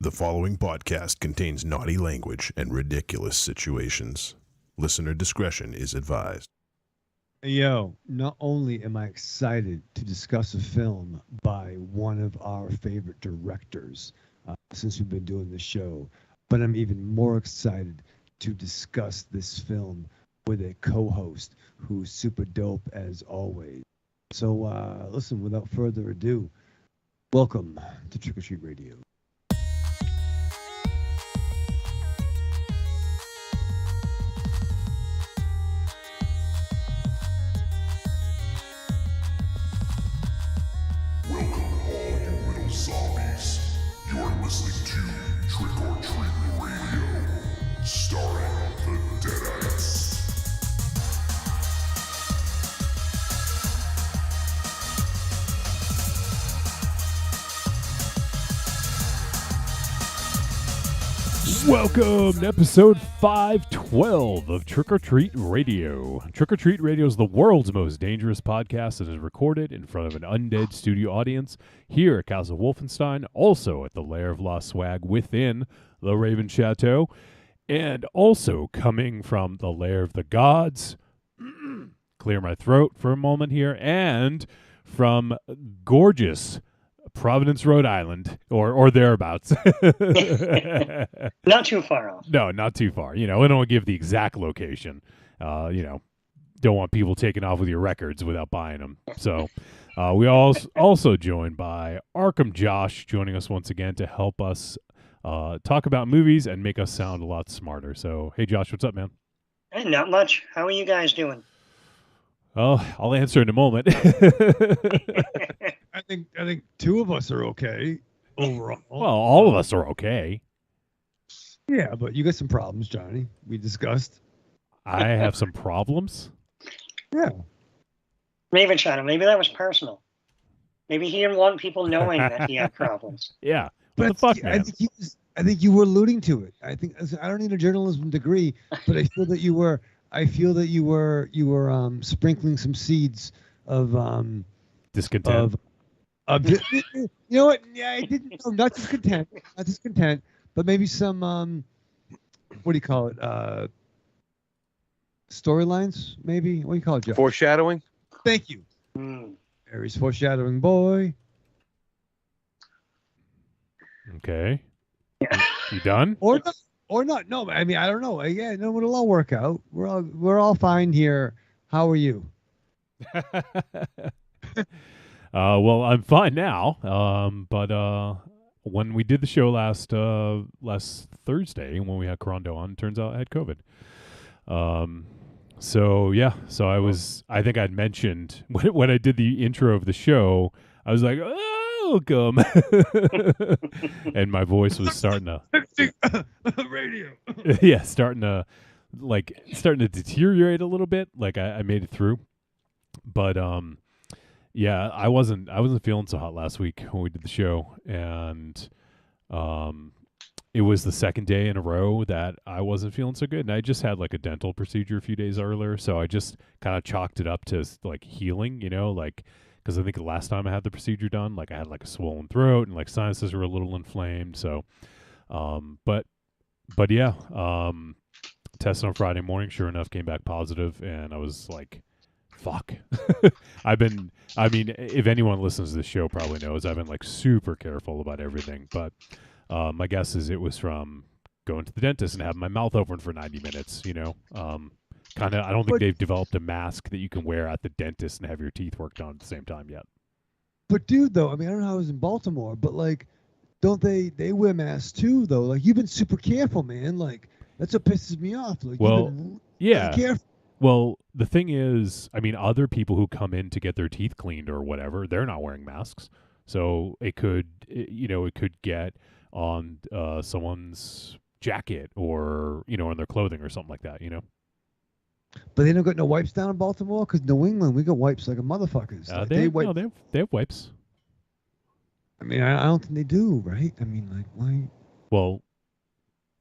The following podcast contains naughty language and ridiculous situations. Listener discretion is advised. Yo, not only am I excited to discuss a film by one of our favorite directors since we've been doing this show, but I'm even more excited to discuss this film with a co-host who's super dope as always. So listen, without further ado, welcome to Trick or Treat Radio. Zombies. You're listening to Trick or Treat Radio, starring the Deadites. Welcome to episode 512 of Trick or Treat Radio. Trick or Treat Radio is the world's most dangerous podcast and is recorded in front of an undead studio audience here at Castle Wolfenstein, also at the Lair of Lost Swag within the Raven Chateau, and also coming from the Lair of the Gods, clear my throat for a moment here, and from gorgeous Providence, Rhode Island, or thereabouts. Not too far off. No, not too far. You know, I don't want to give the exact location. Don't want people taking off with your records without buying them. So we also joined by Arkham Josh, joining us once again to help us talk about movies and make us sound a lot smarter. So, hey, Josh, what's up, man? Hey, not much. How are you guys doing? Oh, I'll answer in a moment. I think two of us are okay overall. Well, all of us are okay. Yeah, but you got some problems, Johnny. We discussed. I have some problems. Yeah. Raven Shadow, maybe that was personal. Maybe he didn't want people knowing that he had problems. Yeah. What the fuck, man? I think you were alluding to it. I don't need a journalism degree, but I feel that you were. I feel that you were sprinkling some seeds of Discontent. You know what? Yeah, I didn't. No, not discontent, but maybe some what do you call it? Storylines, maybe. What do you call it, Joe? Foreshadowing. Thank you. Aries foreshadowing boy. Okay. You done? Or not? No, I mean I don't know. Yeah, no, it'll all work out. We're all fine here. How are you? Well, I'm fine now. But when we did the show last Thursday, when we had Corondo on, turns out I had COVID. So I think I'd mentioned when I did the intro of the show, I was like, welcome. And my voice was starting to radio. Yeah, starting to deteriorate a little bit. Like I made it through. But yeah, I wasn't feeling so hot last week when we did the show, and it was the second day in a row that I wasn't feeling so good. And I just had like a dental procedure a few days earlier, so I just kind of chalked it up to like healing, because I think the last time I had the procedure done, like I had like a swollen throat and like sinuses were a little inflamed. So, but yeah, tested on Friday morning, sure enough, came back positive, and I was like, fuck. If anyone listens to this show probably knows I've been like super careful about everything, but my guess is it was from going to the dentist and having my mouth open for 90 minutes, I don't think they've developed a mask that you can wear at the dentist and have your teeth worked on at the same time yet. But dude, though, I mean, I don't know how it was in Baltimore, but like, don't they wear masks too, though? Like, you've been super careful, man. Like, that's what pisses me off. Like, well, you've been yeah. really careful. Well, the thing is, I mean, other people who come in to get their teeth cleaned or whatever, they're not wearing masks. So it could get on someone's jacket or, on their clothing or something like that, But they don't got no wipes down in Baltimore? Because New England, we got wipes like a motherfuckers. They have wipes. I mean, I don't think they do, right? I mean, like, why? Well,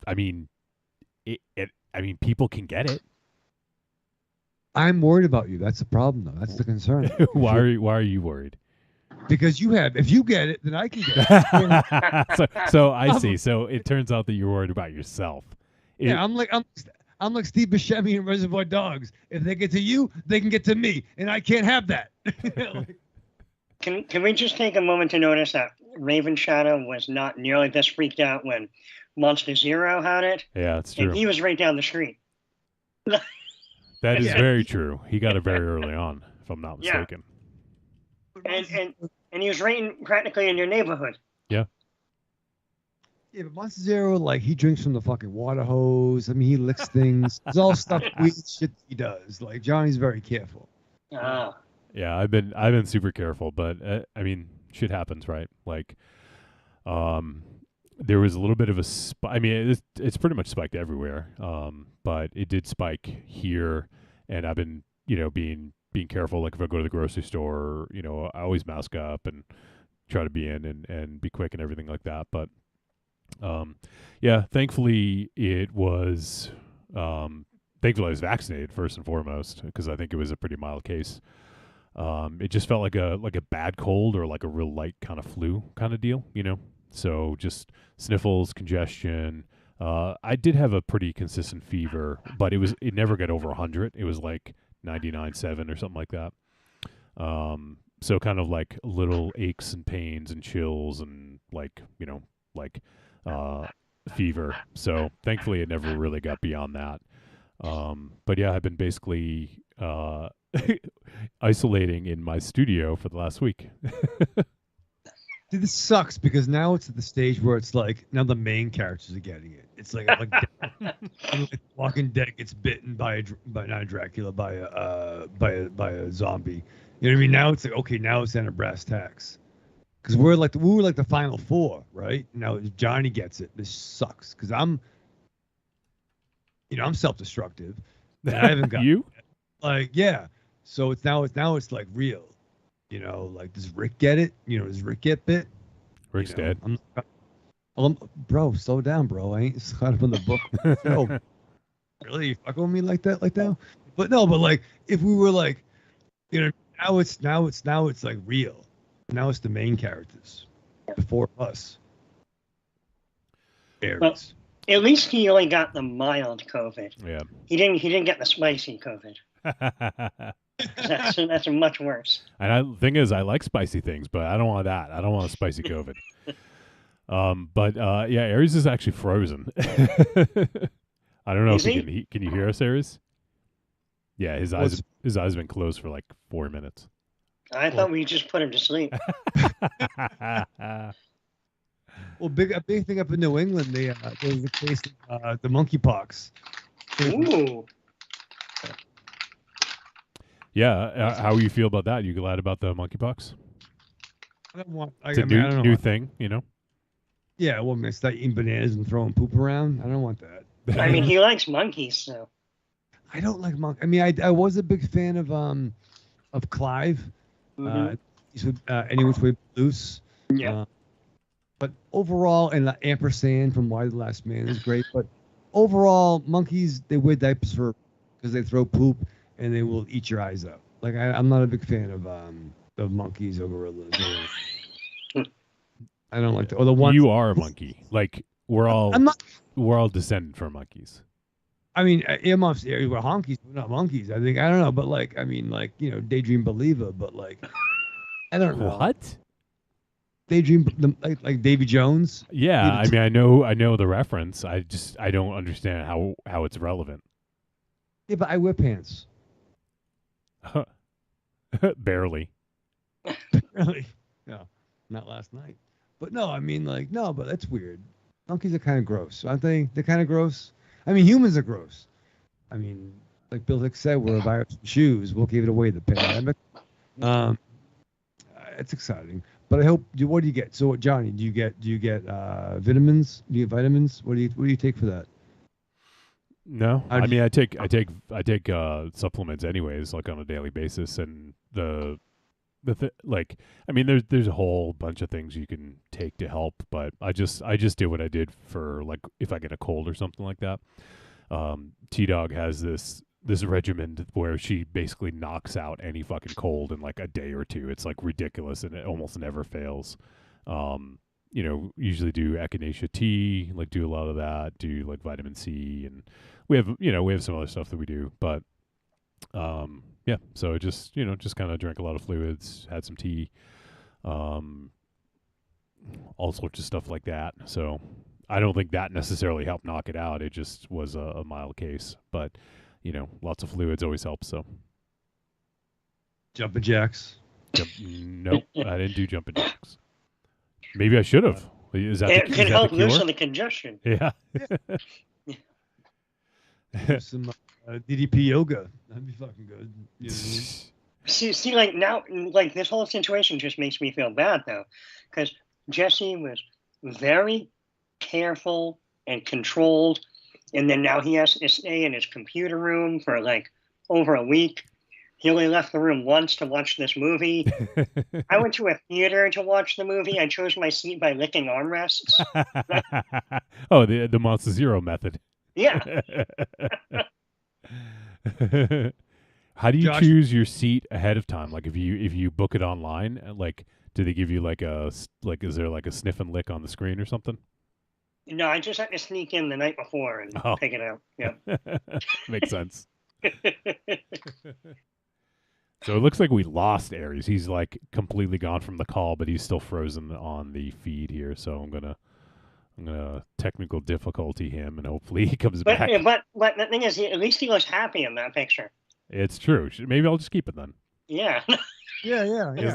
I mean, people can get it. I'm worried about you. That's the problem, though. That's the concern. Why are you worried? because you have. If you get it, then I can get it. so I see. So it turns out that you're worried about yourself. Yeah, I'm like Steve Buscemi in Reservoir Dogs. If they get to you, they can get to me, and I can't have that. Can we just take a moment to notice that Raven Shadow was not nearly this freaked out when Monster Zero had it? Yeah, it's true. And he was right down the street. That is very true. He got it very early on, if I'm not mistaken. And he was right practically in your neighborhood. Yeah. Yeah, but Monster Zero, like, he drinks from the fucking water hose. I mean, he licks things. It's all stuff, weird shit he does. Like, Johnny's very careful. Ah. Yeah, I've been super careful, but I mean, shit happens, right? Like, there was a little bit of a I mean, it's pretty much spiked everywhere, but it did spike here, and I've been, being careful. Like if I go to the grocery store, I always mask up and try to be in and be quick and everything like that. But yeah, thankfully I was vaccinated first and foremost, because I think it was a pretty mild case. It just felt like a bad cold or like a real light kind of flu kind of deal, So just sniffles, congestion. I did have a pretty consistent fever, but it never got over 100. It was like 99.7 or something like that. So kind of like little aches and pains and chills and fever. So thankfully it never really got beyond that. But yeah, I've been basically isolating in my studio for the last week. Dude, this sucks because now it's at the stage where it's like now the main characters are getting it. It's like Walking Dead gets bitten by not a Dracula, by a zombie. You know what I mean? Now it's like, okay, now it's under brass tacks. Because we were like the final four, right? Now Johnny gets it. This sucks because I'm self-destructive. And I haven't got you. Yeah. So it's like real. Like, does Rick get it? Does Rick get bit? Rick's dead. Bro, slow down, bro. I ain't caught up in the book. No, really, you fucking with me like that, But like, if we were like, now it's like real. Now it's the main characters, the four of us. Well, at least he only got the mild COVID. Yeah. He didn't get the spicy COVID. That's much worse. And the thing is, I like spicy things, but I don't want that. I don't want a spicy COVID. But yeah, Aries is actually frozen. I don't know if he can you hear us, Aries? Yeah, his eyes have been closed for like 4 minutes. I thought we just put him to sleep. Well, a big thing up in New England, there was a case of the monkeypox. Ooh. Yeah, how you feel about that? You glad about the monkeypox? It's a new thing, Yeah, well, I'm gonna start eating bananas and throwing poop around. I don't want that. I mean, he likes monkeys, so. I don't like monkeys. I mean, I was a big fan of Clive. Any Which Way Loose. Yeah. But overall, and Ampersand from Why the Last Man is great. But overall, monkeys, they wear diapers because they throw poop and they will eat your eyes out. Like I'm not a big fan of monkeys or gorillas. I don't like that. Or the one you are a monkey. Like we're all descended from monkeys. I mean, earmuffs. We're honkies, we're not monkeys. I don't know, but like, I mean, like, Daydream Believer, but like, I don't know. What? Daydream, like Davy Jones. Yeah, I mean, I know the reference. I don't understand how it's relevant. Yeah, but I wear pants. Barely. Really? No, not last night. But no, I mean, like, no, but that's weird. Monkeys are kind of gross, aren't they? They're kind of gross. I mean, humans are gross. I mean, like Bill Hicks said, we're a virus in shoes. We'll give it away, the pandemic. It's exciting. But I hope. What do you get? So, Johnny, do you get vitamins? Do you get vitamins? What do you take for that? No, I mean, I take supplements anyways, like on a daily basis, and I mean, there's a whole bunch of things you can take to help, but I just did what I did for like if I get a cold or something like that. T-Dog has this this regimen where she basically knocks out any fucking cold in like a day or two. It's like ridiculous, and it almost never fails. Usually do echinacea tea, like do a lot of that, do like vitamin C, and we have some other stuff that we do, but yeah, so just kind of drank a lot of fluids, had some tea, all sorts of stuff like that. So I don't think that necessarily helped knock it out. It just was a mild case, but lots of fluids always helps. So Jumping jacks. nope, I didn't do jumping jacks. Maybe I should have. Is that It the, can is that help the cure? loosen the congestion. Yeah. Some DDP yoga. That'd be fucking good. You know what I mean? See, like now, like this whole situation just makes me feel bad though, because Jesse was very careful and controlled, and then now he has to stay in his computer room for like over a week. He only left the room once to watch this movie. I went to a theater to watch the movie. I chose my seat by licking armrests. Oh, the Monster Zero method. Yeah. How do you Josh- choose your seat ahead of time? Like if you book it online, like do they give you is there like a sniff and lick on the screen or something? No, I just had to sneak in the night before and Oh. pick it out. Yeah. Makes sense. So it looks like we lost Aries. He's like completely gone from the call, but he's still frozen on the feed here. So I'm gonna technical difficulty him, and hopefully he comes back. But the thing is, at least he looks happy in that picture. It's true. Maybe I'll just keep it then. Yeah. Yeah. He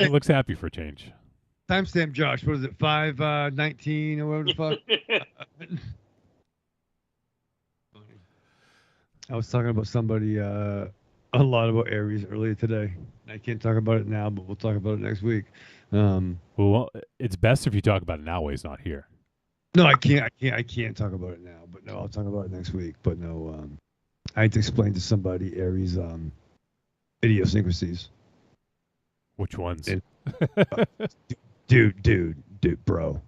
looks happy for change. Timestamp, Josh. What is it? 5:19 or whatever the fuck. I was talking about somebody a lot about Aries earlier today. I can't talk about it now, but we'll talk about it next week. Well, it's best if you talk about it now while he's not here. No, I can't talk about it now. But no, I'll talk about it next week. But no, I had to explain to somebody Aries idiosyncrasies. Which ones? Dude, bro.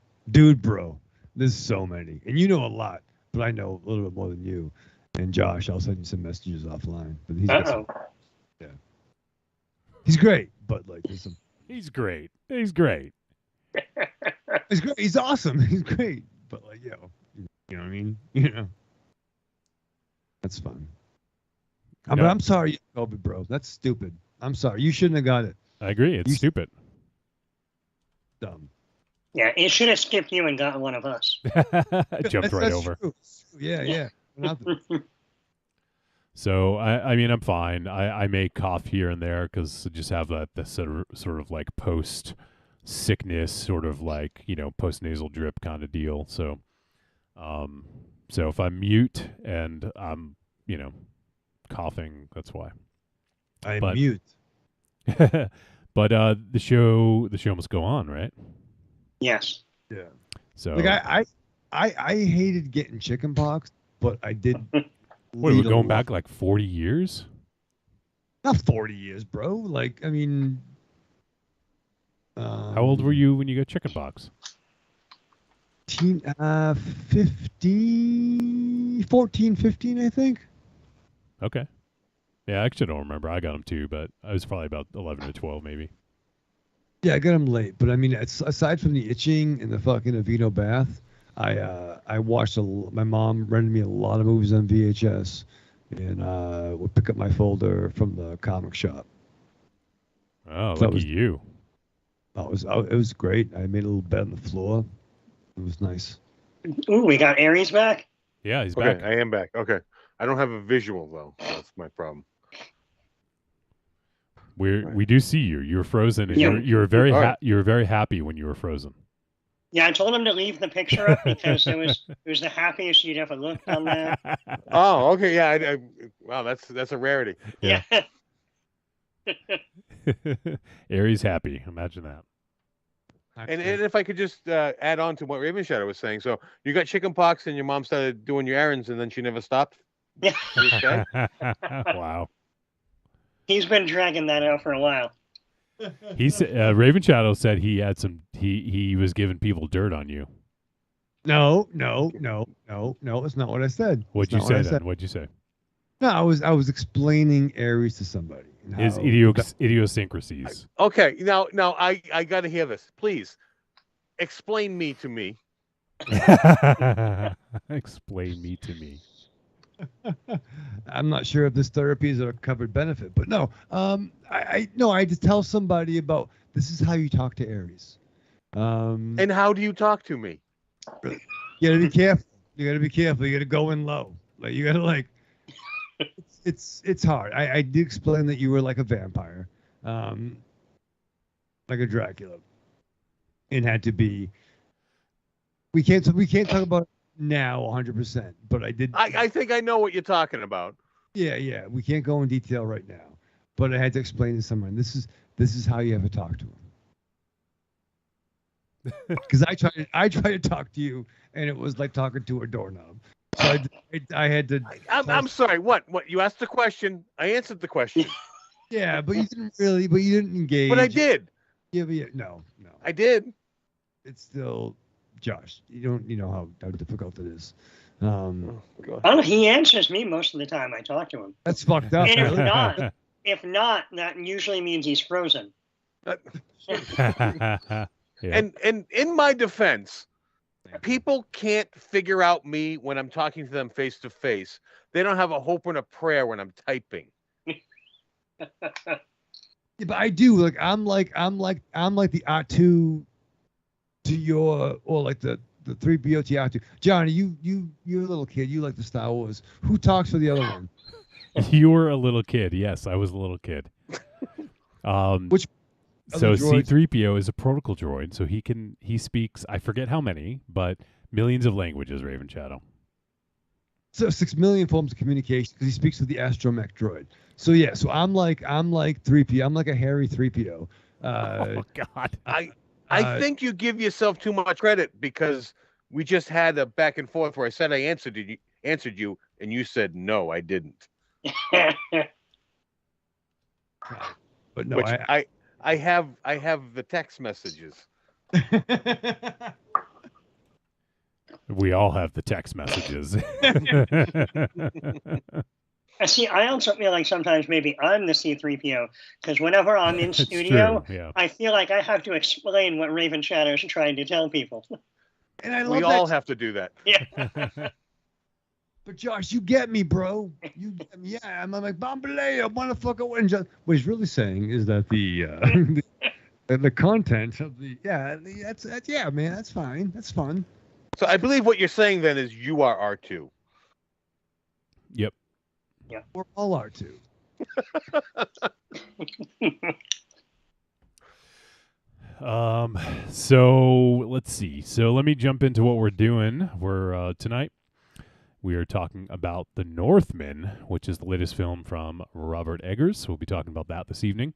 There's so many, and you know a lot, but I know a little bit more than you. And Josh, I'll send you some messages offline. But he's he's great, but like there's some. He's great. He's great. He's great. He's awesome. He's great, but like you know what I mean. That's fun. But I'm sorry, Kobe, bro. That's stupid. I'm sorry. You shouldn't have got it. I agree. It's stupid. Dumb. Yeah, it should have skipped you and got one of us. Jumped right That's over. True. Yeah. Nothing. So I mean I'm fine. I may cough here and there because I just have that sort of like post sickness, sort of like post nasal drip kind of deal. So if I mute and I'm coughing, that's why. I'm mute. But the show must go on, right? Yes. Yeah. So Like I hated getting chicken pox, but I did. what, we're going back like 40 years? Not 40 years, bro. Like, I mean. How old were you when you got chickenpox? 14, 15, I think. Okay. Yeah, I actually don't remember. I got them too, but I was probably about 11 or 12 maybe. Yeah, I got them late. But I mean, aside from the itching and the fucking Aveeno bath, I watched my mom rented me a lot of movies on VHS, and would pick up my folder from the comic shop. Oh, So lucky you. It was great. I made a little bed on the floor. It was nice. Ooh, we got Aries back. Yeah, he's Okay, back. I am back. Okay. I don't have a visual though. That's my problem. We do see you. You're frozen, and Yeah. you're very All right. you were very happy when you were frozen. Yeah, I told him to leave the picture up because it was the happiest you'd ever looked on there. Oh, okay. Yeah. Wow, that's a rarity. Yeah. Yeah. Aries happy. Imagine that. And if I could just add on to what Raven Shadow was saying, so you got chicken pox and your mom started doing your errands and then she never stopped. Yeah. Okay. Wow. He's been dragging that out for a while. He said Raven Shadow said he had some. He was giving people dirt on you. No. It's not what I said. What'd It's you not say what I then? What'd you say? No, I was explaining Aries to somebody. And His how- idiosyncrasies. Okay, now I got to hear this. Please explain me to me. Explain me to me. I'm not sure if this therapy is a covered benefit, but no. I had to tell somebody about this is how you talk to Aries. And how do you talk to me? You gotta be careful. You gotta be careful. You gotta go in low. Like you gotta like. It's hard. I did explain that you were like a vampire, like a Dracula. It had to be. We can't talk about it now 100%. But I did. I think I know what you're talking about. Yeah. We can't go in detail right now, but I had to explain to someone. This is how you have to talk to him. Because I tried to talk to you, and it was like talking to a doorknob. So I had to. I'm sorry. What? You asked the question. I answered the question. Yeah, but you didn't really. But you didn't engage. But I did. Yeah, no. I did. It's still, Josh. You know how difficult it is. Oh, God. Oh, he answers me most of the time I talk to him. That's fucked up. And Really. if not, that usually means he's frozen. Yeah. And in my defense, people can't figure out me when I'm talking to them face to face. They don't have a hope and a prayer when I'm typing. Yeah, but I do. Like I'm like the R2 to your, or like the 3PO to R2. Johnny, you're a little kid. You like the Star Wars. Who talks for the other one? You were a little kid. Yes, I was a little kid. Which So other droids? C-3PO is a protocol droid, so he speaks, I forget how many, but millions of languages, Raven Shadow. So 6 million forms of communication because he speaks with the astromech droid. So yeah, so I'm like 3PO. I'm like a hairy 3PO. Oh God. I think you give yourself too much credit because we just had a back and forth where I said I answered you, and you said no, I didn't. But no, Which I have the text messages. We all have the text messages. See, I also feel like sometimes maybe I'm the C-3PO because whenever I'm in It's studio, true, yeah. I feel like I have to explain what Raven Shadow is trying to tell people. and I love We that. all have to do that. Yeah. But Josh, you get me, bro. You get me. Yeah, I'm like Bombaleo, motherfucker. What he's really saying is that the content of that's yeah, man, that's fine. That's fun. So I believe what you're saying then is you are R2. Yep. We're all R2. So let's see. So let me jump into what we're doing. We're tonight we are talking about The Northman, which is the latest film from Robert Eggers. We'll be talking about that this evening.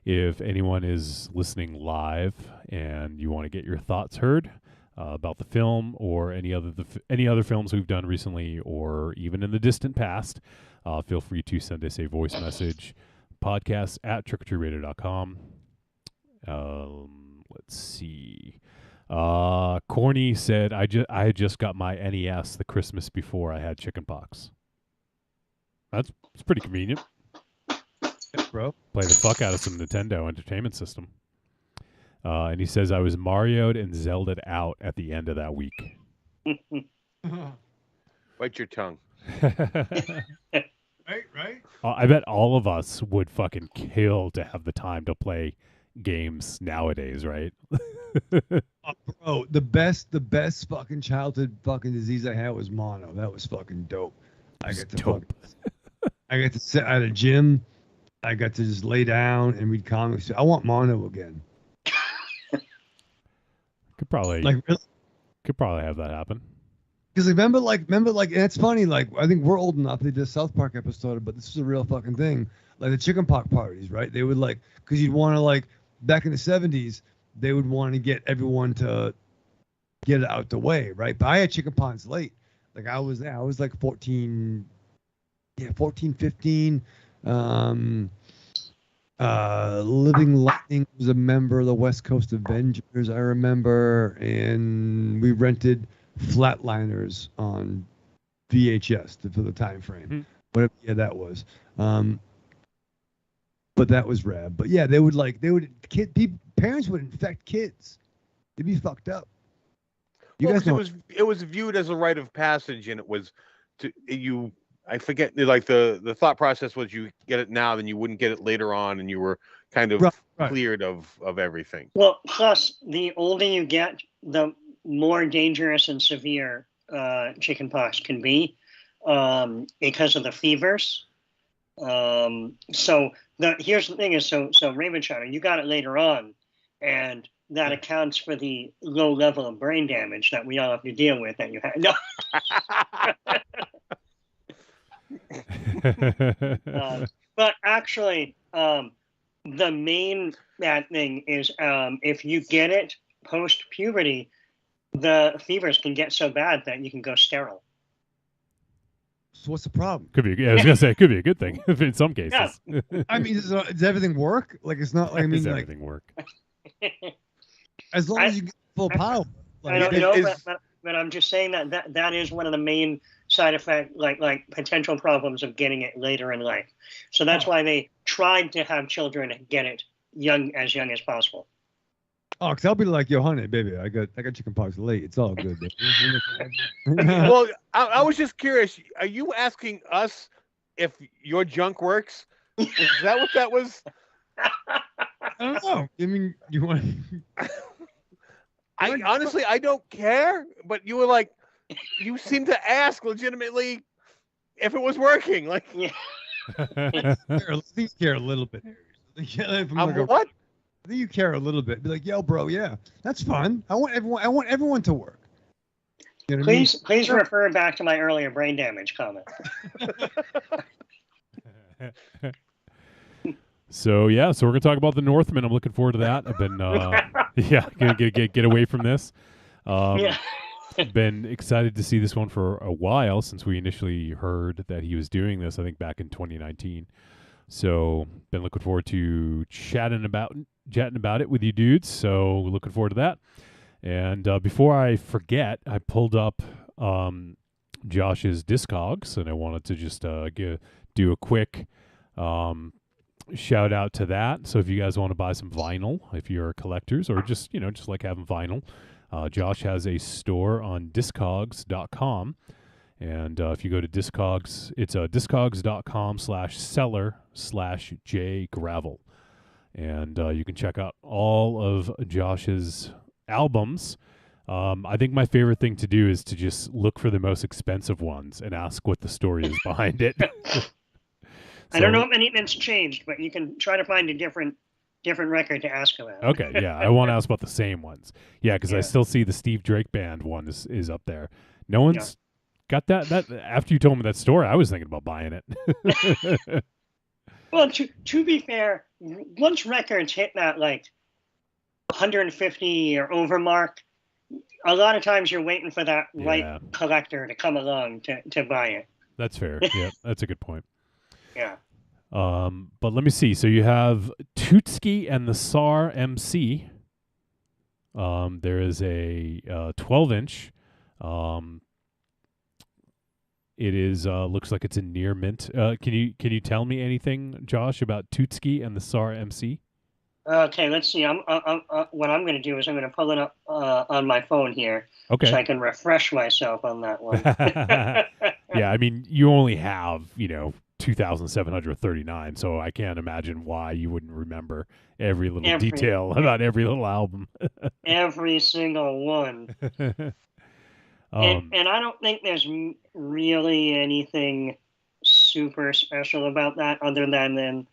If anyone is listening live and you want to get your thoughts heard about the film or any other films we've done recently or even in the distant past, feel free to send us a voice message, podcast@trickortreatradio.com. Let's see. Corny said, I had just got my NES the Christmas before I had chickenpox. It's pretty convenient. Yeah, bro. Play the fuck out of some Nintendo Entertainment System. And he says, I was Mario'd and Zelda'd out at the end of that week. Bite your tongue. Right. I bet all of us would fucking kill to have the time to play games nowadays, right? Bro, the best fucking childhood fucking disease I had was mono. That was fucking dope. I got to sit at a gym. I got to just lay down and read comics. I want mono again. Could probably have that happen. Because remember, and it's funny, like, I think we're old enough, they did a South Park episode, but this is a real fucking thing. Like the chicken pox parties, right? They would because you'd want to, back in the 70s, they would want to get everyone to get it out the way, right? But I had chicken pox late. Like I was like 14, 15. Living Lightning was a member of the West Coast Avengers, I remember, and we rented Flatliners on VHS for the time frame. whatever year that was. But that was rad. But yeah, parents would infect kids. They'd be fucked up. Well, 'cause it was viewed as a rite of passage, and it was I forget, like the thought process was you get it now, then you wouldn't get it later on, and you were kind of Right. cleared of everything. Well, plus the older you get, the more dangerous and severe chickenpox can be because of the fevers. So here's the thing: is so Raven Shadow, you got it later on, and that accounts for the low level of brain damage that we all have to deal with that you had. No. But actually, the main bad thing is if you get it post puberty, the fevers can get so bad that you can go sterile. So what's the problem? Could be. I was gonna say it could be a good thing in some cases. Yeah. I mean, does everything work? Like, it's not like, I mean, Does like, everything work? as long as you get full power. Like, I don't know, but I'm just saying that is one of the main side effect, like potential problems of getting it later in life. So that's why they tried to have children get it young as possible. Oh, because I'll be like, yo, honey, baby, I got chickenpox late. It's all good. Well, I was just curious. Are you asking us if your junk works? Is that what that was? I don't know. I mean, you want? I honestly, I don't care. But you were like, you seem to ask legitimately if it was working. Like, Yeah. I think you care a little bit. what? I think you care a little bit. Be like, yo, bro, yeah, that's fun. I want everyone to work. You know what I mean? Please refer back to my earlier brain damage comment. So we're gonna talk about the Northman. I'm looking forward to that. I've been gonna get away from this. Yeah. Been excited to see this one for a while since we initially heard that he was doing this. I think back in 2019. So been looking forward to chatting about it with you dudes. So looking forward to that. And before I forget, I pulled up Josh's Discogs, and I wanted to just do a quick shout out to that. So if you guys want to buy some vinyl, if you're collectors or just like having vinyl, Josh has a store on Discogs.com. And if you go to Discogs, it's discogs.com/seller/jgravel. And you can check out all of Josh's albums. I think my favorite thing to do is to just look for the most expensive ones and ask what the story is behind it. I don't know if anything's changed, but you can try to find a different record to ask about. Okay, yeah. I want to ask about the same ones. Yeah, because I still see the Steve Drake Band one is up there. No one's got that. After you told me that story, I was thinking about buying it. Well, to be fair, once records hit that like 150 or over mark, a lot of times you're waiting for that right collector to come along to buy it. That's fair. Yeah, that's a good point. Yeah. But let me see. So you have Tootski and the SAR MC. There is a 12-inch. It is looks like it's a near mint. Can you tell me anything, Josh, about Tootski and the SAR MC? Okay, let's see. What I'm going to do is I'm going to pull it up on my phone here, so I can refresh myself on that one. Yeah, I mean, you only have 2,739, so I can't imagine why you wouldn't remember every little detail about every little album. Every single one. And I don't think there's really anything super special about that other than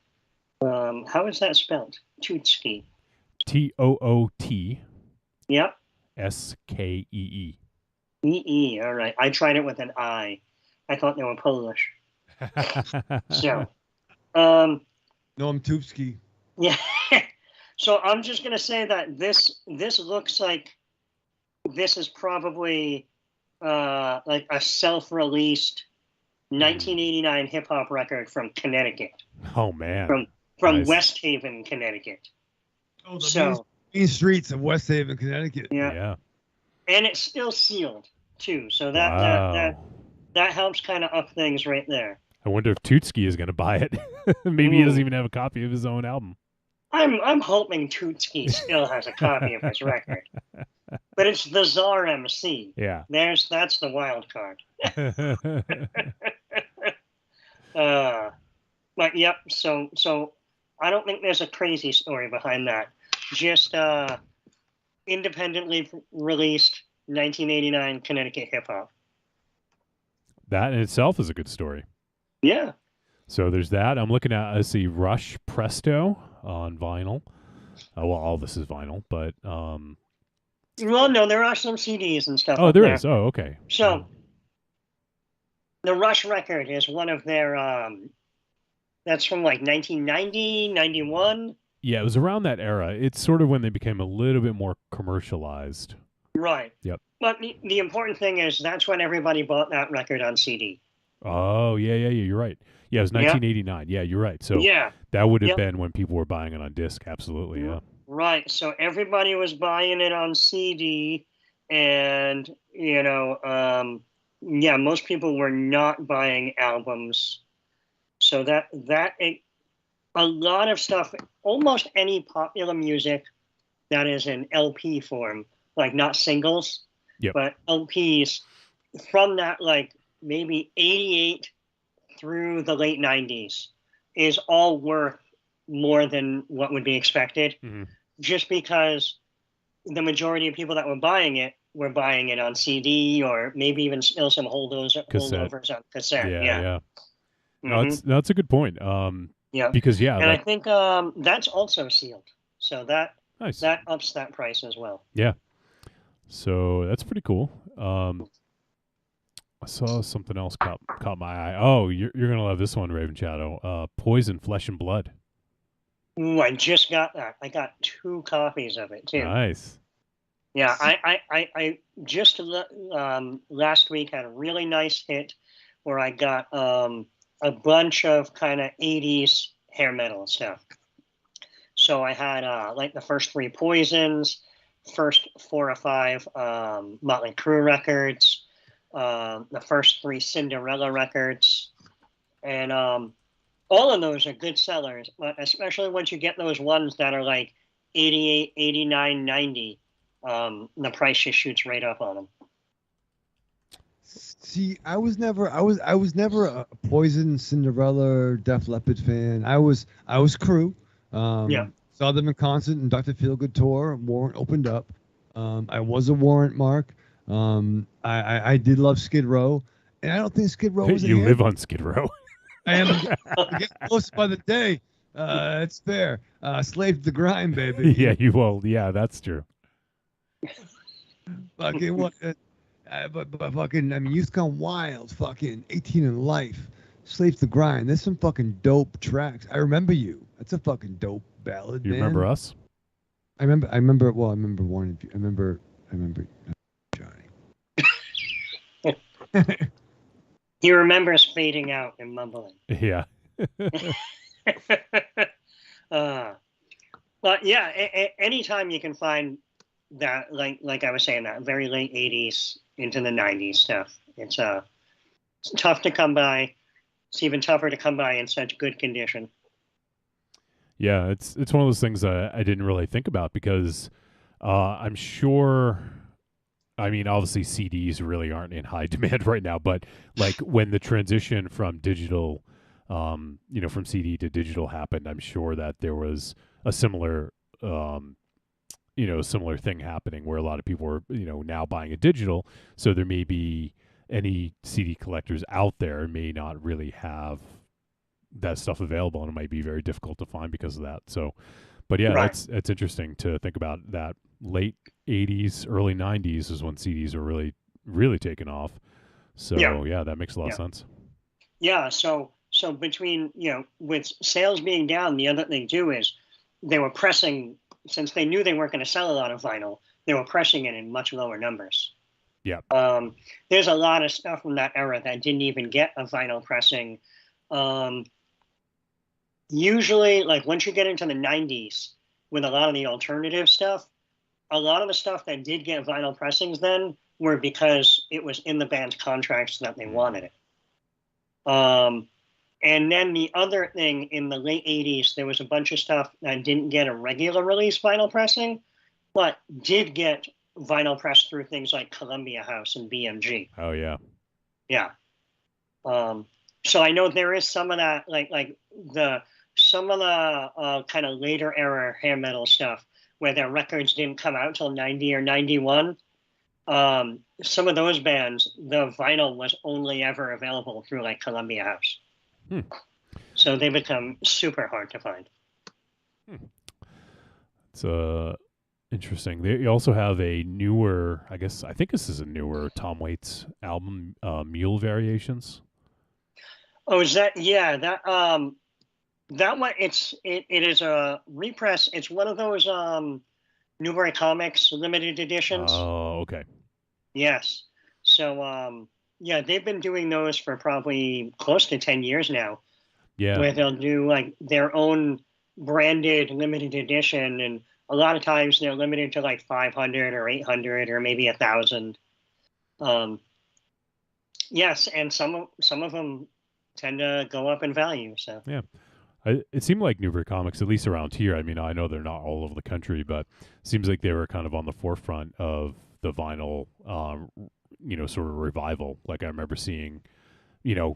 how is that spelled? Tootski. Toot. Yep. Skee. E. All right. I tried it with an I. I thought they were Polish. So, no, I'm Tootski. Yeah. So I'm just gonna say that this looks like this is probably like a self-released 1989 hip hop record from Connecticut. Oh man. From nice. West Haven, Connecticut. Oh, the main streets of West Haven, Connecticut. Yeah. And it's still sealed too, so that helps kind of up things right there. I wonder if Tootski is going to buy it. Maybe he doesn't even have a copy of his own album. I'm hoping Tootski still has a copy of his record, but it's the Czar MC. Yeah. That's the wild card. But yep. So I don't think there's a crazy story behind that. Just independently released 1989 Connecticut hip hop. That in itself is a good story. Yeah. So there's that. I'm looking at, I see Rush Presto on vinyl. Well, all this is vinyl, but well, no, there are some CDs and stuff. Oh, there is. Oh, okay. So the Rush record is one of their that's from like 1990, 91. Yeah, it was around that era. It's sort of when they became a little bit more commercialized. Right. Yep. But the important thing is that's when everybody bought that record on CD. Oh, yeah, you're right. Yeah, it was 1989. Yeah, you're right. So that would have been when people were buying it on disc. Absolutely, yeah. Right. So everybody was buying it on CD, and most people were not buying albums. So that a lot of stuff, almost any popular music that is in LP form, like not singles, but LPs from that, like maybe 88 through the late 90s, is all worth more than what would be expected, just because the majority of people that were buying it on CD, or maybe even still some holdovers on cassette. Yeah. No, that's a good point. Because I think that's also sealed, so that ups that price as well. Yeah, so that's pretty cool. I saw something else caught my eye. Oh, you're gonna love this one, Raven Shadow. Poison, Flesh and Blood. Ooh, I just got that. I got 2 copies of it too. Nice. Yeah, I just last week had a really nice hit where I got a bunch of kind of 80s hair metal stuff. So I had like the first 3 Poisons, first 4 or 5 Motley Crue records, the first 3 Cinderella records, and all of those are good sellers, but especially once you get those ones that are like 88, 89, 90, the price just shoots right up on them. See, I was never a Poison, Cinderella, Def Leppard fan. I was Crew. Saw them in concert and Dr. Feelgood tour. Warrant opened up. I was a Warrant mark. I did love Skid Row, and I don't think Skid Row was. You live on Skid Row. I am getting close by the day. It's fair. Slave to the grind, baby. Yeah, you will. Yeah, that's true. Fucking what? But fucking, I mean, Youth Gone Wild, fucking 18 in Life, Slave to the Grind. There's some fucking dope tracks. I Remember You. That's a fucking dope ballad, You man. remember us? I remember one of you. I remember Johnny. He remembers fading out and mumbling. Yeah. But yeah, anytime you can find that, like I was saying, that very late 80s into the 90s stuff, it's tough to come by. It's even tougher to come by in such good condition. Yeah, it's one of those things I didn't really think about, because I'm sure, I mean, obviously CDs really aren't in high demand right now, but like when the transition from digital, from CD to digital happened, I'm sure that there was a similar, similar thing happening where a lot of people were, now buying a digital. So there may be any CD collectors out there may not really have that stuff available, and it might be very difficult to find because of that. So, but yeah, right. It's interesting to think about that. Late 80s, early 90s is when CDs were really, really taken off. So yeah, that makes a lot of sense. Yeah. So between, with sales being down, the other thing too is they were pressing, since they knew they weren't going to sell a lot of vinyl, they were pressing it in much lower numbers. Yeah. There's a lot of stuff from that era that didn't even get a vinyl pressing. Usually, like once you get into the 90s with a lot of the alternative stuff, a lot of the stuff that did get vinyl pressings then were because it was in the band's contracts that they wanted it. And then the other thing, in the late 80s, there was a bunch of stuff that didn't get a regular release vinyl pressing, but did get vinyl pressed through things like Columbia House and BMG. Oh yeah. Yeah. So I know there is some of that, some of the kind of later era hair metal stuff where their records didn't come out till 90 or 91. Some of those bands, the vinyl was only ever available through like Columbia House. So they become super hard to find. It's interesting. They also have a newer, I think this is a newer Tom Waits album, Mule Variations. Oh, is that? Yeah, that one. It is a repress. It's one of those Newbury Comics limited editions. Oh, okay. Yes. So yeah, they've been doing those for probably close to 10 years now. Yeah. Where they'll do like their own branded limited edition, and a lot of times they're limited to like 500 or 800 or maybe 1,000. Yes, and some of them tend to go up in value. So yeah, it seemed like Newbury Comics, at least around here. I mean, I know they're not all over the country, but it seems like they were kind of on the forefront of the vinyl, sort of revival. Like I remember seeing,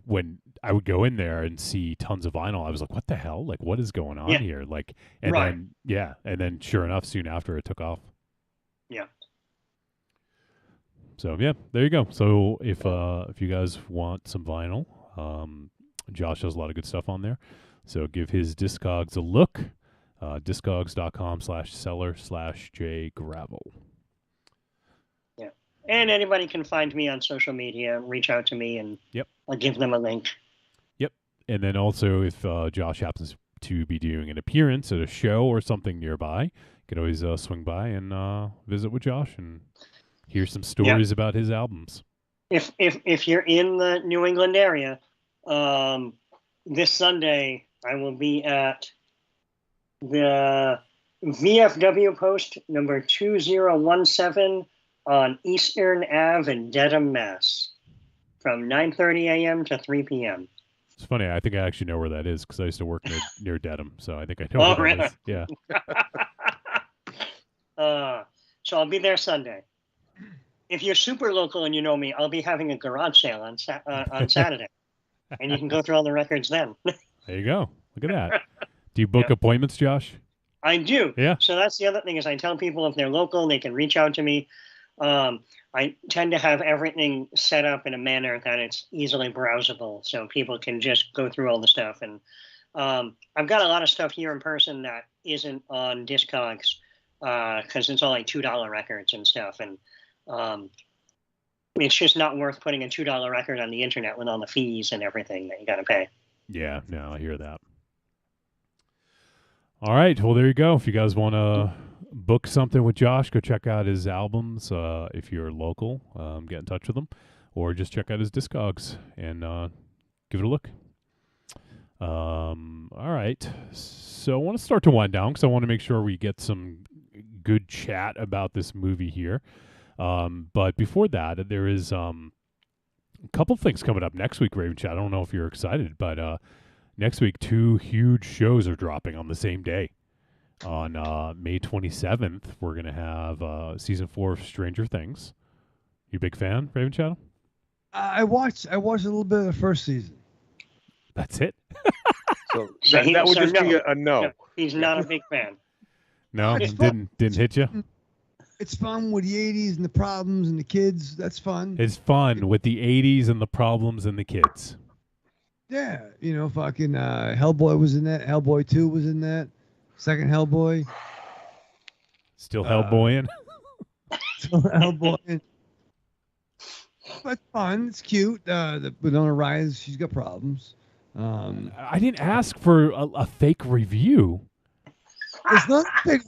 when I would go in there and see tons of vinyl, I was like, what the hell? Like, what is going on here? Like, and right. then sure enough, soon after it took off. Yeah. So yeah, there you go. So if you guys want some vinyl, Josh has a lot of good stuff on there. So give his Discogs a look. Discogs.com/seller/jgravel. Yeah. And anybody can find me on social media, reach out to me, and I'll give them a link. Yep. And then also if Josh happens to be doing an appearance at a show or something nearby, you can always swing by and visit with Josh and hear some stories about his albums. If you're in the New England area, this Sunday I will be at the VFW post number 2017 on Eastern Ave in Dedham, Mass. from 9:30 a.m. to 3 p.m. It's funny. I think I actually know where that is because I used to work near Dedham, so I think I know where that is. Yeah. So I'll be there Sunday. If you're super local and you know me, I'll be having a garage sale on Saturday, and you can go through all the records then. There you go. Look at that. Do you book appointments, Josh? I do. Yeah. So that's the other thing is I tell people if they're local, they can reach out to me. I tend to have everything set up in a manner that it's easily browsable, so people can just go through all the stuff. And I've got a lot of stuff here in person that isn't on Discogs because it's all like $2 records and stuff. And it's just not worth putting a $2 record on the internet with all the fees and everything that you got to pay. Yeah, no, I hear that. All right, well, there you go. If you guys want to book something with Josh, go check out his albums. If you're local, get in touch with him, or just check out his Discogs and give it a look. All right, so I want to start to wind down because I want to make sure we get some good chat about this movie here. But before that, there is a couple things coming up next week, Raven Chat. I don't know if you're excited, but next week, 2 huge shows are dropping on the same day. On May 27th, we're going to have season 4 of Stranger Things. You a big fan, Raven Shadow? I watched a little bit of the first season. That's it? So that would just be a no. No. He's not a big fan. No, didn't hit you? It's fun with the 80s and the problems and the kids. That's fun. It's fun with the 80s and the problems and the kids. Yeah, fucking Hellboy was in that. Hellboy 2 was in that. Second Hellboy. Still Hellboying? Still Hellboying. But fun. It's cute. The Winona Ryder, she's got problems. I didn't ask for a fake review. It's not fake.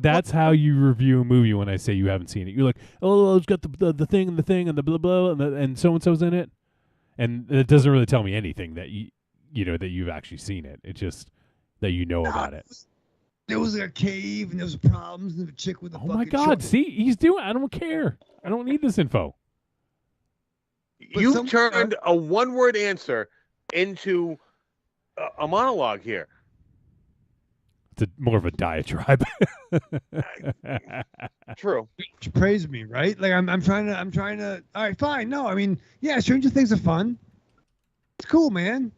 That's how you review a movie when I say you haven't seen it. You're like, oh, it's got the thing and the thing and the blah blah and so and so's in it, and it doesn't really tell me anything that that you've actually seen it. It's just that you know about it. There was a cave and there was problems and the chick with the my God! See, he's doing. I don't care. I don't need this info. You turned a one-word answer into a monologue here. It's more of a diatribe. True. You praise me, right? Like I'm trying to. All right, fine. No, I mean, yeah, Stranger Things are fun. It's cool, man.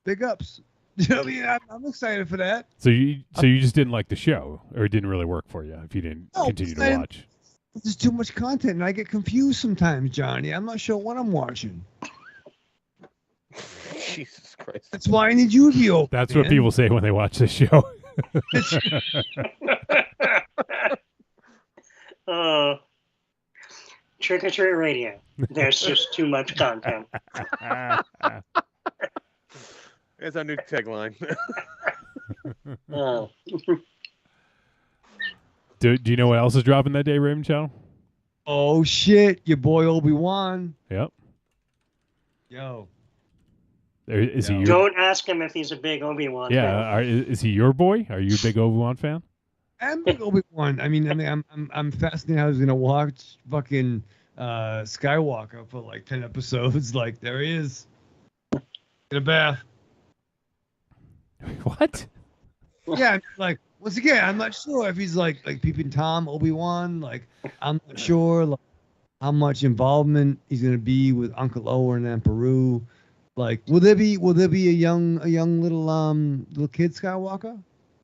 Big ups. You know what I mean? I'm excited for that. So you just didn't like the show, or it didn't really work for you if you didn't continue to watch. There's too much content, and I get confused sometimes, Johnny. I'm not sure what I'm watching. Jesus Christ. That's why I need you to be open. That's what people say when they watch this show. Trick or Treat Radio. There's just too much content. That's our new tagline. Oh. Do you know what else is dropping that day, Raven Channel? Oh shit, your boy Obi-Wan. Yep. Yo. Is he? Don't ask him if he's a big Obi-Wan fan. Yeah. Is he your boy? Are you a big Obi-Wan fan? I'm big Obi-Wan. I mean, I'm fascinated. I was gonna watch fucking Skywalker for like 10 episodes. Like, there he is. In a bath. What? Yeah, like, once again, I'm not sure if he's like peeping Tom Obi-Wan. Like, I'm not sure like, how much involvement he's gonna be with Uncle Owen and Peru. Like, will there be a young little kid Skywalker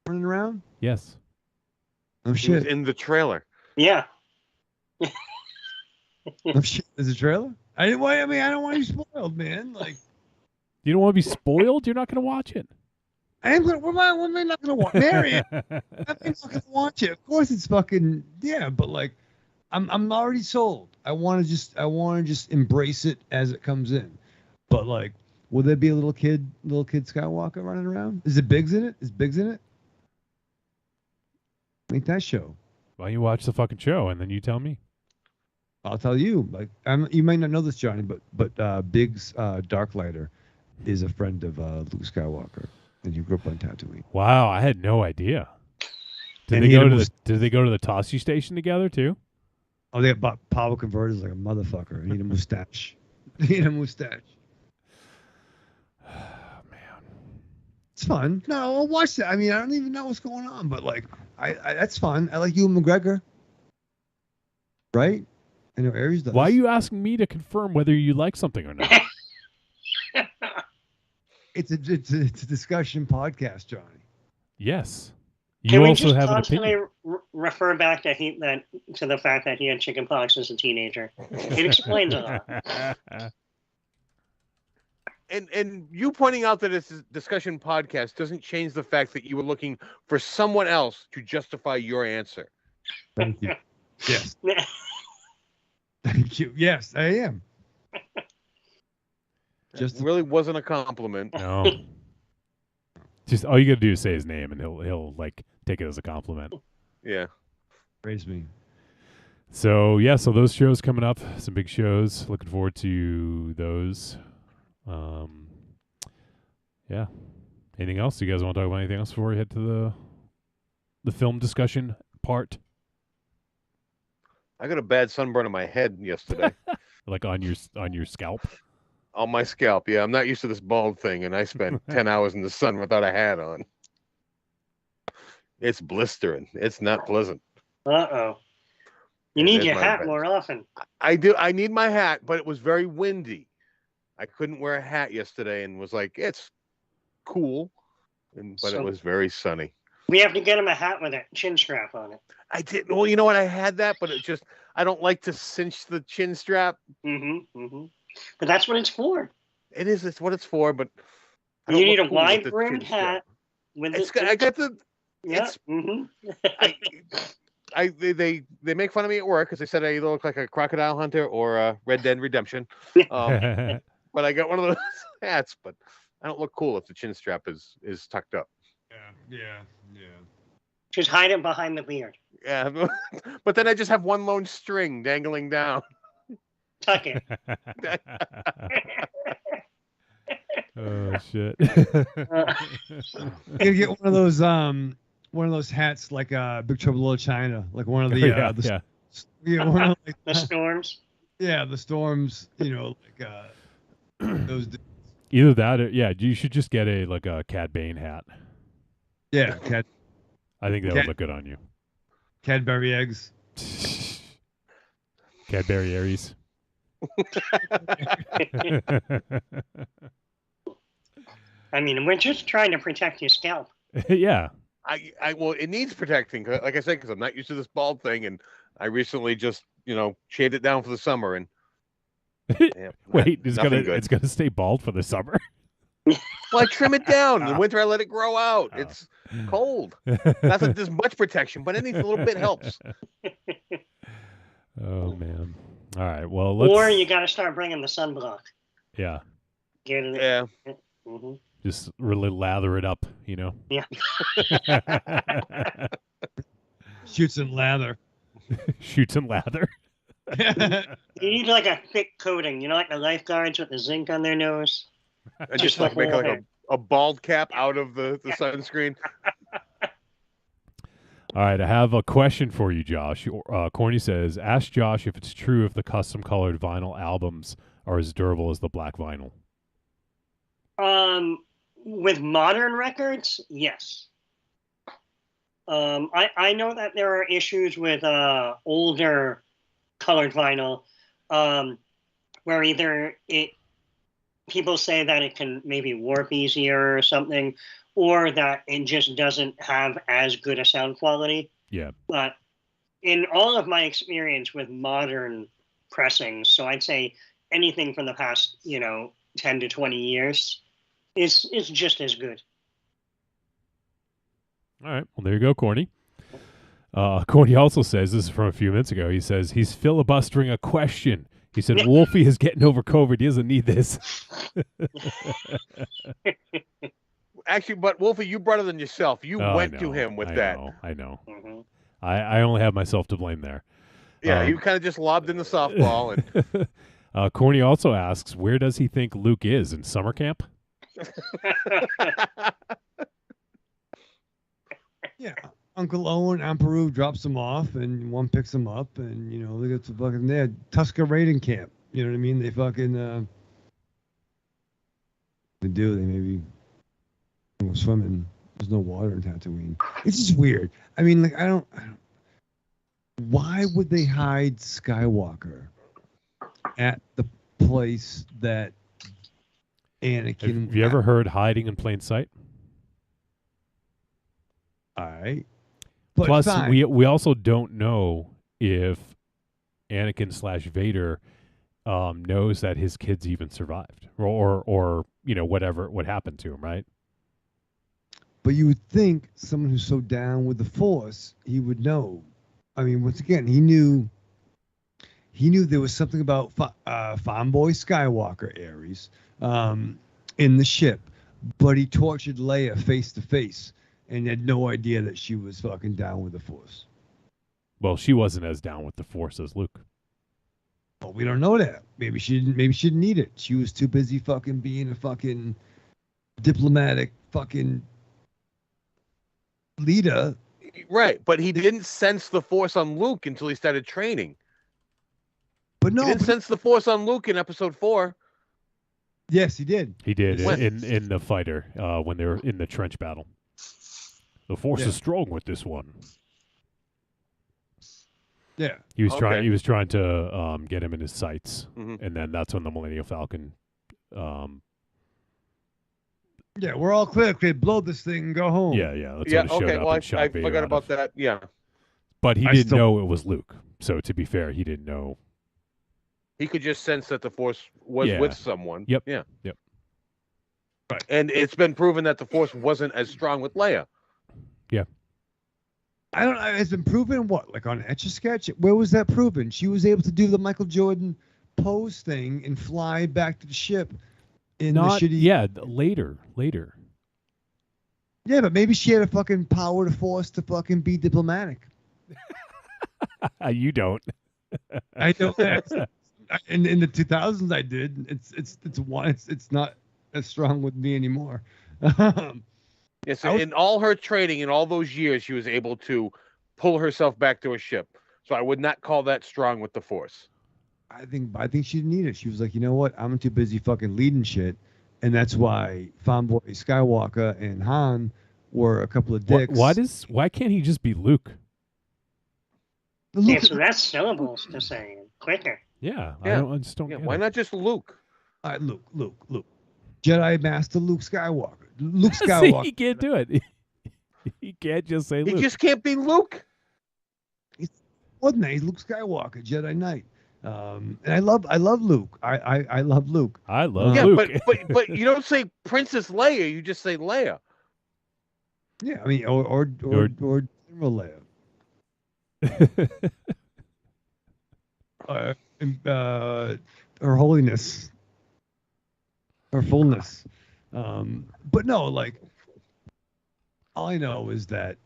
running around? Yes. Oh He was shit! in the trailer. Yeah. Oh shit! There's a trailer. I don't want to be spoiled, man. Like, You don't want to be spoiled? You're not going to watch it. I am gonna. What am I not gonna watch? Marion. I'm not gonna watch it. Of course, it's fucking yeah. But like, I'm already sold. I want to just embrace it as it comes in. But like, will there be a little kid Skywalker running around? Is it Biggs in it? Is Biggs in it? Make that show. Why don't you watch the fucking show and then you tell me? I'll tell you. Like, you might not know this, Johnny, but Biggs Darklighter is a friend of Luke Skywalker, and you grew up on Tatooine. Wow, I had no idea. Did And they he go had to a the Did they go to the Tossie station together too? Oh, they got power converters like a motherfucker. He need a mustache. He need a mustache. Man, It's fun. No, I'll watch that. I mean, I don't even know what's going on, but like, I that's fun. I like Ewan McGregor. Right? I know Aries does. why are you asking me to confirm whether you like something or not? It's a discussion podcast, Johnny. Yes. Can You we also just have an constantly opinion. refer back to the fact that he had chickenpox as a teenager? It explains a lot. And you pointing out that it's a discussion podcast doesn't change the fact that you were looking for someone else to justify your answer. Thank you. Yes. Thank you. Yes, I am. Just really wasn't a compliment. No. Just all you got to do is say his name, and he'll like take it as a compliment. Yeah. Praise me. So yeah, so those shows coming up, some big shows. Looking forward to those. Yeah. Anything else? You guys want to talk about anything else before we head to the film discussion part? I got a bad sunburn on my head yesterday. Like on your scalp? On my scalp. Yeah, I'm not used to this bald thing, and I spent 10 hours in the sun without a hat on. It's blistering. It's not pleasant. Uh-oh. You It need is your my hat bad. more often. I do. I need my hat, but it was very windy. I couldn't wear a hat yesterday and was like, it's cool. But it was very sunny. We have to get him a hat with a chin strap on it. I didn't. Well, you know what? I had that, but it just, I don't like to cinch the chin strap. But that's what it's for. It is. It's what it's for, but I You don't need a look cool with the wide-brimmed chin strap. hat with It's, it. I got the, Yeah. they make fun of me at work because they said I either look like a crocodile hunter or a Red Dead Redemption. But I got one of those hats, but I don't look cool if the chin strap is tucked up. Yeah. Just hide it behind the beard. Yeah, but then I just have one lone string dangling down. Tuck it. Oh shit. You gotta get one of those hats like Big Trouble in Little China, like one of the one of, like, The storms. yeah, the storms, like Those, Either that, or, yeah, you should just get a Cad Bane hat. yeah, I think that would look good on you. Cadbury eggs. Cadbury Aries. I mean, we're just trying to protect your scalp. Yeah. Well, it needs protecting. Like I said, because I'm not used to this bald thing, and I recently just shaved it down for the summer, and Wait, nothing good. it's gonna stay bald for the summer. Well, I trim it down. In the winter, I let it grow out. It's cold. Not that there's much protection, but any little bit helps. Oh man. All right. Well, let's. Or you got to start bringing the sunblock. Yeah. Get it. Yeah. Mm-hmm. Just really lather it up, Yeah. Shoots and lather. Shoots and lather. You need like a thick coating, like the lifeguards with the zinc on their nose. I just like make like a bald cap out of the sunscreen. All right, I have a question for you, Josh. Corny says, ask Josh if it's true if the custom colored vinyl albums are as durable as the black vinyl. With modern records, yes. I know that there are issues with older colored vinyl, where either people say that it can maybe warp easier or something, or that it just doesn't have as good a sound quality. Yeah. But in all of my experience with modern pressings, so I'd say anything from the past, 10 to 20 years, is just as good. All right. Well, there you go, Corny. Corny also says, this is from a few minutes ago, he says he's filibustering a question. He said, Wolfie is getting over COVID. He doesn't need this. Actually, but Wolfie, you brought it on yourself. You went to him with that. I know. Mm-hmm. I only have myself to blame there. Yeah, you kind of just lobbed in the softball. And Corny also asks, where does he think Luke is in summer camp? Yeah, Uncle Owen and Peru drops them off, and one picks them up, and they get to fucking there, Tusker raiding camp. You know what I mean? They fucking they maybe go swimming. There's no water in Tatooine. It's just weird. I mean, like I don't. Why would they hide Skywalker at the place that Anakin? Have you ever heard hiding in plain sight? All right. But plus, fine. we also don't know if Anakin / Vader knows that his kids even survived, or what happened to him, right? But you would think someone who's so down with the Force, he would know. I mean, once again, he knew there was something about Fanboy Skywalker, Aries, in the ship, but he tortured Leia face to face and had no idea that she was fucking down with the Force. Well, she wasn't as down with the Force as Luke. Well, we don't know that. Maybe she didn't need it. She was too busy fucking being a fucking diplomatic fucking leader. Right, but he didn't sense the Force on Luke until he started training. But no, he didn't sense the Force on Luke in Episode 4. Yes, he did. He did When? in the fighter when they were in the trench battle. The Force is strong with this one. Yeah, he was trying. He was trying to get him in his sights, Mhm. and then that's when the Millennium Falcon. Yeah, we're all clear. Okay, blow this thing and go home. Yeah. That's Yeah, when it showed okay. up Well, and shot I Vader forgot out about of- that. Yeah. But he I didn't still- know it was Luke. So to be fair, he didn't know. He could just sense that the Force was Yeah. with someone. Yep. Yeah. Yep. Right. And it's been proven that the Force wasn't as strong with Leia. I don't know. It's been proven what? Like on Etch-a-Sketch? Where was that proven? She was able to do the Michael Jordan pose thing and fly back to the ship in Not the shitty... yeah. Later. Yeah, but maybe she had a fucking power to Force to fucking be diplomatic. You don't. I don't. In the 2000s, I did. It's not as strong with me anymore. Yes, in all her training in all those years, she was able to pull herself back to a ship. So I would not call that strong with the Force. I think she didn't need it. She was like, you know what? I'm too busy fucking leading shit, and that's why Fanboy Skywalker and Han were a couple of dicks. Why can't he just be Luke? Yeah, Luke, so that's syllables to say quicker. Yeah, Yeah. I just don't Yeah, get why it. not just Luke? Luke, Jedi Master Luke Skywalker. Luke See, Skywalker. he can't do it. He can't just say He Luke. just can't be Luke. Wasn't that? He's Luke Skywalker, Jedi Knight. And I love Luke. I love Luke. I love Yeah, Luke. but you don't say Princess Leia. You just say Leia. Yeah, I mean, or General Leia. Her holiness, her fullness. But no, like, all I know is that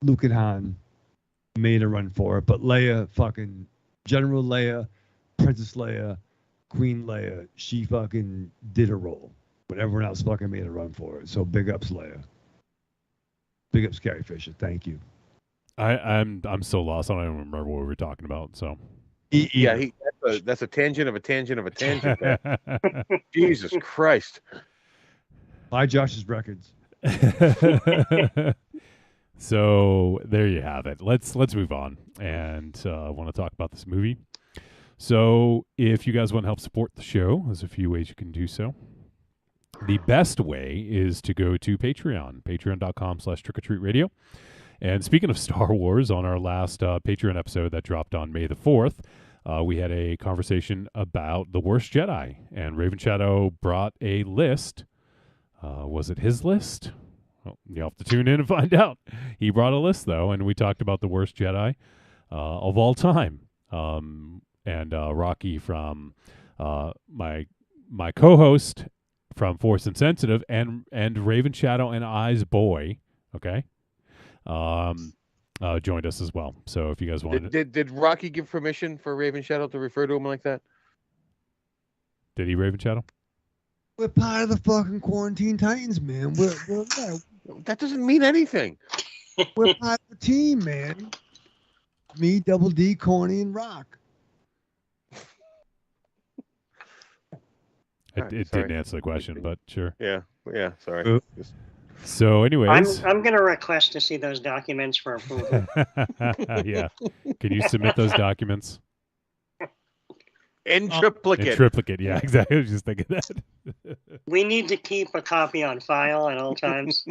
Luke and Han made a run for it, but Leia, fucking General Leia, Princess Leia, Queen Leia, she fucking did a role, but everyone else fucking made a run for it. So big ups, Leia. Big ups, Carrie Fisher. Thank you. I'm so lost. I don't even remember what we were talking about. So Yeah, that's a tangent of a tangent of a tangent. Man. Jesus Christ. Buy Josh's records. So there you have it. Let's move on, and I want to talk about this movie. So if you guys want to help support the show, there's a few ways you can do so. The best way is to go to Patreon, patreon.com/trickortreatradio. And speaking of Star Wars, on our last Patreon episode that dropped on May the 4th, we had a conversation about The Worst Jedi, and Raven Shadow brought a list. Was it his list? Well, you'll have to tune in and find out. He brought a list, though, and we talked about The Worst Jedi of all time. And Rocky from my co-host from Force Insensitive and Raven Shadow and I's boy, okay, joined us as well. So if you guys wanted, Did Rocky give permission for Raven Shadow to refer to him like that? did he Raven Shadow? We're part of the fucking Quarantine Titans, man. That doesn't mean anything. We're part of the team, man. Me, Double D, Corny, and Rock. It didn't answer the question, but sure. Yeah, sorry. Just- So, anyways, I'm going to request to see those documents for approval. yeah. Can you submit those documents in in triplicate. triplicate? Yeah, exactly. I was just thinking that. We need to keep a copy on file at all times.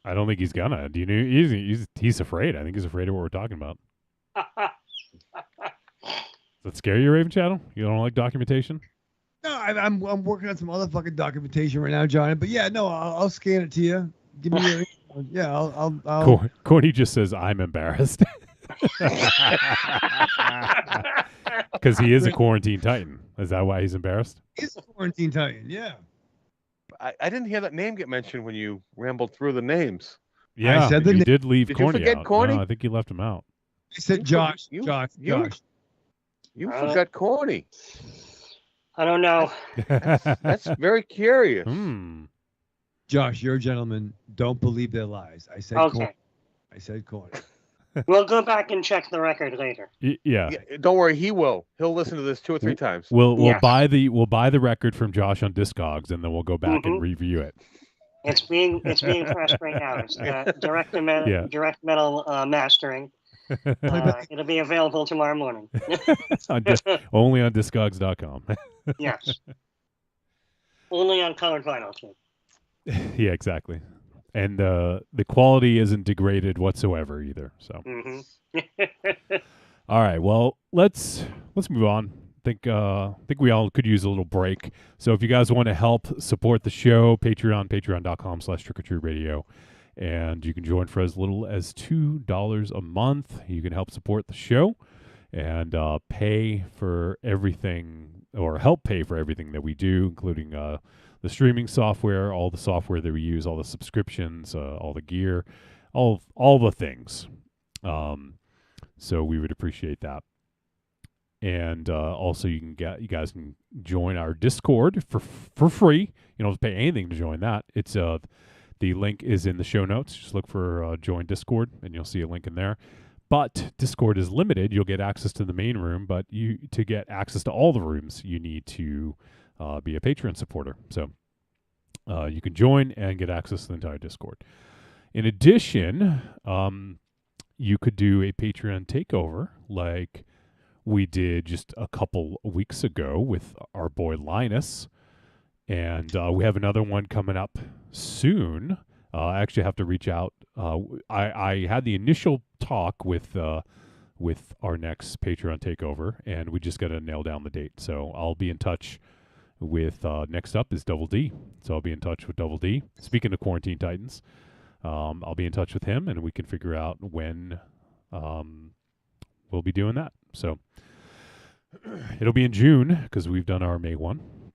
I don't think he's gonna. Do you know? He's afraid. I think he's afraid of what we're talking about. Does that scare you, Raven Shadow? You don't like documentation? No, I'm working on some other fucking documentation right now, John. But yeah, no, I'll scan it to you. Give me your yeah. I'll Corny just says I'm embarrassed because he is a quarantine titan. Is that why he's embarrassed? He's a Quarantine Titan. Yeah. I didn't hear that name get mentioned when you rambled through the names. Yeah, said the you name. did leave Did you Corny forget out. Corny? No, I think you left him out. I said You Josh. forget- Josh. you- Josh. You forgot Corny. I don't know. That's very curious. Josh, you're a gentleman. Don't believe their lies. I said Okay. Corny. I said Corny. We'll go back and check the record later. Yeah. Yeah, don't worry, he will. He'll listen to this 2 or 3 times. We'll Yes. buy the record from Josh on Discogs, and then we'll go back and review it. It's being pressed right now. It's direct metal mastering. It'll be available tomorrow morning. Only on Discogs.com. Yes. Only on colored vinyl too. Yeah, exactly. And the quality isn't degraded whatsoever either. So, all right. Well, let's move on. Think we all could use a little break. So if you guys want to help support the show, patreon.com/trickortreatradio, and you can join for as little as $2 a month. You can help support the show and pay for everything, or help pay for everything that we do, including the streaming software, all the software that we use, all the subscriptions, all the gear, all the things. So we would appreciate that. And also, you guys can join our Discord for free. You don't have to pay anything to join that. It's the link is in the show notes. Just look for join Discord, and you'll see a link in there. But Discord is limited. You'll get access to the main room, but to get access to all the rooms, you need to be a Patreon supporter. So you can join and get access to the entire Discord. In addition, you could do a Patreon takeover like we did just a couple weeks ago with our boy Linus. And we have another one coming up soon. I actually have to reach out. I had the initial talk with our next Patreon takeover, and we just got to nail down the date. So I'll be in touch with next up is Double D. So I'll be in touch with Double D. Speaking of Quarantine Titans, I'll be in touch with him, and we can figure out when we'll be doing that. So it'll be in June because we've done our May one.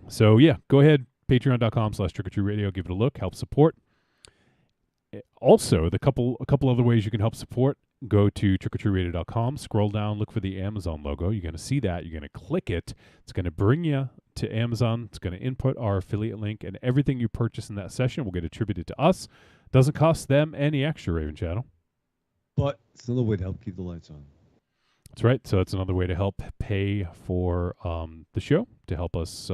So yeah, go ahead, patreon.com/trickortreatradio. Give it a look, help support. Also, a couple other ways you can help support. Go to trickortreatradio.com, scroll down, look for the Amazon logo. You're going to see that. You're going to click it. It's going to bring you to Amazon. It's going to input our affiliate link, and everything you purchase in that session will get attributed to us. Doesn't cost them any extra, Raven Shadow. But it's another way to help keep the lights on. That's right. So it's another way to help pay for the show, to help us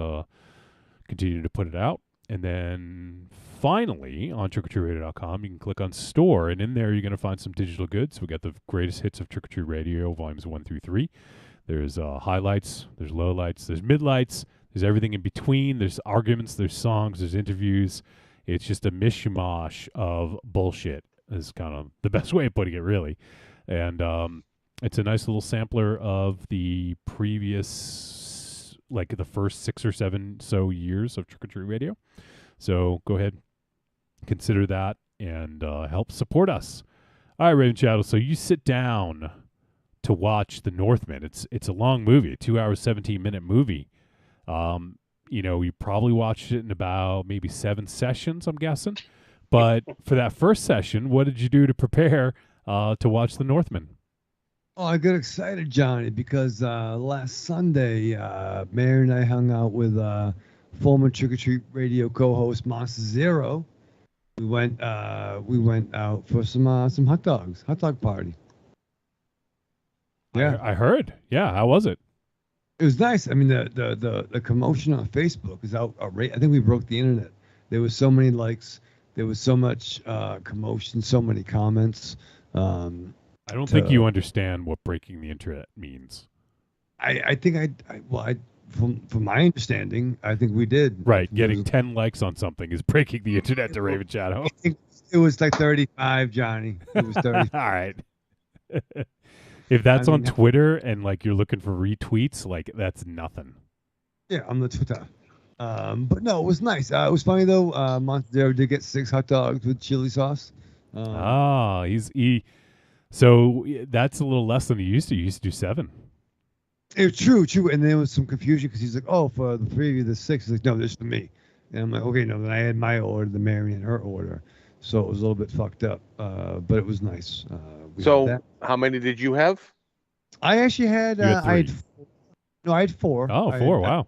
continue to put it out. And then finally, on trickortreatradio.com, you can click on Store, and in there you're going to find some digital goods. We got the greatest hits of Trick or Treat Radio, volumes 1 through 3. There's highlights, there's lowlights, there's midlights, there's everything in between. There's arguments, there's songs, there's interviews. It's just a mishmash of bullshit is kind of the best way of putting it, really. And it's a nice little sampler of the previous, like the first 6 or 7 years of Trick or Treat Radio. So go ahead, consider that, and help support us. All right, Raven Shadow. So you sit down to watch The Northman. It's a long movie, a 2 hour, 17-minute movie. You probably watched it in about maybe 7 sessions, I'm guessing. But for that first session, what did you do to prepare to watch The Northman? Oh, I got excited, Johnny, because last Sunday, Mary and I hung out with former Trick or Treat Radio co-host Monster Zero. We went out for some hot dogs, hot dog party. Yeah, I heard. Yeah, how was it? it was nice. I mean, the commotion on Facebook is outrageous. I think we broke the internet. There was so many likes. There was so much commotion, so many comments. I don't think you understand what breaking the internet means. I think from my understanding, I think we did. Right, getting 10 likes on something is breaking the internet to Raven Shadow. It was like 35, Johnny. It was 35. All right. If that's on Twitter and like you're looking for retweets, like that's nothing. Yeah, on the Twitter. But no, it was nice. It was funny though. Monster did get 6 hot dogs with chili sauce. So that's a little less than he used to. He used to do 7. It's true. And there was some confusion because he's like, "Oh, for the 3 of you, the 6." He's like, "No, this is for me." And I'm like, "Okay, no." Then I had my order, the Mary and her order, so it was a little bit fucked up. But it was nice. So how many did you have? I actually had. You had 3. I had 4. Oh, 4! Wow.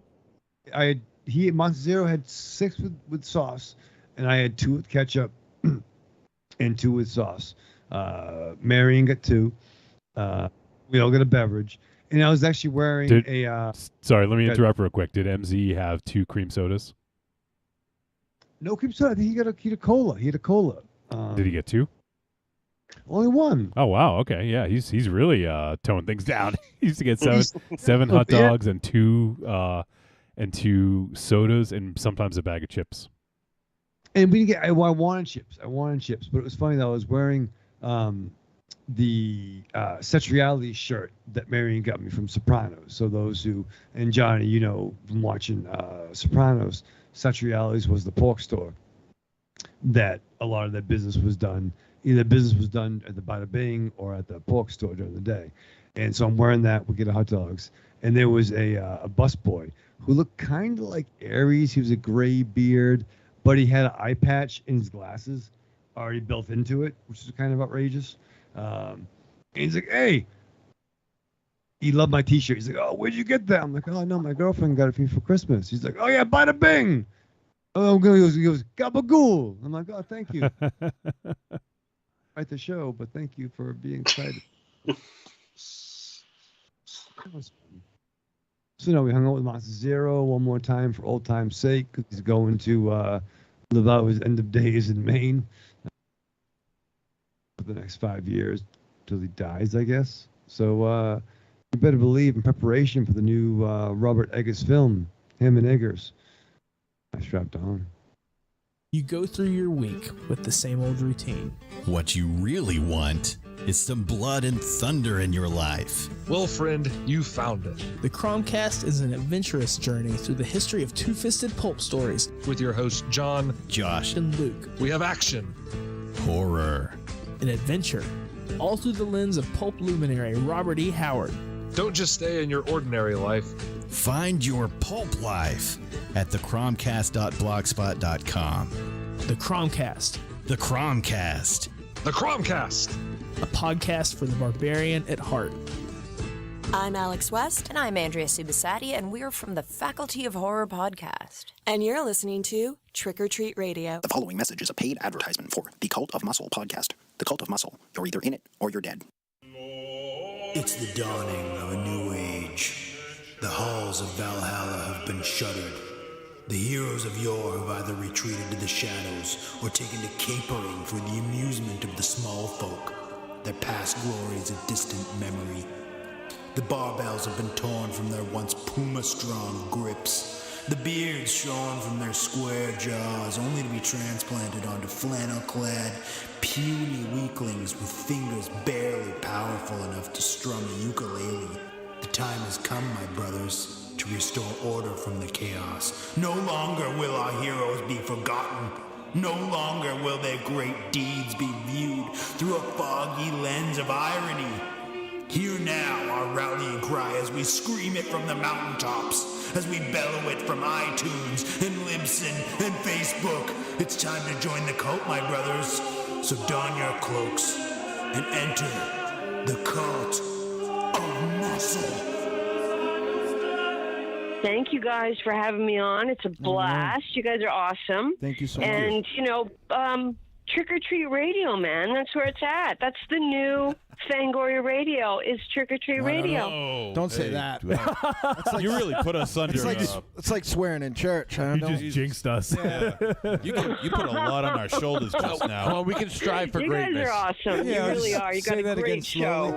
Monster Zero had 6 with sauce, and I had 2 with ketchup and 2 with sauce. Marion got 2. We all got a beverage, and I was actually wearing Sorry, let me interrupt real quick. Did MZ have 2 cream sodas? No cream soda. I think he had a cola. He had a cola. Did he get 2? Only 1. Oh wow. Okay. Yeah. He's really toning things down. He used to get 7 hot dogs and 2 sodas and sometimes a bag of chips. And we didn't get. I wanted chips. But it was funny though. I was wearing the Cetriali shirt that Marion got me from Sopranos. So those who, and Johnny, you know, from watching Sopranos, Cetriali's was the pork store that a lot of their business was done. Either business was done at the Bada Bing or at the pork store during the day. And so I'm wearing that. We get hot dogs. And there was a busboy who looked kind of like Aries. He was a gray beard, but he had an eye patch in his glasses already built into it, which is kind of outrageous. And he's like, "Hey," he loved my T-shirt. He's like, "Oh, where'd you get that?" I'm like, "Oh, no, my girlfriend got it for me for Christmas." He's like, "Oh yeah, Bada Bing." Oh, he goes, "Gabagool." I'm like, "Oh, thank you." write the show, but thank you for being excited. That was fun. So no, we hung out with Monster Zero one more time for old time's sake, because he's going to live out his end of days in Maine for the next 5 years till he dies, I guess. So you better believe, in preparation for the new Robert Eggers film, him and Eggers, I strapped on. You go through your week with the same old routine. What you really want is some blood and thunder in your life. Well, friend, you found it. The Cromcast is an adventurous journey through the history of two-fisted pulp stories With your hosts, John, Josh, and Luke. we have action. horror. An adventure, all through the lens of pulp luminary Robert E. Howard. Don't just stay in your ordinary life. Find your pulp life at thecromcast.blogspot.com. The Cromcast, The Cromcast. The Cromcast! a podcast for the barbarian at heart. I'm Alex West. And I'm Andrea Subasati, and we're from the Faculty of Horror podcast. And you're listening to Trick or Treat Radio. The following message is a paid advertisement for the Cult of Muscle podcast. The Cult of Muscle. You're either in it or you're dead. It's the dawning of a new age. The halls of Valhalla have been shuttered. The heroes of yore have either retreated to the shadows or taken to capering for the amusement of the small folk. Their past glories a distant memory. The barbells have been torn from their once puma-strong grips. The beards shorn from their square jaws, only to be transplanted onto flannel-clad, puny weaklings with fingers barely powerful enough to strum a ukulele. The time has come, my brothers, to restore order from the chaos. No longer will our heroes be forgotten. No longer will their great deeds be viewed through a foggy lens of irony. Hear now our rallying cry as we scream it from the mountaintops, as we bellow it from iTunes and Libsyn and Facebook. It's time to join the cult, my brothers. So don your cloaks and enter the Cult of Muscle. Thank you guys for having me on. It's a blast. You guys are awesome. Thank you so much. And, Trick or Treat Radio, man. That's where it's at. That's the new Fangoria Radio is Trick or Treat Radio. No. Don't say that. That's like, you really put us under. It's like swearing in church. I don't know. You just jinxed us. Yeah. you put a lot on our shoulders just now. Well, we can strive for you greatness. guys are awesome. Yeah, you really are. You got a great show.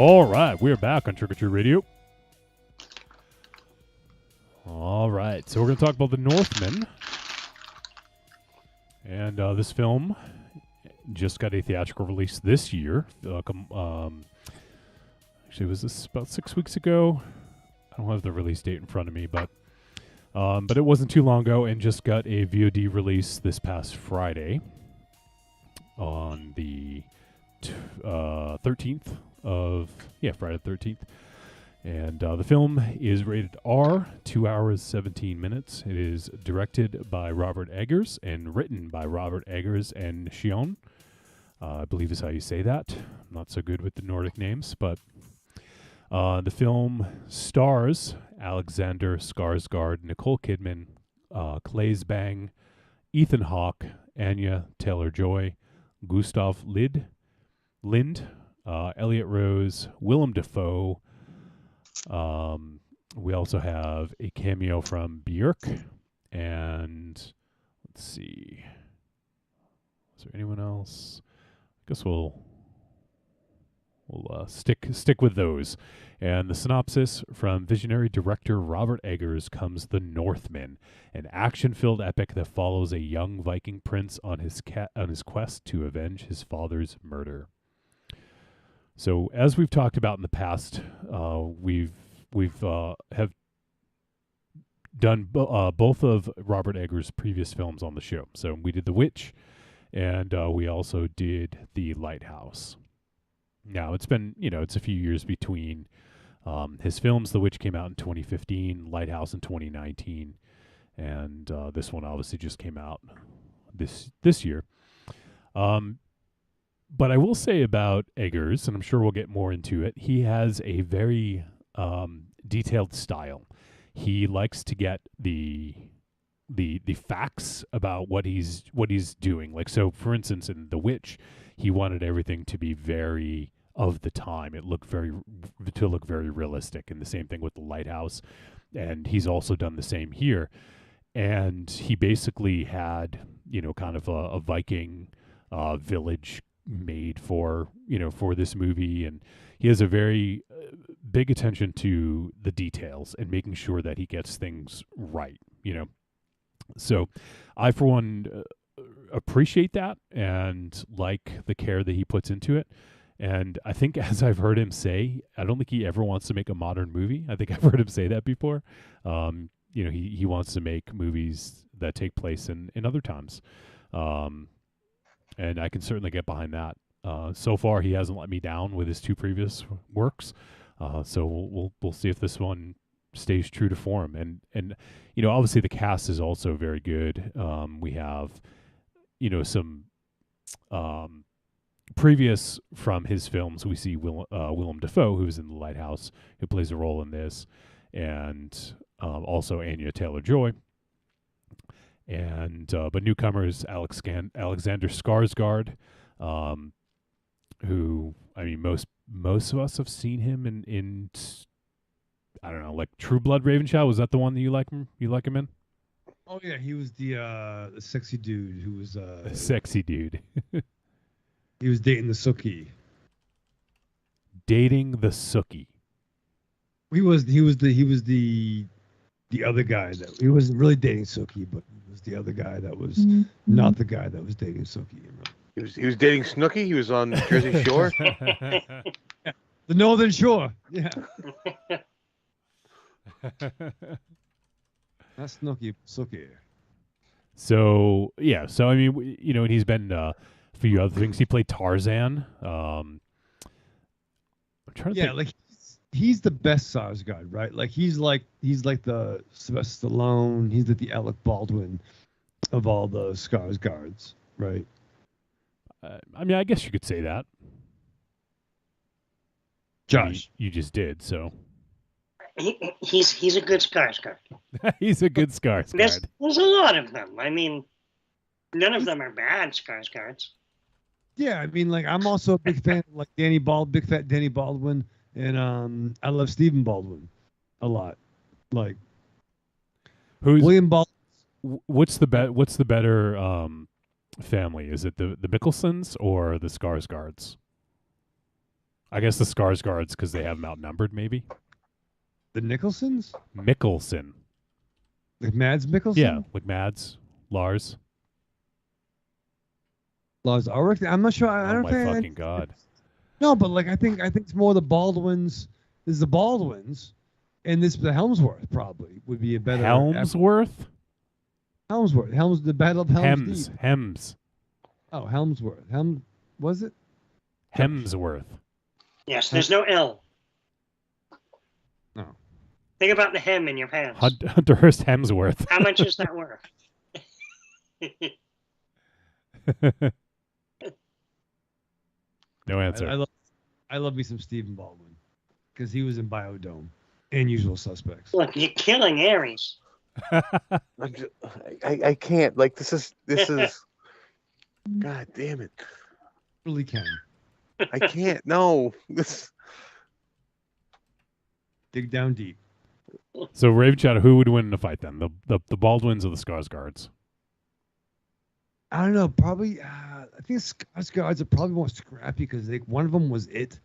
All right, we're back on Trick or Treat Radio. All right, so we're going to talk about The Northman. And this film just got a theatrical release this year. Actually, was this about 6 weeks ago? I don't have the release date in front of me, but it wasn't too long ago, and just got a VOD release this past Friday on the 13th of Friday the 13th. And the film is rated R, 2 hours 17 minutes. It is directed by Robert Eggers and written by Robert Eggers and Shion. I believe is how you say that. I'm not so good with the Nordic names, but the film stars Alexander Skarsgård, Nicole Kidman, Claes Bang, Ethan Hawke, Anya Taylor-Joy, Gustav Lind, Elliot Rose, Willem Dafoe. We also have a cameo from Björk, and let's see, is there anyone else? I guess we'll stick with those. And the synopsis from visionary director Robert Eggers comes The Northman, an action-filled epic that follows a young Viking prince on his quest to avenge his father's murder. So, as we've talked about in the past, we've have done both of Robert Eggers' previous films on the show. So we did The Witch, and we also did The Lighthouse. Now it's been it's a few years between his films. The Witch came out in 2015, Lighthouse in 2019, and this one obviously just came out this year. But I will say about Eggers, and I'm sure we'll get more into it, he has a very detailed style. He likes to get the facts about what he's doing. Like, so for instance, in The Witch, he wanted everything to be very of the time. It looked very realistic, and the same thing with The Lighthouse. And he's also done the same here. And he basically had, kind of a Viking village made for this movie, and he has a very big attention to the details and making sure that he gets things right. So I, for one, appreciate that and like the care that he puts into it. And I think, as I've heard him say, I don't think he ever wants to make a modern movie. I think I've heard him say that before. He wants to make movies that take place in other times. And I can certainly get behind that. So far, he hasn't let me down with his two previous works. So we'll see if this one stays true to form. And obviously the cast is also very good. We have some previous from his films. We see Willem Dafoe, who's in The Lighthouse, who plays a role in this, and also Anya Taylor-Joy. And but newcomers Alexander Skarsgård, who, I mean, most of us have seen him in I don't know, like True Blood Ravenchild. Was that the one that you like him in? Oh yeah, he was the sexy dude who was a sexy dude. He was dating the Sookie. Dating the Sookie. He was the other guy that he wasn't really dating Sookie, but he was the other guy that was not the guy that was dating Sookie. He was dating Snooki. He was on Jersey Shore. Yeah. The Northern Shore. Yeah. That's Snooki. So I mean, and he's been a few other things. He played Tarzan. I'm trying to think. Like he's the best Skarsgård, right? Like he's like the Sylvester Stallone. He's like the Alec Baldwin of all the Skarsgårds, right? I mean, I guess you could say that. Josh, you just did, so. He's a good Skarsgård. He's a good Skarsgård. There's a lot of them. I mean, none of them are bad Skarsgårds. Yeah, I mean, like I'm also a big fan of like big fat Danny Baldwin, and I love Stephen Baldwin a lot. Like, who's William Baldwin? What's the better family? Is it the Mickelsons or the Skarsgårds? I guess the Skarsgårds because they have them outnumbered, maybe. The Nicholsons? Mikkelsen. Like Mads Mikkelsen? Yeah, like Mads, Lars. Lars Ulrich? I'm not sure. I Oh don't my think. fucking god! No, but like I think it's more the Baldwins. There's the Baldwins, and the Helmsworth probably would be a better Helmsworth. The Battle of Helm's Deep. Hems. Oh, Helmsworth. Was it? Hemsworth. Yes, there's no L. No. Think about the hem in your pants. Hunter Hearst Hemsworth. How much is that worth? No answer. I love me some Stephen Baldwin because he was in Biodome and Usual Suspects. Look, you're killing Aries. I can't. Like this is. God damn it! Really can. I can't. No. This. Dig down deep. So Raven Shadow, who would win in a fight then? The Baldwins or the Skarsgårds? I don't know. Probably. I think Skarsgårds are probably more scrappy because one of them was it,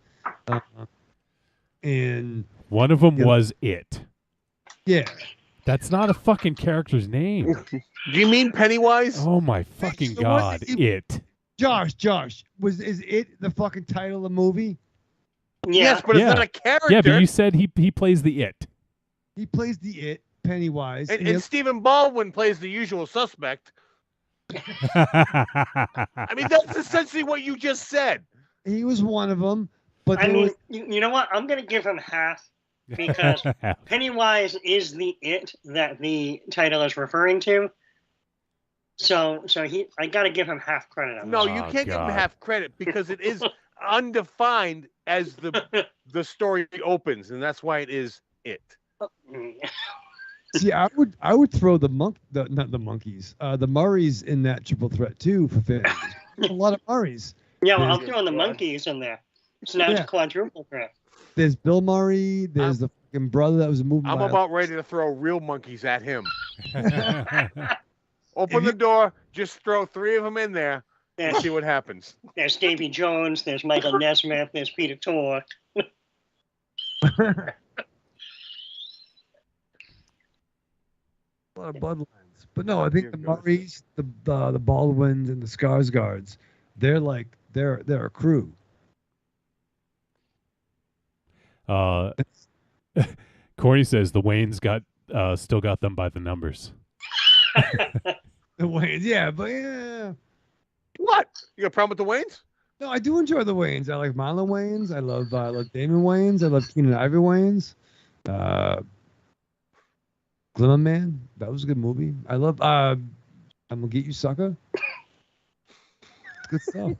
and one of them was it. Yeah. That's not a fucking character's name. Do you mean Pennywise? Oh my fucking god! It. Josh, is it the fucking title of the movie? Yes, but it's not a character. Yeah, but you said he plays the it. He plays the it, Pennywise. And Stephen Baldwin plays the usual suspect. I mean, that's essentially what you just said. He was one of them. But I mean, you know what? I'm going to give him half because Pennywise is the it that the title is referring to. So I got to give him half credit on No, this. you can't give him half credit because it is undefined as the story opens, and that's why it is it. See, I would throw the Murrays in that triple threat too for fans. A lot of Murrays. Yeah, well, I'm throwing the monkeys in there. It's now a quadruple threat. There's Bill Murray. There's the fucking brother that was a movie. I'm about ready to throw real monkeys at him. Open the door, just throw 3 of them in there, and see what happens. There's Davy Jones. There's Michael Nesmith. There's Peter Tork. A lot of bloodlines. But no, I think the Murrays, the Baldwins, and the Skarsgårds, they're a crew. Corny says the Waynes still got them by the numbers. The Waynes, yeah, but yeah. What? You got a problem with the Waynes? No, I do enjoy the Waynes. I like Marlon Wayans. I love Damon Wayans. I love Keenan Ivory Wayans. Glimmer Man, that was a good movie. I love I'm Gonna Get You Sucker. Good stuff.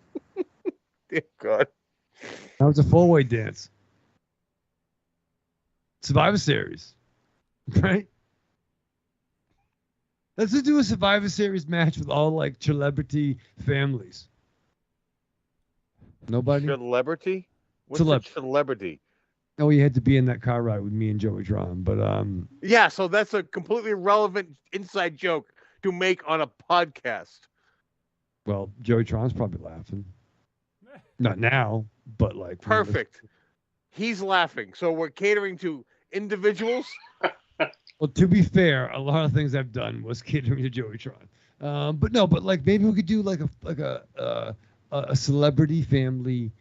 Dear God. That was a 4-way dance. Survivor Series. Right? Let's just do a Survivor Series match with all like celebrity families. Nobody? Celebrity? What's a celebrity? Oh, you had to be in that car ride with me and Joey Tron, but yeah, so that's a completely irrelevant inside joke to make on a podcast. Well, Joey Tron's probably laughing. Not now, but like perfect. He's laughing. So we're catering to individuals. Well, to be fair, a lot of things I've done was catering to Joey Tron. But like maybe we could do like a celebrity family,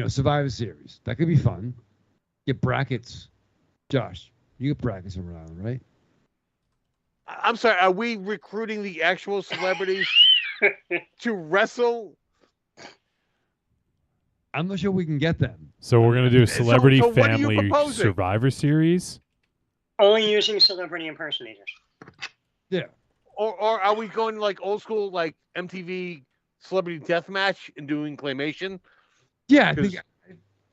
Survivor Series. That could be fun. Get brackets. Josh, you get brackets around, right? I'm sorry. Are we recruiting the actual celebrities to wrestle? I'm not sure we can get them. So we're gonna do a celebrity so what are you family proposing? Survivor Series. Only using celebrity impersonators. Yeah. Or are we going like old school, like MTV Celebrity Deathmatch and doing claymation? Yeah, I think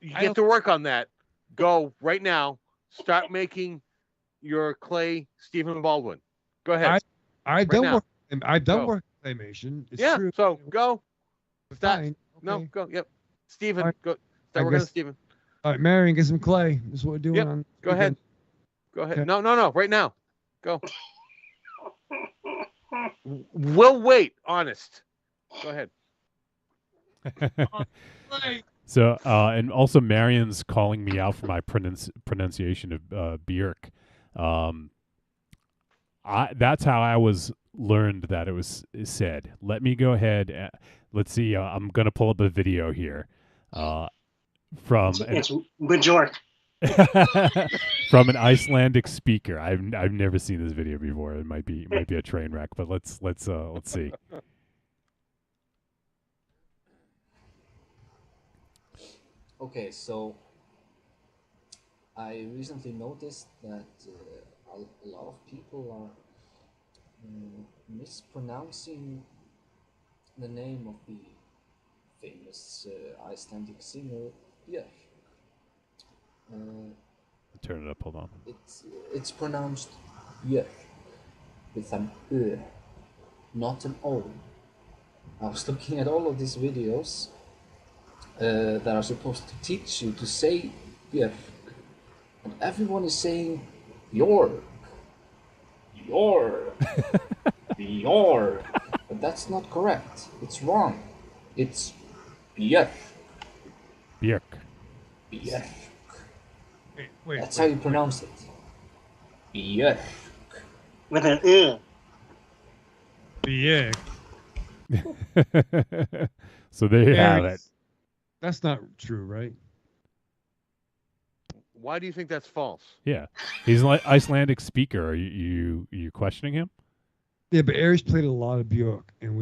you get to work on that. Go right now. Start making your clay Stephen Baldwin. Go ahead. I've done work with claymation. It's true. So go. Start. Fine. No, Okay. go. Yep. Stephen, Right. go. Start working on Stephen. All right, Marion, get some clay. This is what we're doing. Yep. Go ahead. Go ahead. Okay. No. Right now. Go. We'll wait. Honest. Go ahead. So, and also Marion's calling me out for my pronunciation of Björk. That's how I was learned that it was said. Let me go ahead. Let's see. I'm going to pull up a video here from it's Bjork. from an Icelandic speaker. I've never seen this video before. It might be a train wreck, but let's see. Okay, so I recently noticed that a lot of people are mispronouncing the name of the famous Icelandic singer Björk. Turn it up. Hold on. It's pronounced Björk with an Ö, not an O. I was looking at all of these videos that are supposed to teach you to say Björk, and everyone is saying Björk, but that's not correct. It's wrong. It's Björk. Björk. Wait, that's how you pronounce it. Björk. With an Ö. Björk. So there you have it. That's not true, right? Why do you think that's false? Yeah, he's an Icelandic speaker. Are you questioning him? Yeah, but Aries played a lot of Björk, and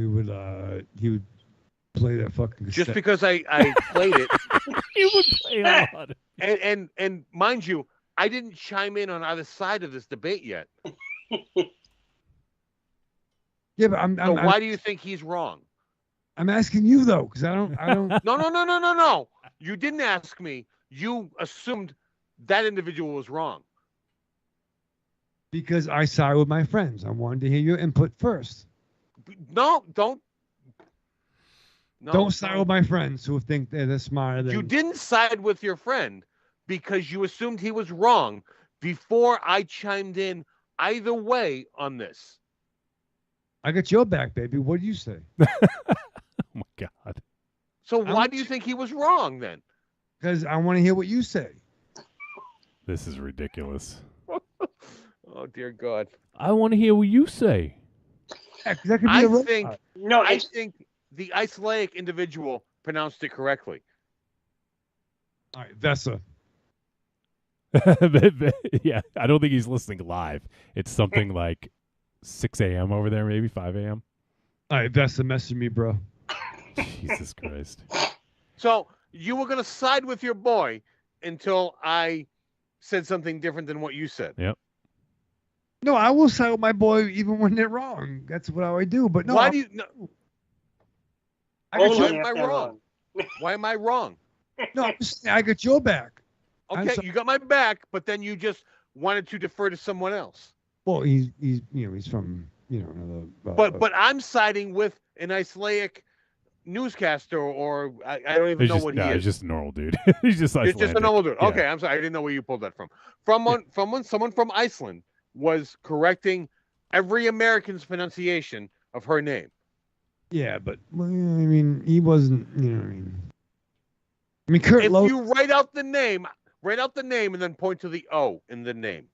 he would play that fucking. Just because I played it, he would play a lot. And mind you, I didn't chime in on either side of this debate yet. Yeah, but why do you think he's wrong? I'm asking you though, because I don't. No. You didn't ask me. You assumed that individual was wrong. Because I side with my friends. I wanted to hear your input first. No, don't. No, don't side with my friends who think they're smarter than you. Didn't side with your friend because you assumed he was wrong before I chimed in either way on this. I got your back, baby. What do you say? Oh my God. So why do you think he was wrong then? Because I want to hear what you say. This is ridiculous. Oh dear God. I want to hear what you say. Yeah, that could be I think the Icelandic individual pronounced it correctly. All right, Vesa. Yeah, I don't think he's listening live. It's something like 6 a.m. over there, maybe 5 a.m. All right, Vesa, message me, bro. Jesus Christ. So you were going to side with your boy until I said something different than what you said. Yep. No, I will side with my boy even when they're wrong. That's what I do. But no, why do you? No. Why am I wrong? Why am I wrong? No, I got your back. Okay, you got my back, but then you just wanted to defer to someone else. Well, he's from another. But I'm siding with an Icelandic newscaster, or I don't even know what he is. He's just a normal dude. He's just Icelandic. He's just a normal dude. Yeah. Okay, I'm sorry, I didn't know where you pulled that from. Someone from Iceland was correcting every American's pronunciation of her name. Yeah, but well, I mean, he wasn't. You know what I mean? I mean, Kurt. If you write out the name, and then point to the O in the name.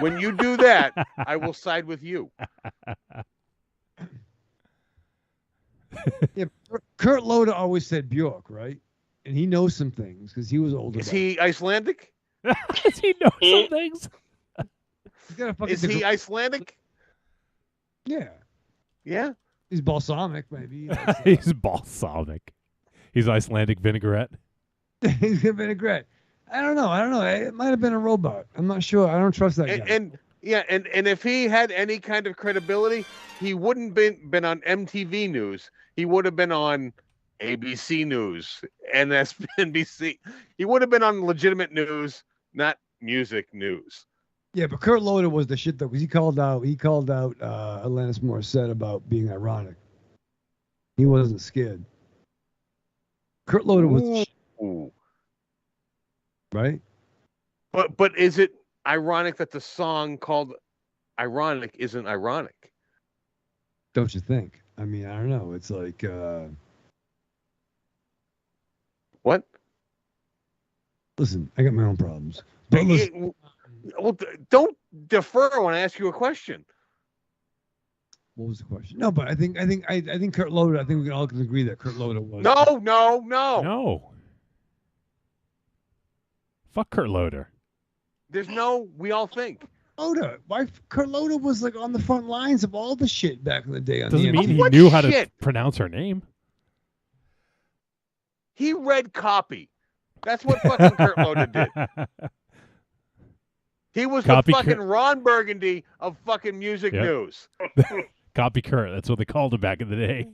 When you do that, I will side with you. Yeah, Kurt Loder always said Björk, right? And he knows some things because he was older. Is he Icelandic? Does he know some things? Is he Icelandic? Yeah. Yeah. He's balsamic, maybe. He's balsamic. He's Icelandic vinaigrette. He's a vinaigrette. I don't know. It might have been a robot. I'm not sure. I don't trust that guy. And if he had any kind of credibility, he wouldn't been on MTV News. He would have been on ABC News, NBC. He would have been on legitimate news, not music news. Yeah, but Kurt Loder was the shit though, because he called out Alanis Morissette about being ironic. He wasn't scared. Kurt Loder was the shit. Ooh. Right? But is it ironic that the song called Ironic isn't ironic? Don't you think? I mean, I don't know. It's like What? Listen, I got my own problems. But listen, Well, don't defer when I ask you a question. what was the question? No, but I think Kurt Loder. I think we can all agree that Kurt Loder was. No. No. Fuck Kurt Loder. There's no. We all think. Loder. Why Kurt Loder was like on the front lines of all the shit back in the day. On Doesn't the mean he What knew how to shit? pronounce her name. He read copy. That's what fucking Kurt Loder did. He was Copy the fucking Kurt. Ron Burgundy of fucking music Yep. news. Copy Kurt. That's what they called him back in the day.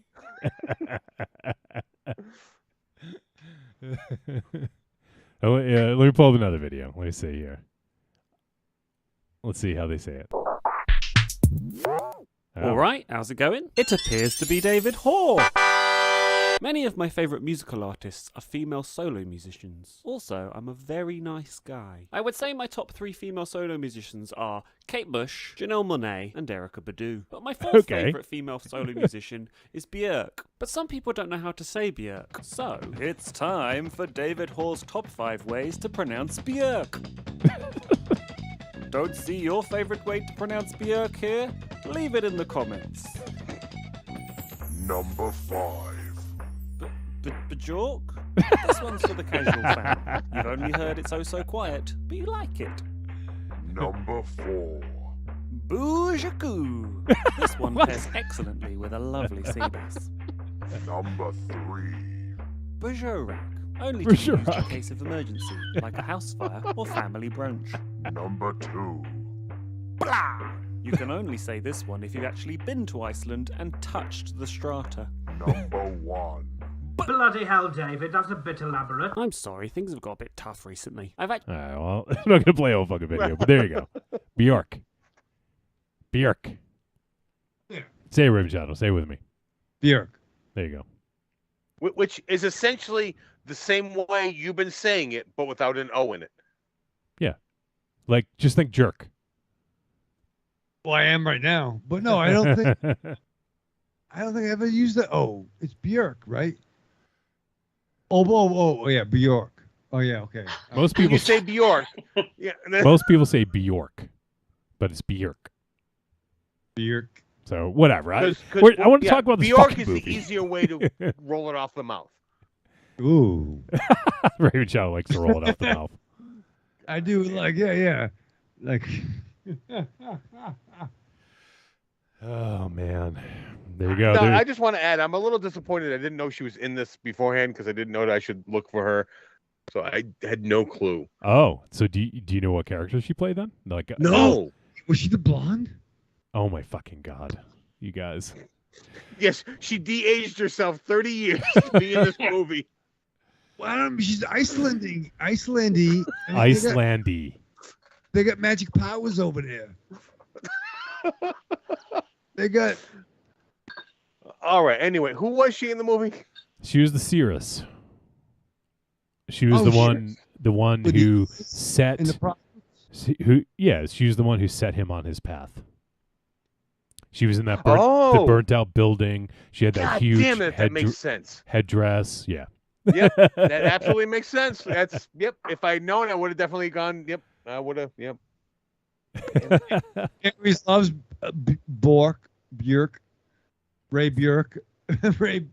Oh, yeah, let me pull up another video. Let me see here. Let's see how they say it. All right, how's it going? It appears to be David Hoare. Many of my favourite musical artists are female solo musicians. Also, I'm a very nice guy. I would say my top 3 female solo musicians are Kate Bush, Janelle Monáe, and Erykah Badu. But my fourth favourite female solo musician is Björk. But some people don't know how to say Björk. So, it's time for David Hoare's top 5 ways to pronounce Björk. Don't see your favourite way to pronounce Björk here? Leave it in the comments. Number 5. Bjork? This one's for the casual fan. You've only heard It's Oh So Quiet, but you like it. Number 4. Boujaku. This one pairs excellently with a lovely sea bass. Number 3. Bergerac. Only to be used in case of emergency, like a house fire or family brunch. Number 2. Blah! You can only say this one if you've actually been to Iceland and touched the strata. Number 1. Bloody hell, David, that's a bit elaborate. I'm sorry, things have got a bit tough recently. I've All right, well, I'm not going to play a whole fucking video, but there you go. Bjork. Bjork. Yeah. Say it, Rim Shadow. Say it with me. Bjork. There you go. Which is essentially the same way you've been saying it, but without an O in it. Yeah. Like, just think jerk. Well, I am right now, but no, I don't think. I don't think I ever used that. Oh, it's Bjork, right? Oh, yeah, Bjork. Oh, yeah, okay. Most people You say Bjork. Yeah. Most people say Bjork, but it's Bjork. Bjork. So whatever. I want to yeah, talk about this Bjork fucking is movie. the easier way to roll it off the mouth. Ooh. Raven Shadow likes to roll it off the mouth. I do, like, yeah. Like. Oh man, there you go. No, There- I just want to add, I'm a little disappointed. I didn't know she was in this beforehand because I didn't know that I should look for her. So I had no clue. Oh, so do you know what character she played then? Like No. Was she the blonde? Oh my fucking god, you guys. Yes, she de-aged herself 30 years to be in this movie. Well, I don't know. She's Icelandy. Icelandy. Icelandy. They got magic powers over there. They got. All right. Anyway, who was she in the movie? She was the Cirrus. She was Oh, the she one, was- the one With who the- set in the pro- she was the one who set him on his path. She was in that the Oh. burnt out building. She had that God huge damn it, that makes sense. headdress. Yeah. Yep, that absolutely makes sense. That's yep. If I'd known, I would have definitely gone. Yep, I would have. Yep. Henry loves Bjork, Ray Bjork, Ray.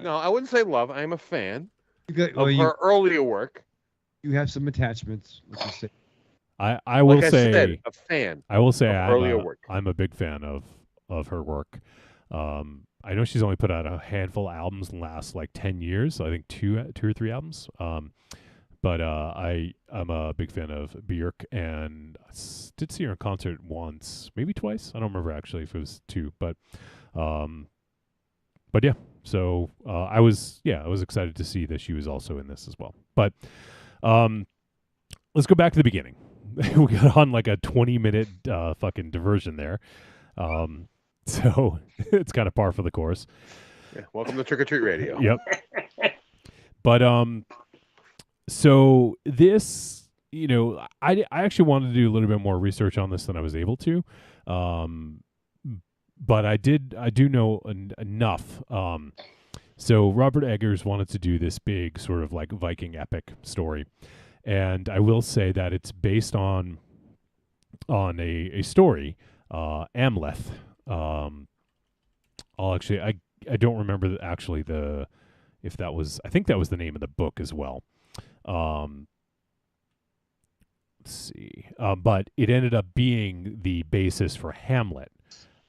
No, I wouldn't say love. I'm a fan You got, of her earlier work. You have some attachments. What you say? I will Like I say said, a fan I will say of earlier work. I'm a big fan of her work. I know she's only put out a handful of albums in the last like 10 years. I think two or three albums. But I'm a big fan of Björk, and I did see her in concert once, maybe twice. I don't remember actually if it was two, but yeah. So I was excited to see that she was also in this as well. But let's go back to the beginning. We got on like a 20-minute fucking diversion there. So it's kind of par for the course. Yeah, welcome to Trick or Treat Radio. Yep. But so this, I actually wanted to do a little bit more research on this than I was able to. But I do know enough. So Robert Eggers wanted to do this big sort of like Viking epic story, and I will say that it's based on a story, Amleth. I don't remember actually if that was, I think that was the name of the book as well. Let's see, but it ended up being the basis for Hamlet,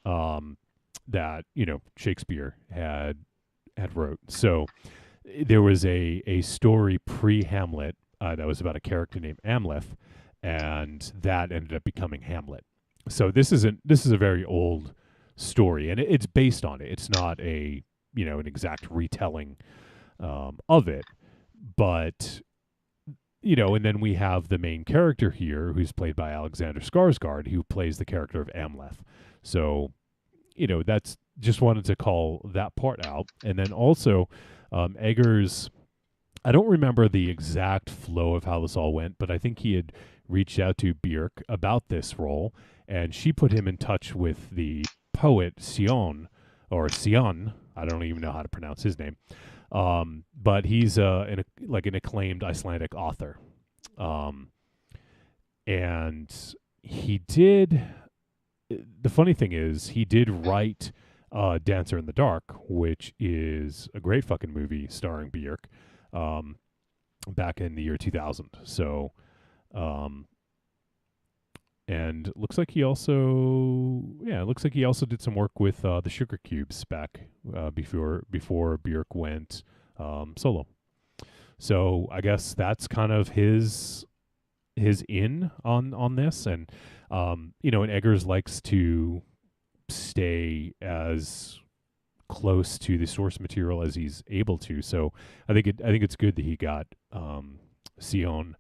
that Shakespeare had wrote. So there was a story pre-Hamlet that was about a character named Amleth, and that ended up becoming Hamlet. So this is a very old story, and it's based on it. It's not an exact retelling of it, but and then we have the main character here, who's played by Alexander Skarsgård, who plays the character of Amleth. So that's just wanted to call that part out. And then also Eggers, I don't remember the exact flow of how this all went, but I think he had reached out to Björk about this role, and she put him in touch with the poet Sion. I don't even know how to pronounce his name, but he's an acclaimed Icelandic author, and he did. The funny thing is, he did write Dancer in the Dark, which is a great fucking movie starring Björk, back in the year 2000. So, and it looks like he also did some work with the Sugar Cubes back before Björk went solo. So I guess that's kind of his in on this, and and Eggers likes to stay as close to the source material as he's able to. So I think it's good that he got Sion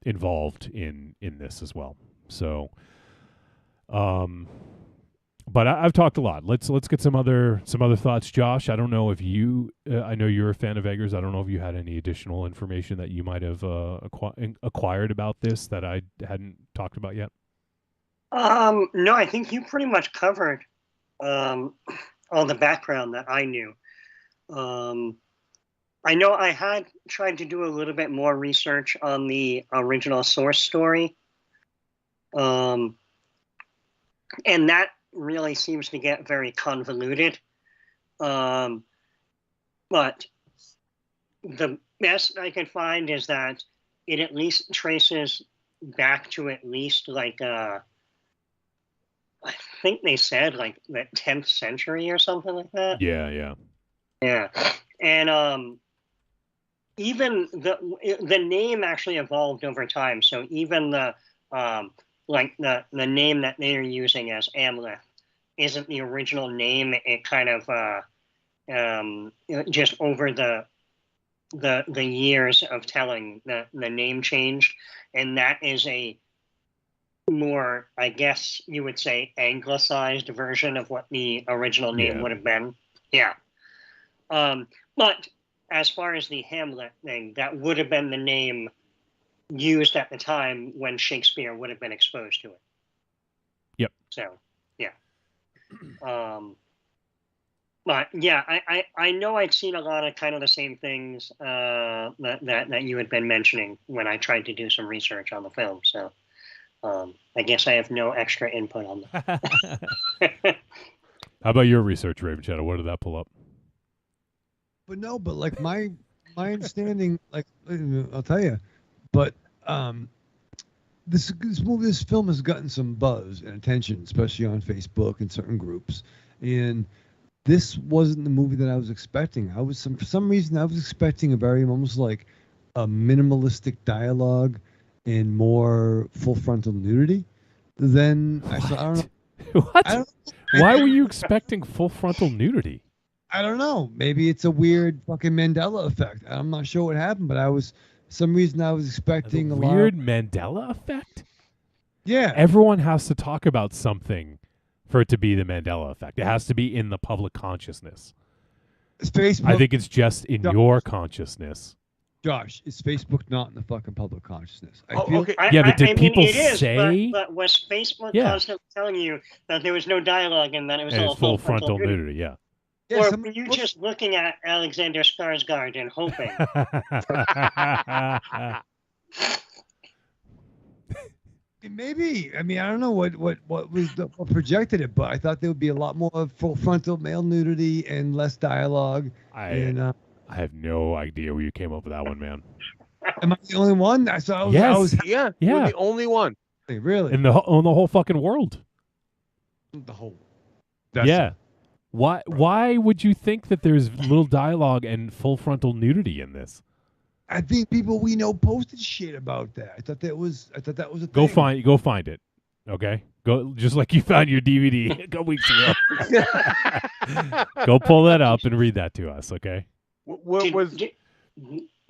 involved in this as well. So but I've talked a lot. Let's get some other thoughts. Josh, I don't know if you I know you're a fan of Eggers. I don't know if you had any additional information that you might have acquired about this that I hadn't talked about yet. No, I think you pretty much covered all the background that I knew. I know I had tried to do a little bit more research on the original source story, and that really seems to get very convoluted. But the best I could find is that it at least traces back to at least like I think they said like the 10th century or something like that. Yeah. And even the name actually evolved over time. So even the the name that they are using as Amleth isn't the original name. It kind of just over the years of telling, the name changed, and that is a more, I guess you would say, anglicized version of what the original name would have been. Yeah. But as far as the Hamlet thing, that would have been the name used at the time when Shakespeare would have been exposed to it. Yep. So, yeah. But yeah, I know I'd seen a lot of kind of the same things that you had been mentioning when I tried to do some research on the film. So I guess I have no extra input on that. How about your research, Raven Shadow? What did that pull up? But like my understanding, like I'll tell you, but this film has gotten some buzz and attention, especially on Facebook and certain groups, and this wasn't the movie that I was expecting. For some reason I was expecting a very almost like a minimalistic dialogue and more full frontal nudity. Then I don't know. What? Why were you expecting full frontal nudity? I don't know. Maybe it's a weird fucking Mandela effect. I'm not sure what happened, but for some reason I was expecting a weird lot. Mandela effect? Yeah. Everyone has to talk about something for it to be the Mandela effect. It has to be in the public consciousness. I think it's just in your consciousness. Josh, is Facebook not in the fucking public consciousness? Okay. But did people it is, say? But was Facebook Yeah. constantly telling you that there was no dialogue and that it was And all it's full frontal nudity? Yeah. Or were you just looking at Alexander Skarsgård and hoping? Maybe. I mean, I don't know what projected it, but I thought there would be a lot more full frontal male nudity and less dialogue. I have no idea where you came up with that one, man. Am I the only one? I was yeah, you're the only one. Really? In the whole fucking world. The whole. Yeah. Why would you think that there's little dialogue and full frontal nudity in this? I think people we know posted shit about that. I thought that was a thing. Go find it. Okay? Go just like you found your DVD a couple weeks ago. Go pull that up and read that to us, okay?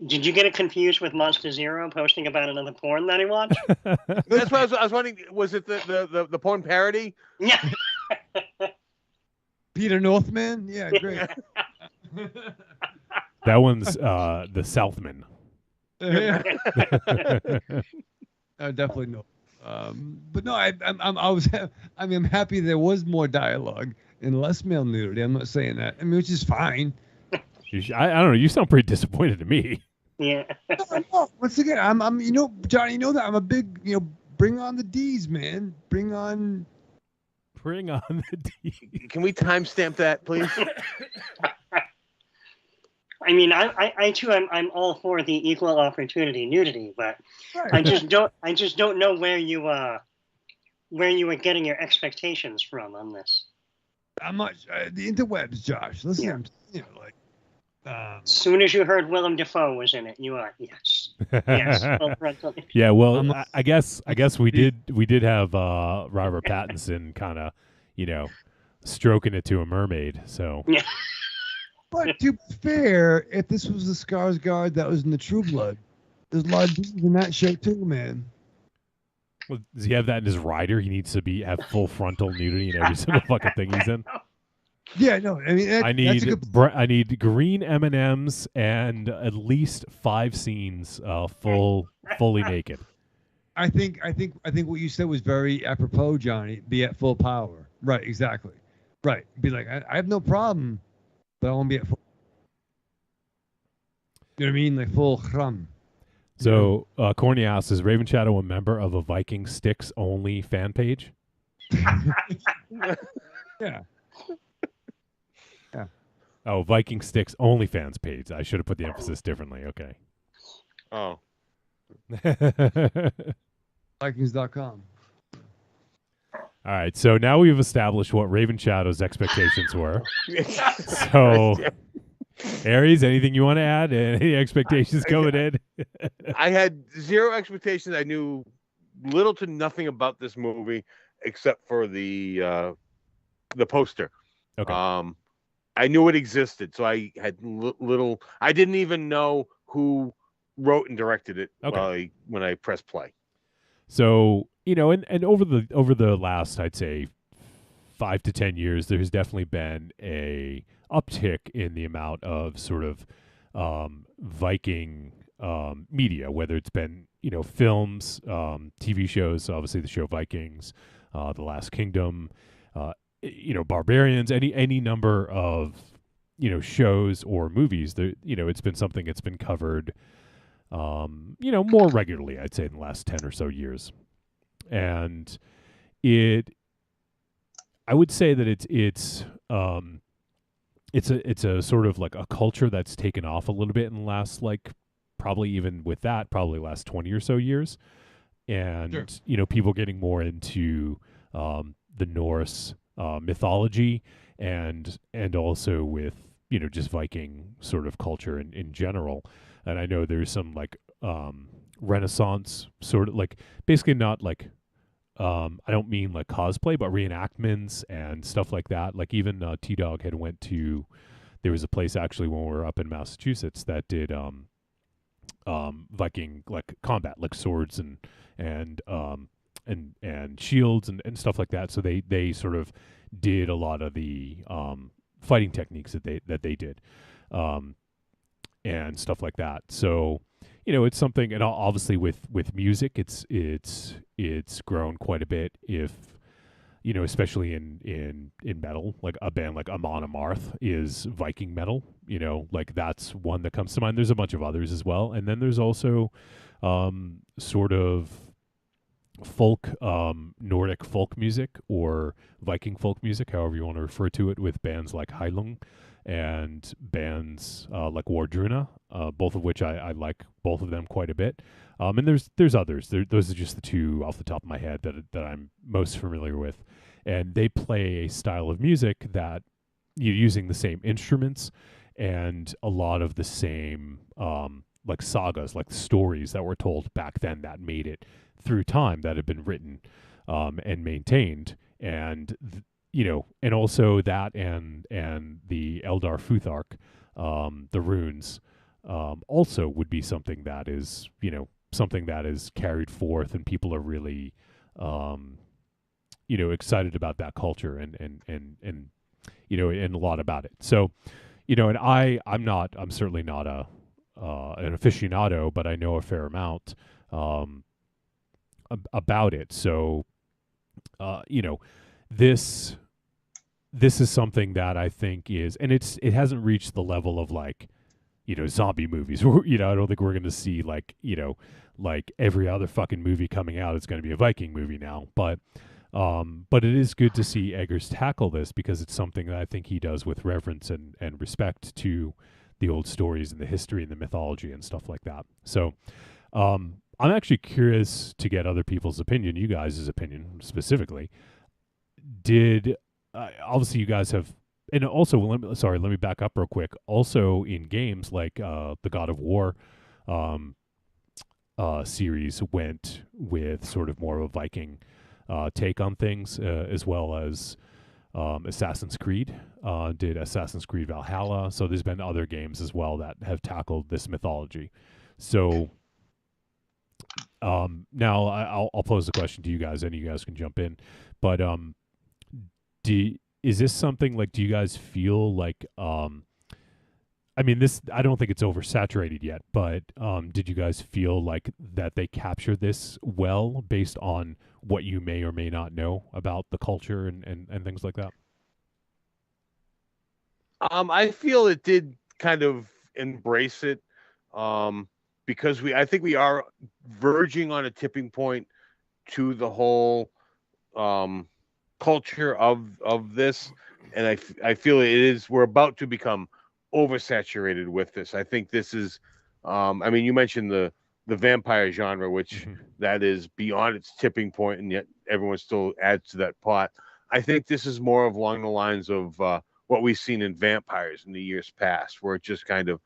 Did you get it confused with Monster Zero posting about another porn that he watched? That's what I was wondering. Was it the porn parody? Yeah. Peter Northman? Yeah, great. That one's the Southman. I definitely know. But no, I'm happy there was more dialogue and less male nudity. I'm not saying that. I mean, which is fine. I don't know. You sound pretty disappointed to me. Yeah. No, once again, I'm Johnny, you know that I'm a big, bring on the D's, man. Bring on the D. Can we timestamp that, please? I mean, I too, I'm all for the equal opportunity nudity, but right. I just don't know where you were getting your expectations from on this. I'm not the interwebs, Josh. Listen, yeah. As soon as you heard Willem Dafoe was in it, you are yes. Yeah, well, I guess we did have Robert Pattinson kind of, stroking it to a mermaid. So. Yeah. But to be fair, if this was the Skarsgård that was in the True Blood, there's a lot of dudes in that show too, man. Well, does he have that in his rider? He needs to have full frontal nudity in every single fucking thing he's in. Yeah, no, I mean, I need green M&Ms and at least 5 scenes fully naked. I think what you said was very apropos, Johnny. Be at full power, right? Exactly, right. Be like, I have no problem. But I won't be at full. You know what I mean? Like full chum. So, Corny asks, is Raven Shadow a member of a Viking Sticks only fan page? Yeah. Yeah. Oh, Viking Sticks only fans page. I should have put the emphasis differently. Okay. Oh. Vikings.com. All right, so now we've established what Raven Shadow's expectations were. So, Aries, anything you want to add? Any expectations coming in? I had 0 expectations. I knew little to nothing about this movie except for the poster. Okay. I knew it existed, so I had little. I didn't even know who wrote and directed it when I pressed play. So, and over the last, I'd say, 5 to 10 years, there's definitely been a uptick in the amount of sort of Viking media, whether it's been, films, TV shows, obviously the show Vikings, The Last Kingdom, Barbarians, any number of, shows or movies. It's been something that's been covered, more regularly, I'd say, in the last 10 or so years. And I would say that it's a sort of like a culture that's taken off a little bit in the last, like, probably last 20 or so years. And, sure. People getting more into the Norse mythology and also with, just Viking sort of culture in general. And I know there's some like Renaissance sort of like, basically not like, I don't mean like cosplay, but reenactments and stuff like that. Like even T-Dog had went to, there was a place actually when we were up in Massachusetts that did Viking like combat, like swords and shields and stuff like that. So they sort of did a lot of the fighting techniques that they did. And stuff like that. So, it's something, and obviously with music, it's grown quite a bit. If especially in metal, like a band like Amon Amarth is Viking metal. Like that's one that comes to mind. There's a bunch of others as well, and then there's also sort of folk, Nordic folk music or Viking folk music, however you want to refer to it, with bands like Heilung and bands like Wardruna, both of which I like both of them quite a bit. And there's others. Those are just the two off the top of my head that I'm most familiar with. And they play a style of music that you're using the same instruments and a lot of the same like sagas, like stories that were told back then that made it through time, that had been written and maintained. And and also that and the Eldar Futhark, the runes, also would be something that is something that is carried forth, and people are really excited about that culture and and a lot about it. So and I'm certainly not an aficionado, but I know a fair amount about it. So this is something that I think is, and it hasn't reached the level of like zombie movies. I don't think we're going to see like every other fucking movie coming out is going to be a Viking movie now. But it is good to see Eggers tackle this, because it's something that I think he does with reverence and respect to the old stories and the history and the mythology and stuff like that. So I'm actually curious to get other people's opinion, you guys' opinion specifically. Did obviously you guys have, and also let me back up real quick. Also in games like the God of War series went with sort of more of a Viking take on things, as well as Assassin's Creed did Assassin's Creed Valhalla. So there's been other games as well that have tackled this mythology. So now I'll pose the question to you guys, and you guys can jump in. But is this something like, do you guys feel like I mean, this, I don't think it's oversaturated yet, but did you guys feel like that they captured this well based on what you may or may not know about the culture and things like that? I feel it did kind of embrace it, because I think we are verging on a tipping point to the whole culture of this, and I feel we're about to become oversaturated with this. I think this is, I mean, you mentioned the vampire genre, which that is beyond its tipping point, and yet everyone still adds to that pot. I think this is more of along the lines of what we've seen in vampires in the years past, where it just kind of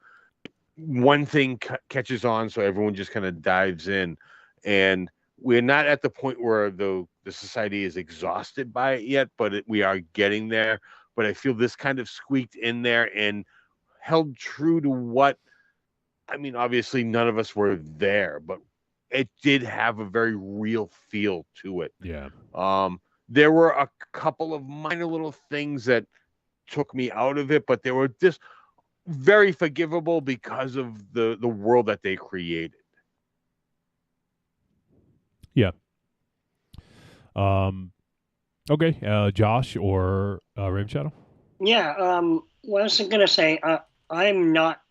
one thing catches on, so everyone just kind of dives in, and we're not at the point where the society is exhausted by it yet, but we are getting there. But I feel this kind of squeaked in there and held true to what, I mean, obviously none of us were there, but it did have a very real feel to it. Yeah. There were a couple of minor little things that took me out of it, but they were just very forgivable because of the world that they created. Yeah. Okay. Josh or Raven Shadow? Yeah. What I was going to say, I'm not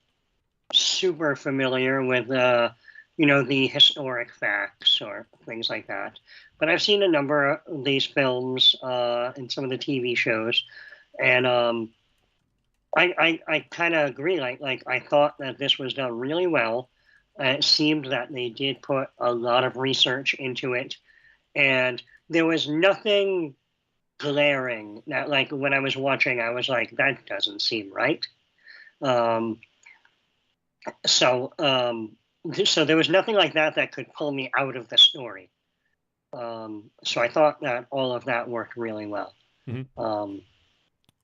super familiar with, the historic facts or things like that. But I've seen a number of these films and some of the TV shows, and I kind of agree. Like I thought that this was done really well. It seemed that they did put a lot of research into it, and there was nothing glaring that, like, when I was watching, I was like, that doesn't seem right. So there was nothing like that could pull me out of the story. So I thought that all of that worked really well. Mm-hmm.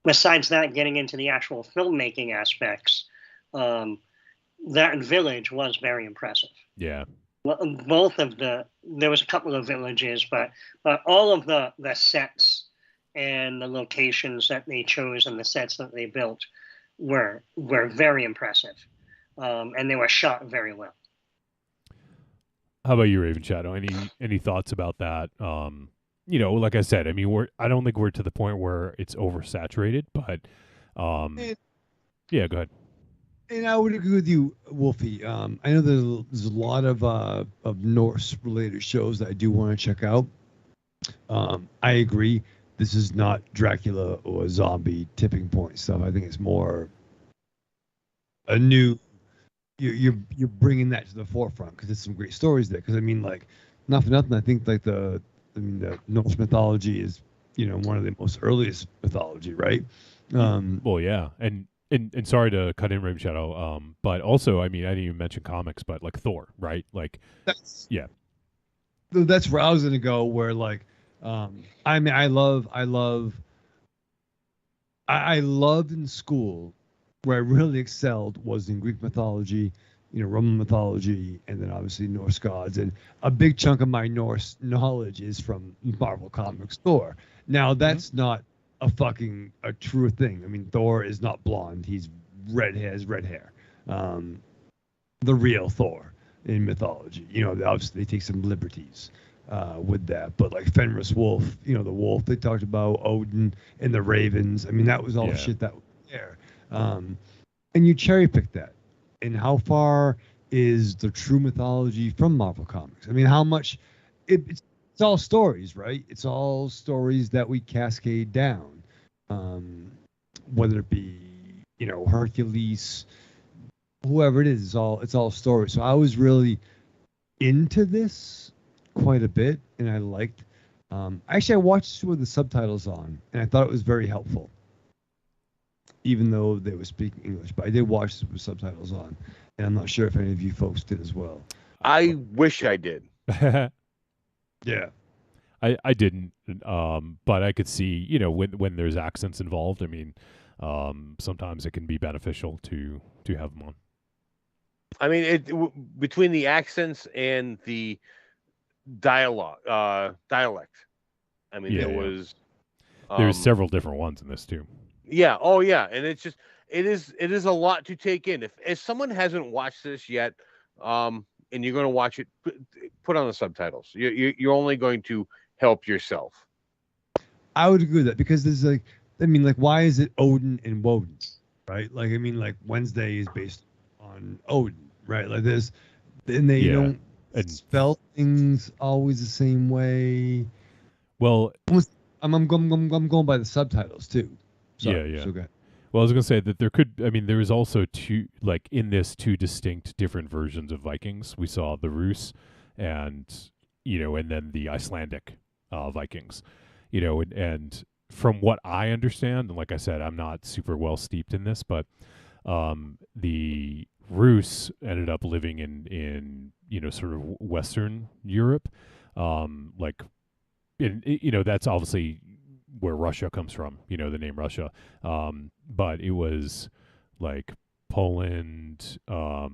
Besides that, getting into the actual filmmaking aspects, that village was very impressive. Yeah. Both of there was a couple of villages, but all of the sets and the locations that they chose and the sets that they built were very impressive. And they were shot very well. How about you, Raven Shadow? Any thoughts about that? you know, like I said, I mean, I don't think we're to the point where it's oversaturated, but yeah, go ahead. And I would agree with you, Wolfie. I know there's a lot of Norse related shows that I do want to check out. I agree. This is not Dracula or zombie tipping point stuff. I think it's more a new. You're bringing that to the forefront because there's some great stories there. Because I mean, like, not for nothing, I think like the Norse mythology is one of the most earliest mythology, right? Well, yeah, and sorry to cut in, Raven Shadow, but also, I mean, I didn't even mention comics, but like Thor, right? Like, that's where I was gonna go. Where like, I mean, I loved in school where I really excelled was in Greek mythology, Roman mythology, and then obviously Norse gods. And a big chunk of my Norse knowledge is from Marvel Comics Thor. Now that's not a true thing. I mean, Thor is not blonde. He's red hair. The real Thor in mythology. Obviously they take some liberties with that. But like Fenris Wolf, the wolf they talked about, Odin and the ravens. I mean, that was all shit that was there. And you cherry pick that. And how far is the true mythology from Marvel Comics? I mean, how much it's all stories, right? It's all stories that we cascade down. Whether it be, Hercules, whoever it is, it's all stories. So I was really into this quite a bit, and I liked. Actually, I watched with the subtitles on, and I thought it was very helpful. Even though they were speaking English, but I did watch this with subtitles on, and I'm not sure if any of you folks did as well. I wish I did. Yeah. I didn't, but I could see, when there's accents involved. I mean, sometimes it can be beneficial to have them on. I mean, between the accents and the dialect. I mean, there's several different ones in this too. Yeah. Oh, yeah. And it's just it is a lot to take in. If someone hasn't watched this yet, and you're going to watch it, put on the subtitles. You're only going to help yourself. I would agree with that because there's why is it Odin and Woden, right? Like, I mean, like Wednesday is based on Odin, right? Like and they don't spell things always the same way. Well, I'm going by the subtitles too. Sorry, yeah. So go ahead. Well, I was going to say that there is also two distinct different versions of Vikings. We saw the Rus and then the Icelandic Vikings, and from what I understand, and like I said, I'm not super well steeped in this, but the Rus ended up living in sort of Western Europe, that's obviously where Russia comes from, the name Russia. But it was like Poland. I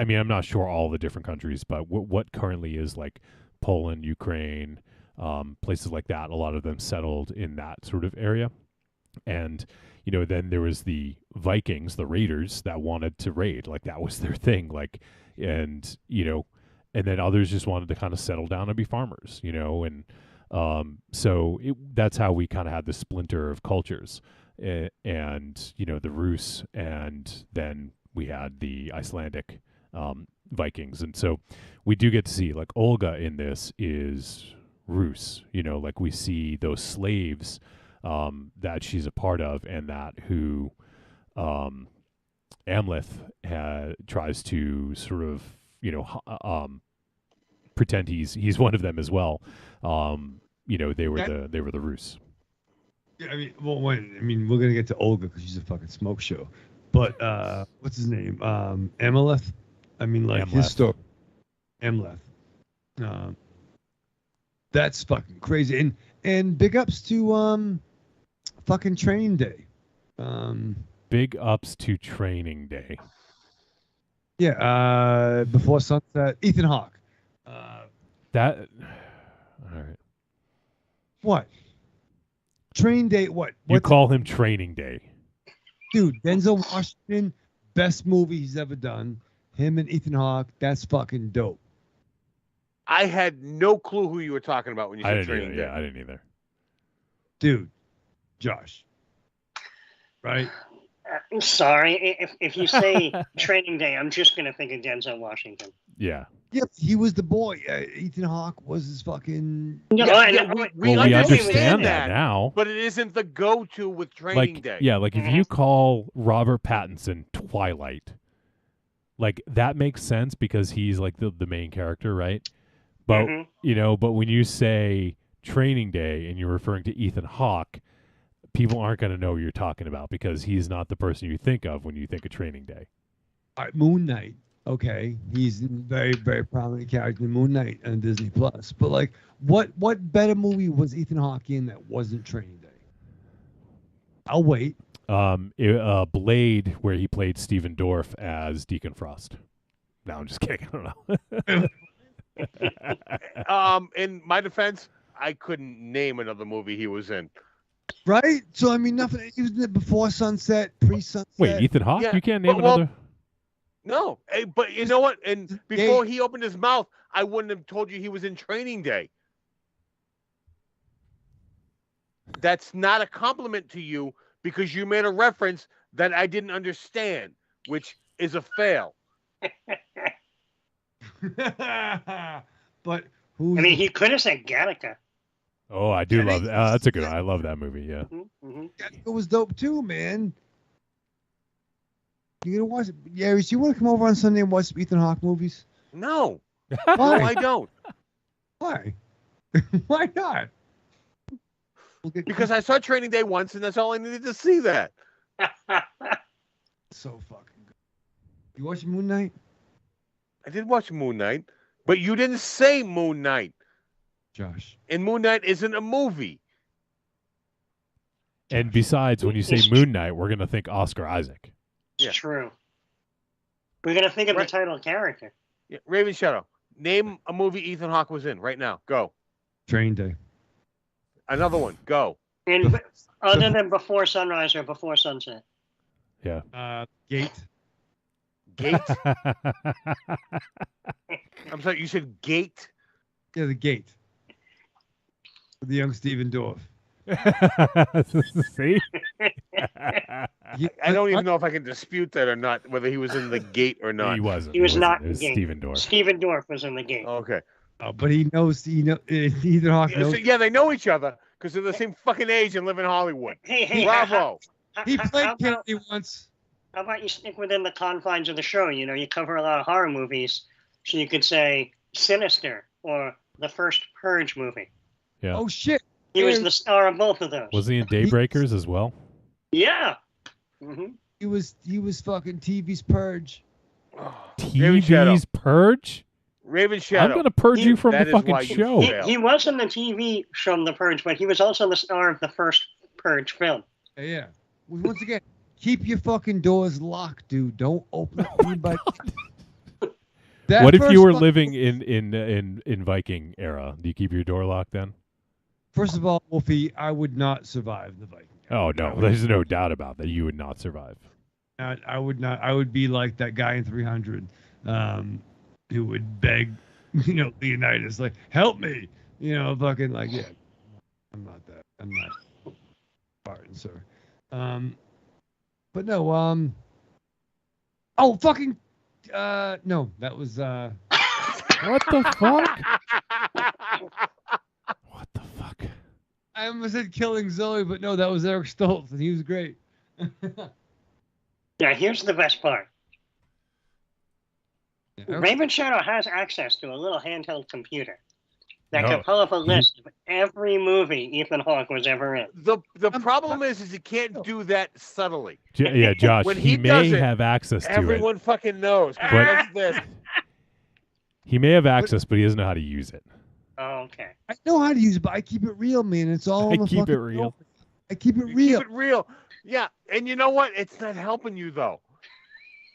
mean, I'm not sure all the different countries, but what currently is like Poland, Ukraine, places like that. A lot of them settled in that sort of area. And, then there was the Vikings, the raiders that wanted to raid, like that was their thing. Like, and then others just wanted to kind of settle down and be farmers, and, so that's how we kind of had the splinter of cultures, and the Rus, and then we had the Icelandic Vikings, and so we do get to see like Olga in this is Rus, like we see those slaves that she's a part of, and that who Amleth tries to sort of pretend he's one of them as well. They were the Rus. Yeah, I mean, we're gonna get to Olga because she's a fucking smoke show. But what's his name? Amaleth. I mean, like his story. Amleth. That's fucking crazy. And big ups to fucking Training Day. Big ups to Training Day. Yeah. Before Sunset, Ethan Hawke. All right. What? Training Day? What? You call him Training Day? Dude, Denzel Washington, best movie he's ever done. Him and Ethan Hawke, that's fucking dope. I had no clue who you were talking about when you I said didn't Training either. Day. Yeah, I didn't either. Dude, Josh. Right? I'm sorry. If you say Training Day, I'm just gonna think of Denzel Washington. Yeah. Yep, he was the boy. Ethan Hawke was his fucking. No, we Well, we understand that now. but it isn't the go-to with Training Day. Yeah, like if you call Robert Pattinson Twilight, like that makes sense because he's like the main character, right? But but when you say Training Day and you're referring to Ethan Hawke, people aren't going to know what you're talking about because he's not the person you think of when you think of Training Day. All right, Moon Knight. Okay, he's a very, very prominent character in Moon Knight on Disney Plus. But like, what better movie was Ethan Hawke in that wasn't Training Day? I'll wait. Blade, where he played Stephen Dorff as Deacon Frost. No, I'm just kidding. I don't know. In my defense, I couldn't name another movie he was in. Right? So I mean, nothing. He was in it before Sunset, pre-Sunset. Wait, Ethan Hawke? Yeah, You can't name well, another. No, but you know what? And before he opened his mouth, I wouldn't have told you he was in Training Day. That's not a compliment to you because you made a reference that I didn't understand, which is a fail. But who? I mean, he could have said Gattaca. Oh, I do love that. That's a good one. I love that movie. Yeah. It was dope too, man. You gonna watch it? Yaris, you want to come over on Sunday and watch Ethan Hawke movies? No. Why? No, I don't. Why? Why not? Because I saw Training Day once, and that's all I needed to see that. So fucking good. You watch Moon Knight? I did watch Moon Knight, but you didn't say Moon Knight. Josh. And Moon Knight isn't a movie. And besides, when you say Moon Knight, we're going to think Oscar Isaac. It's true. We're gonna think of the title character. Yeah, Raven Shadow. Name a movie Ethan Hawke was in right now. Go. Training Day. Another one. Go. And other than Before Sunrise or Before Sunset. Yeah. Gate. Gate? I'm sorry, you said Gate? Yeah, The Gate. With the young Stephen Dorff. See? I don't even know if I can dispute that or not, whether he was in The Gate or not. He wasn't. He was not It in was the game. Stephen Dorff. Stephen Dorff was in the game. Okay. Oh, but he knows. Ethan Hawke Yeah, knows. so, they know each other because they're the same fucking age and live in Hollywood. Hey, Bravo. He played Kennedy once. How about you stick within the confines of the show? You know, you cover a lot of horror movies, so you could say Sinister or the first Purge movie. Yeah. Oh shit. He was the star of both of those. Was he in Daybreakers as well? Yeah. He was fucking TV's Purge. TV's Purge? Raven Shadow. I'm going to purge you from the that is fucking why you show. fail. He was in the TV show The Purge, but he was also the star of the first Purge film. Yeah. Once again, keep your fucking doors locked, dude. Don't open up anybody. What if you were living in Viking era? Do you keep your door locked then? First of all, Wolfie, I would not survive the Viking. Oh no, there's no doubt about that. You would not survive. I would not. I would be like that guy in 300, who would beg, Leonidas, like, help me, fucking like, yeah. I'm not that. I'm not Spartan, sir. But no. Oh fucking. No, that was. What the fuck? What the fuck? I almost said Killing Zoe, but no, that was Eric Stoltz, and he was great. Yeah, here's the best part. Yeah. Raven Shadow has access to a little handheld computer that No. can pull up a list of every movie Ethan Hawke was ever in. The problem is he can't do that subtly. Yeah, Josh, When he does may it, have access to everyone it. fucking knows. But- That's this. He may have access, but he doesn't know how to use it. Oh, okay. I know how to use it, but I keep it real, man. It's all. I on the keep it fucking real. phone. I keep it You real. Keep it real. Yeah, and you know what? It's not helping you though.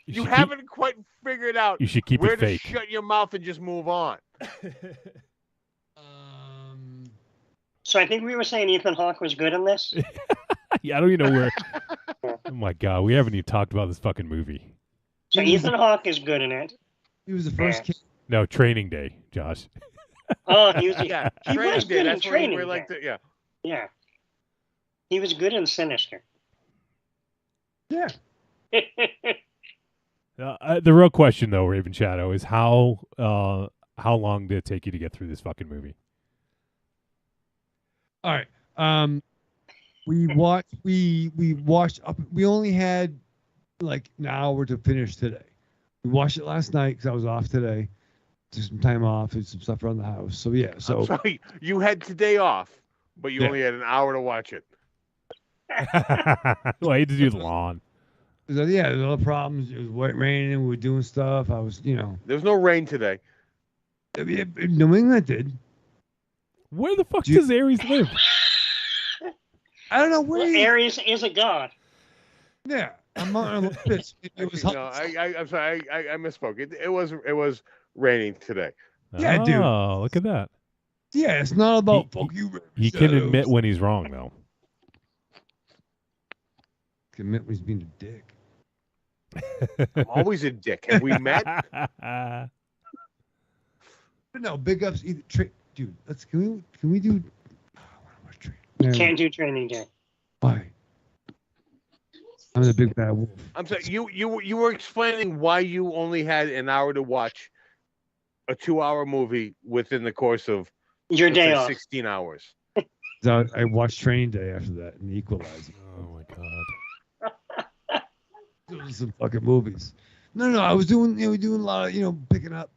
You should haven't quite figured out You should keep where it to fake. shut your mouth and just move on. So I think we were saying Ethan Hawke was good in this. Yeah, I don't even know where. Oh my god, we haven't even talked about this fucking movie. So Ethan Hawke is good in it. He was the first kid. No, Training Day, Josh. Oh, he was. Yeah, he Training was Day. good in That's where Training we like Day. to. Yeah. Yeah, he was good in Sinister. Yeah. The real question, though, Raven Shadow, is how long did it take you to get through this fucking movie? All right. We watched up. We only had like an hour to finish today. We watched it last night because I was off today. Took some time off and some stuff around the house. So yeah. So I'm sorry, you had today off, but you Yeah. only had an hour to watch it. Well, I had to do the lawn. yeah, there's other problems. It was raining. We were doing stuff. I was, There was no rain today. New England did. Where the fuck does Aries live? I don't know where. Well, Aries is a god. Yeah, I'm on a bitch. It was hot. No, I'm sorry. I misspoke. It was raining today. Yeah, dude. Oh, look at that. Yeah, it's not about fuck you. He can admit when he's wrong, though. Can admit when he's being a dick. I'm always a dick. Have we met? But no, big ups. Dude, can we do? Can't do Training Day. Why? I'm the big bad wolf. I'm sorry. You were explaining why you only had an hour to watch a 2-hour movie within the course of Your let's day say off. 16 hours. So I watched Training Day after that and Equalizer. Oh my god. Those are some fucking movies. No, I was doing a lot of picking up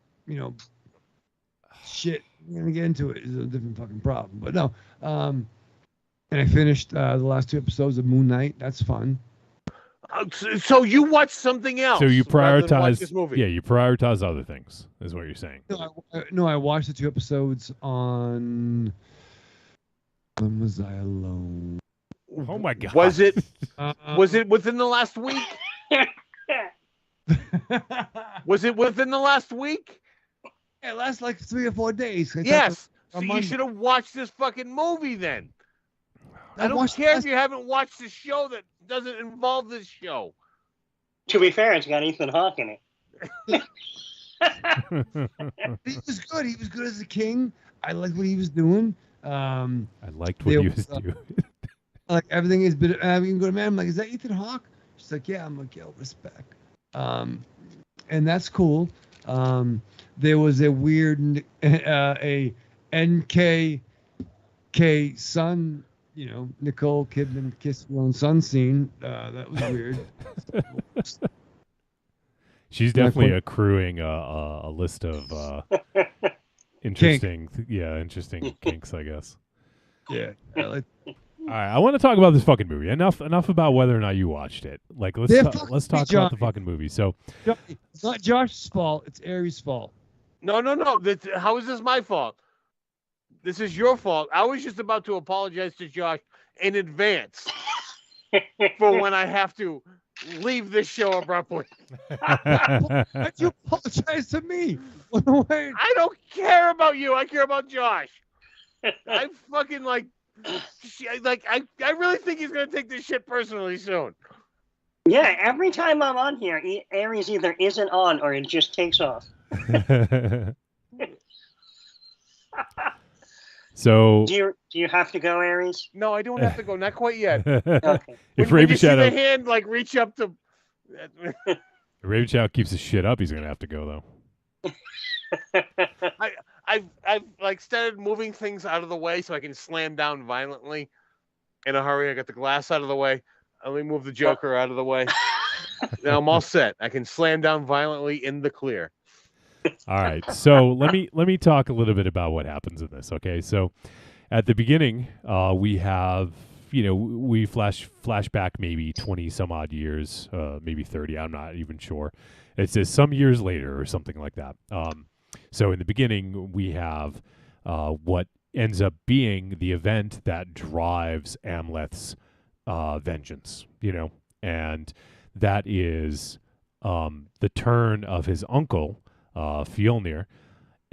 shit. We're gonna get into it. It's a different fucking problem, but no. And I finished the last 2 episodes of Moon Knight. That's fun. So you watched something else. So you rather than watch prioritize, this movie. yeah, you prioritize other things, is what you're saying. No, I watched the 2 episodes on. When was I alone? Oh my god. Was it within the last week? Was it within the last week? Yeah, it lasts like 3 or 4 days. Yes. So you should have watched this fucking movie then. I don't care if you haven't watched the show that doesn't involve this show. To be fair, it's got Ethan Hawke in it. He was good. He was good as a king. I liked what he was doing. I liked what he was doing. Like everything is, but I even go to man. I'm like, is that Ethan Hawke? She's like, yeah. I'm like, yo, respect. And that's cool. There was a weird a NKK son. Nicole Kidman kissed her own son scene. That was weird. She's definitely accruing a list of interesting, interesting kinks, I guess. Yeah. All right, I want to talk about this fucking movie. Enough about whether or not you watched it. Like, let's talk about the fucking movie. So, it's not Josh's fault. It's Aries' fault. No. How is this my fault? This is your fault. I was just about to apologize to Josh in advance for when I have to leave this show abruptly. Why'd you apologize to me? I don't care about you. I care about Josh. I fucking I really think he's gonna take this shit personally soon. Yeah, every time I'm on here, Aries either isn't on or it just takes off. So do you have to go, Aries? No, I don't have to go. Not quite yet. Okay. If when Raven you see Shadow, the hand reach up to. if Raven Shadow keeps his shit up, he's gonna have to go though. I've started moving things out of the way so I can slam down violently in a hurry. I got the glass out of the way. Let me move the Joker out of the way. Now I'm all set. I can slam down violently in the clear. All right, so let me talk a little bit about what happens in this. Okay, so at the beginning, we have we flash back maybe 20 some odd years, maybe 30. I'm not even sure. It says some years later or something like that. So in the beginning, we have what ends up being the event that drives Amleth's vengeance. And that is the turn of his uncle. Fjolnir,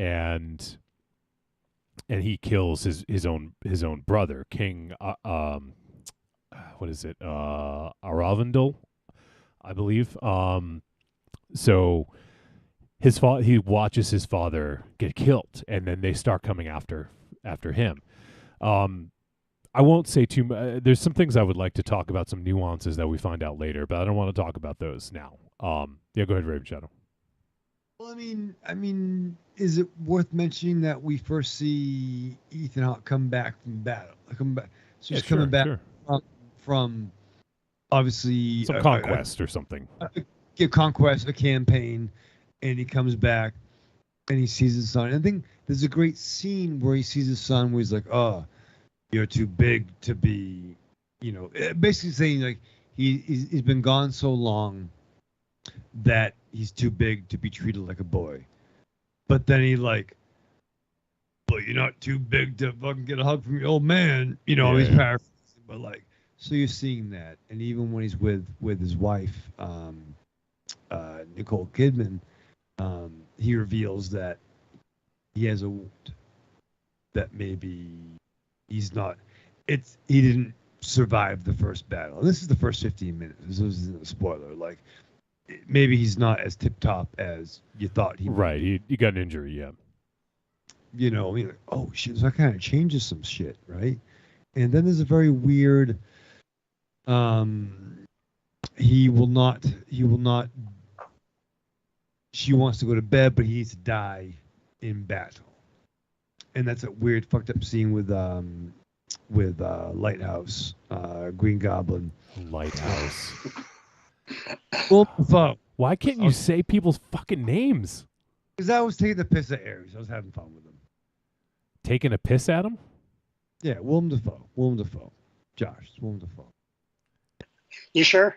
and he kills his own brother, King what is it? Aravandel, I believe. So he watches his father get killed, and then they start coming after him. I won't say too much. There's some things I would like to talk about, some nuances that we find out later, but I don't want to talk about those now. Yeah, go ahead, Raven Shadow. Well, I mean, is it worth mentioning that we first see Ethan Hawke come back from battle? So he's coming back from obviously some conquest or something. A conquest, a campaign, and he comes back and he sees his son. And I think there's a great scene where he sees his son where he's like, "Oh, you're too big to be," basically saying like he's been gone so long that he's too big to be treated like a boy. But then he like, but you're not too big to fucking get a hug from your old man. He's paraphrasing, but like, so you're seeing that. And even when he's with his wife, Nicole Kidman, he reveals that he has a wound that maybe he's not. He didn't survive the first battle. And this is the first 15 minutes. This isn't a spoiler. Like, maybe he's not as tip top as you thought he. Right, he got an injury. Yeah. Like, oh shit, so that kind of changes some shit, right? And then there's a very weird. He will not. She wants to go to bed, but he needs to die in battle, and that's a weird, fucked up scene with Lighthouse, Green Goblin. Lighthouse. Well, why can't you say people's fucking names? Because I was taking the piss at Ares. I was having fun with him. Taking a piss at him? Yeah, Willem Dafoe. Josh, it's Willem Dafoe. You sure?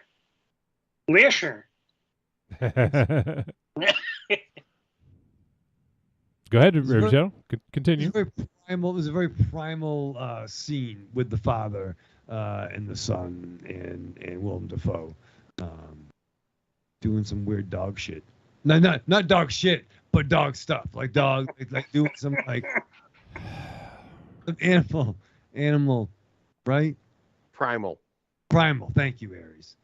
We're sure. Go ahead, Joe. Continue. It was a very primal scene with the father and the son and Willem Dafoe doing some weird dog shit. No, not dog shit, but dog stuff. Like dog, like doing some like animal, right? Primal. Thank you, Aries.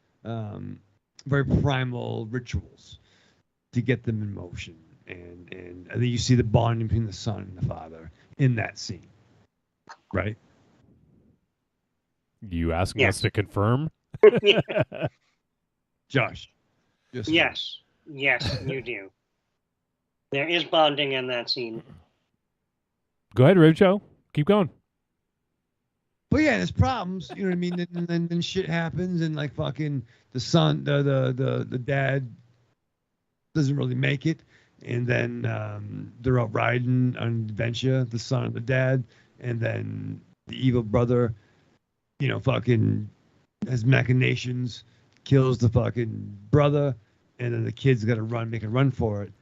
Very primal rituals to get them in motion, and I think you see the bonding between the son and the father in that scene, right? You asking us to confirm? Josh. Yes, you do. There is bonding in that scene. Go ahead, Joe. Keep going. But yeah, there's problems. You know what I mean? And then shit happens, and like fucking the son, the dad doesn't really make it, and then they're out riding on an adventure, the son and the dad, and then the evil brother, fucking has machinations, kills the fucking brother, and then the kid's got to make a run for it,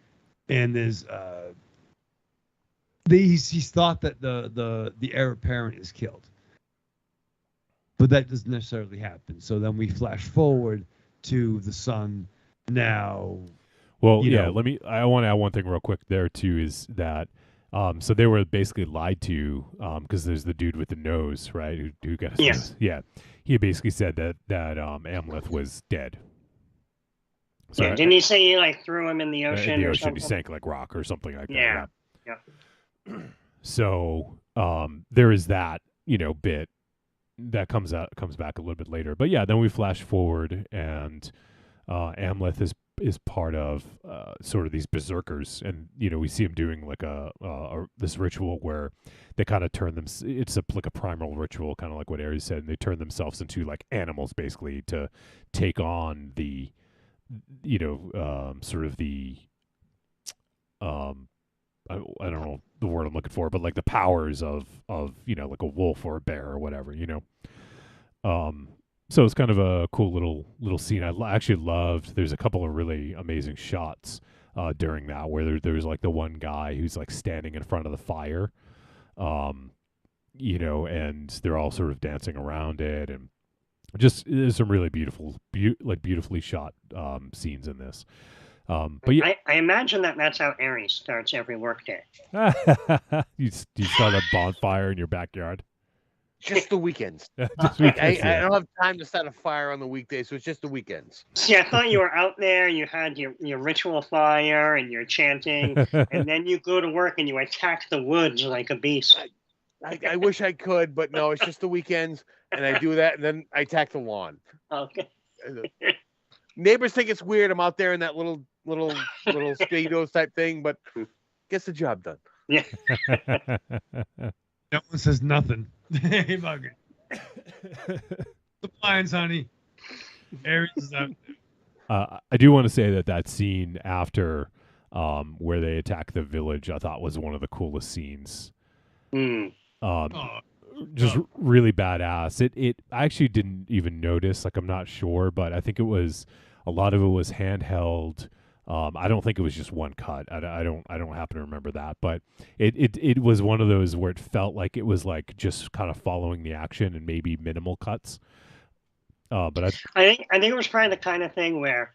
and there's he's thought that the heir apparent is killed. But that doesn't necessarily happen. So then we flash forward to the son now. Well, yeah, I want to add one thing real quick there too, is that so they were basically lied to because there's the dude with the nose, right? Who got his nose. Yeah. He basically said that Amleth was dead. So didn't he say he threw him in the ocean? In the or ocean, something? he sank like rock or something like that. Yeah. So there is that bit that comes back a little bit later, but yeah, then we flash forward, and Amleth is part of sort of these berserkers, and we see him doing like this ritual where they kind of turn them. It's like a primal ritual, kind of like what Ares said, and they turn themselves into like animals basically to take on the sort of the I don't know the word I'm looking for, but like the powers of like a wolf or a bear or whatever, So it's kind of a cool little scene. I actually loved. There's a couple of really amazing shots during that where there's like the one guy who's like standing in front of the fire, and they're all sort of dancing around it, and just there's some really beautifully shot scenes in this. But yeah, I imagine that's how Aries starts every workday. you start a bonfire in your backyard. Just the weekends. Just weekends, I don't have time to start a fire on the weekdays, so it's just the weekends. See, I thought you were out there, you had your ritual fire and you're chanting, and then you go to work and you attack the woods like a beast. I wish I could, but no, it's just the weekends, and I do that, and then I attack the lawn. Okay. Neighbors think it's weird. I'm out there in that little speedos type thing, but gets the job done. Yeah. No one says nothing. Hey, bugger. The blinds, honey. Aries is out. I do want to say that scene after where they attack the village, I thought was one of the coolest scenes. Just really badass. I actually didn't even notice. Like, I'm not sure, but I think a lot of it was handheld. I don't think it was just one cut. I don't happen to remember that, but it was one of those where it felt like it was like just kind of following the action and maybe minimal cuts. But I think it was probably the kind of thing where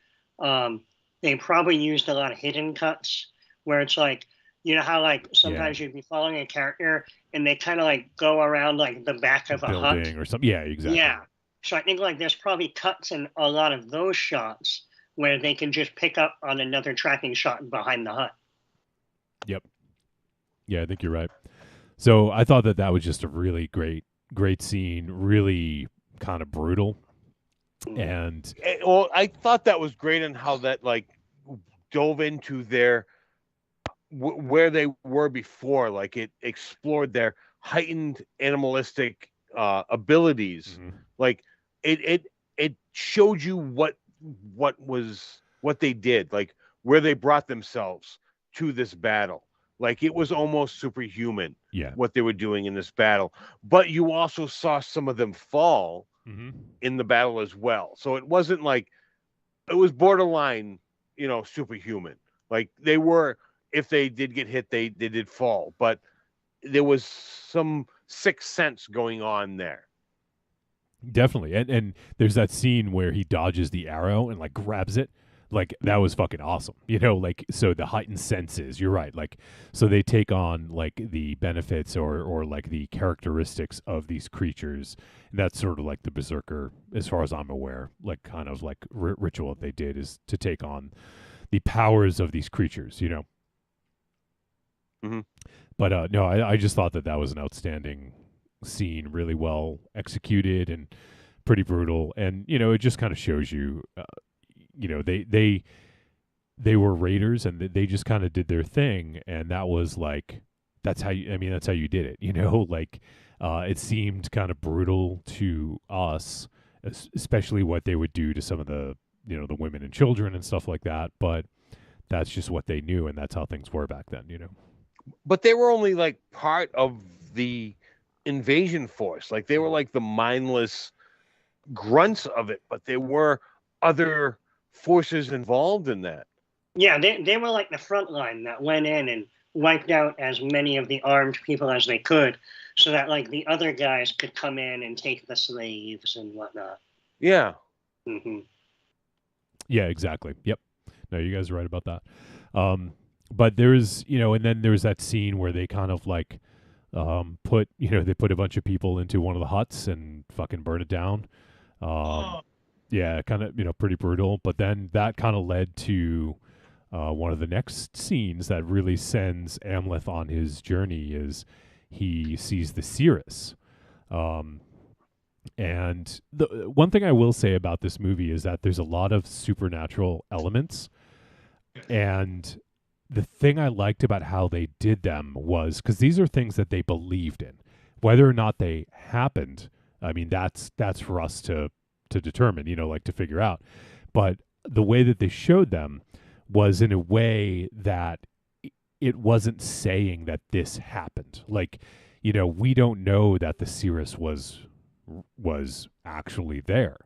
they probably used a lot of hidden cuts, where it's like, you know how like sometimes you'd be following a character and they kind of like go around like the back of a hut building or something. Yeah, exactly. Yeah. So I think like there's probably cuts in a lot of those shots where they can just pick up on another tracking shot behind the hut. Yep. Yeah, I think you're right. So I thought that was just a really great scene, really kind of brutal. And well, I thought that was great in how that like dove into their where they were before. Like it explored their heightened animalistic abilities. Mm-hmm. Like it showed you what they did, like where they brought themselves to this battle. Like it was almost superhuman what they were doing in this battle. But you also saw some of them fall in the battle as well. So it wasn't like, it was borderline, superhuman. Like they were, if they did get hit, they did fall. But there was some sixth sense going on there. Definitely. And there's that scene where he dodges the arrow and like grabs it. Like that was fucking awesome. Like, so the heightened senses, you're right. Like, so they take on like the benefits or like the characteristics of these creatures. And that's sort of like the Berserker, as far as I'm aware, like kind of like ritual that they did is to take on the powers of these creatures, Mm-hmm. But no, I just thought that was an outstanding scene, really well executed and pretty brutal. And, it just kind of shows you, they were raiders and they just kind of did their thing. And that was like, that's how you did it, like, it seemed kind of brutal to us, especially what they would do to some of the, the women and children and stuff like that. But that's just what they knew. And that's how things were back then, But they were only like part of the invasion force. Like they were like the mindless grunts of it, but there were other forces involved in that. Yeah, they were like the front line that went in and wiped out as many of the armed people as they could, so that like the other guys could come in and take the slaves and whatnot. Yeah. Mm-hmm. Yeah, exactly. Yep. No, you guys are right about that. But there's, and then there's that scene where they kind of like they put a bunch of people into one of the huts and fucking burn it down. Yeah, kind of, pretty brutal. But then that kind of led to one of the next scenes that really sends Amleth on his journey is he sees the Cirrus. And the one thing I will say about this movie is that there's a lot of supernatural elements. And the thing I liked about how they did them was because these are things that they believed in. Whether or not they happened, I mean, that's for us to determine, like to figure out. But the way that they showed them was in a way that it wasn't saying that this happened. Like, we don't know that the Cirrus was actually there.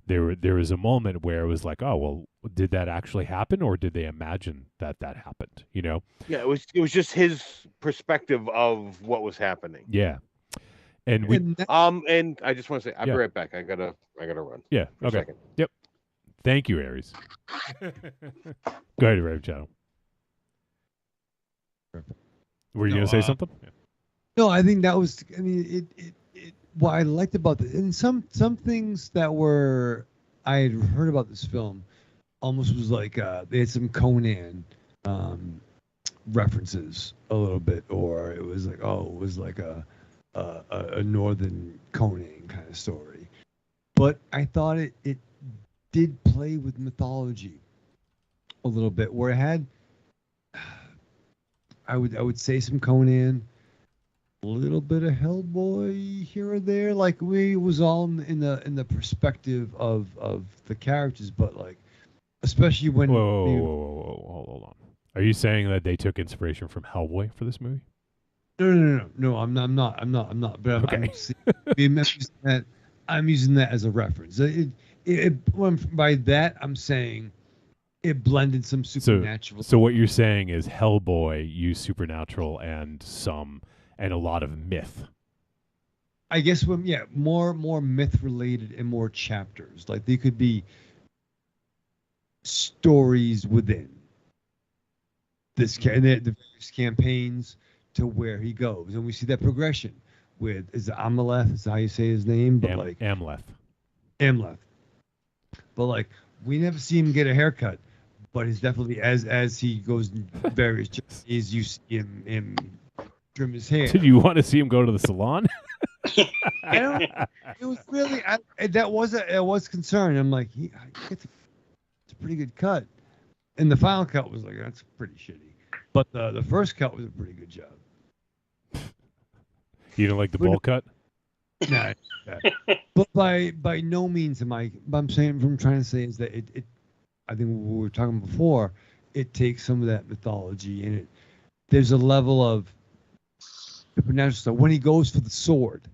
There was a moment where it was like, oh, well, did that actually happen, or did they imagine that happened? Yeah, it was just his perspective of what was happening. Yeah, and and I just want to say, I'll be right back. I gotta run. Yeah. For okay. a second. Yep. Thank you, Aries. Go ahead, Rave Channel. Were you gonna say something? No, I think that was. I mean, what I liked about this, and some things that were I had heard about this film, almost was like they had some Conan references a little bit, or it was like it was like a northern Conan kind of story. But I thought it did play with mythology a little bit, where it had I would say some Conan, a little bit of Hellboy here or there. Like we was all in the perspective of the characters, but like especially when Whoa, hold on. Are you saying that they took inspiration from Hellboy for this movie? No. I'm not. But I'm using that as a reference. By that I'm saying it blended some supernatural. So what you're saying is Hellboy used supernatural and a lot of myth. I guess more myth related and more chapters. Like they could be stories within this the various campaigns to where he goes, and we see that progression with is it Amaleth? Is how you say his name? But Amleth. But like we never see him get a haircut, but he's definitely as he goes in various journeys, you see him trim his hair. Did you want to see him go to the salon? I don't. It was really that was concern. I'm like, it's a pretty good cut, and the final cut was like that's pretty shitty. But the first cut was a pretty good job. You don't like the bowl cut? No. But by no means am I. But I'm saying what I'm trying to say is that it I think what we were talking before. It takes some of that mythology and there's a level of supernatural stuff when he goes for the sword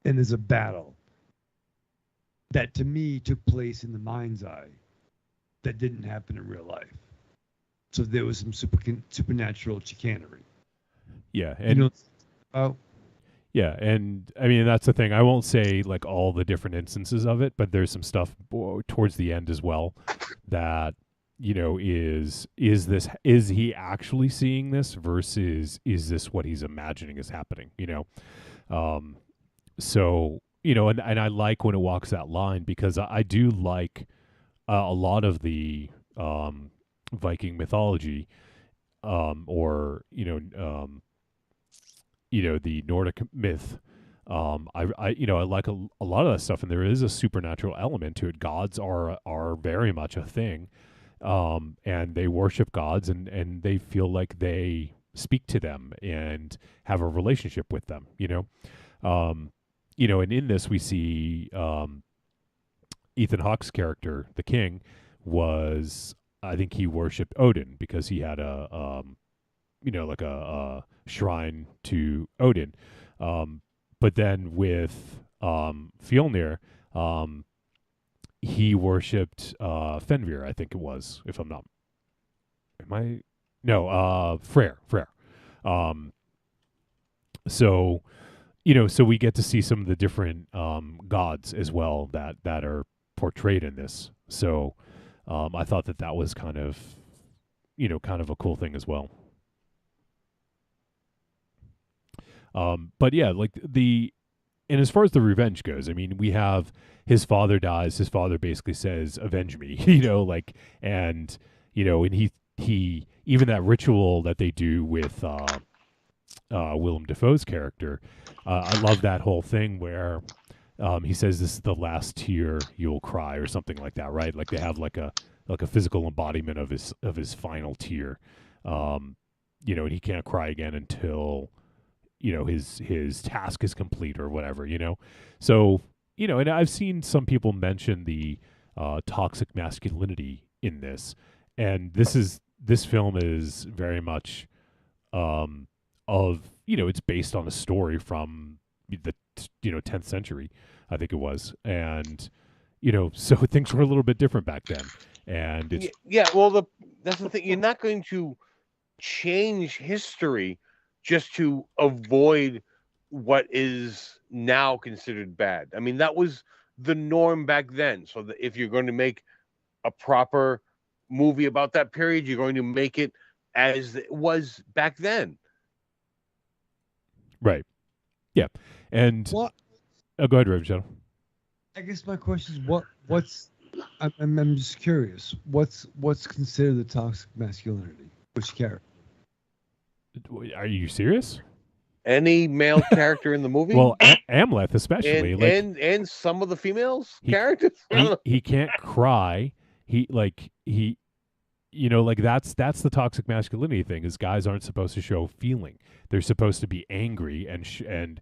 and there's a battle that to me took place in the mind's eye that didn't happen in real life. So there was some supernatural chicanery. Yeah, and yeah, and I mean that's the thing. I won't say like all the different instances of it, but there's some stuff towards the end as well that is he actually seeing this versus is this what he's imagining is happening? So and I like when it walks that line because I do like a lot of the Viking mythology, or the Nordic myth. I like a lot of that stuff, and there is a supernatural element to it. Gods are very much a thing, and they worship gods, and they feel like they speak to them and have a relationship with them. And in this we see Ethan Hawke's character, the king, I think he worshipped Odin because he had a shrine to Odin. But then with Fjolnir, he worshipped Fenrir, I think it was, if I'm not. Freyr. So we get to see some of the different gods as well that are portrayed in this. So I thought that was kind of a cool thing as well. But yeah, and as far as the revenge goes, I mean, we have his father dies. His father basically says, "Avenge me," and he even that ritual that they do with Willem Dafoe's character. I love that whole thing where he says, "This is the last tear you'll cry," or something like that, right? Like they have like a physical embodiment of his final tear, and he can't cry again until his task is complete or whatever. So and I've seen some people mention the toxic masculinity in this, and this film is very much it's based on a story from the 10th century, I think it was, and so things were a little bit different back then, and it's that's the thing. You're not going to change history just to avoid what is now considered bad. I mean, that was the norm back then. So that if you're going to make a proper movie about that period, you're going to make it as it was back then. Right. Yeah. And go ahead, Raven Shadow. I guess my question is what's I'm just curious. What's considered the toxic masculinity? Which character? Are you serious? Any male character in the movie? Well, Amleth especially, and some of the females characters. He can't cry. That's the toxic masculinity thing. Is guys aren't supposed to show feeling. They're supposed to be angry and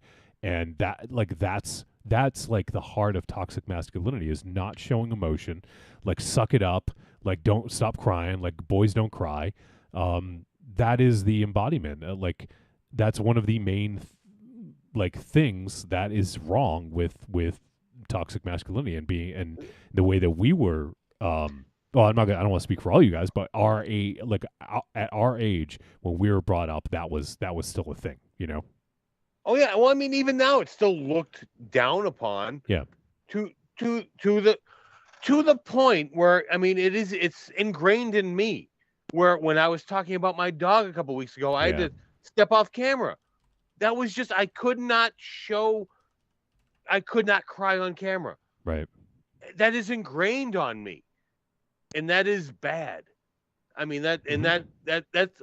that's like the heart of toxic masculinity is not showing emotion. Like suck it up. Like don't stop crying. Like boys don't cry. That is the embodiment. That's one of the main things that is wrong with toxic masculinity and the way that we were. Well, I don't want to speak for all you guys, but at our age when we were brought up, that was still a thing, you know. Oh yeah, well, I mean, even now it's still looked down upon. Yeah. To the point where it's ingrained in me. Where when I was talking about my dog a couple weeks ago, I had to step off camera. That was just I could not cry on camera. Right. That is ingrained on me. And that is bad. I mean that's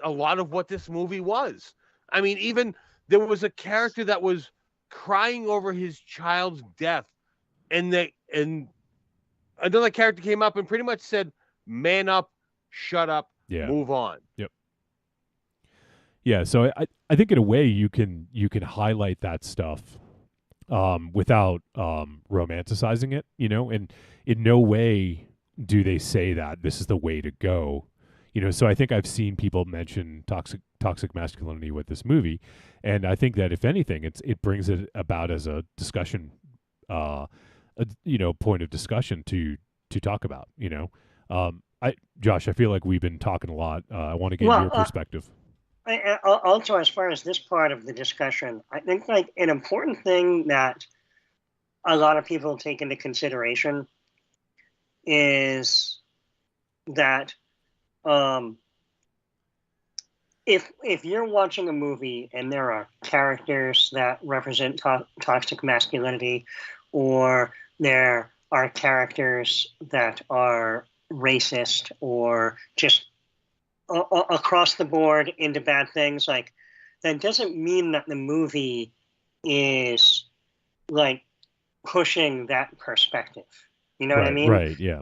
a lot of what this movie was. I mean, even there was a character that was crying over his child's death, and another character came up and pretty much said, "Man up, shut up, move on." Yep. Yeah, so I think in a way you can highlight that stuff without romanticizing it, you know, and in no way do they say that this is the way to go, you know. So I think I've seen people mention toxic masculinity with this movie, and I think that if anything, it brings it about as a discussion, point of discussion to talk about, you know. Josh, I feel like we've been talking a lot. I want to get your perspective. Also, as far as this part of the discussion, I think an important thing that a lot of people take into consideration is that if you're watching a movie and there are characters that represent toxic masculinity, or there are characters that are racist or just across the board into bad things, that doesn't mean that the movie is pushing that perspective. You know what I mean? Right, yeah.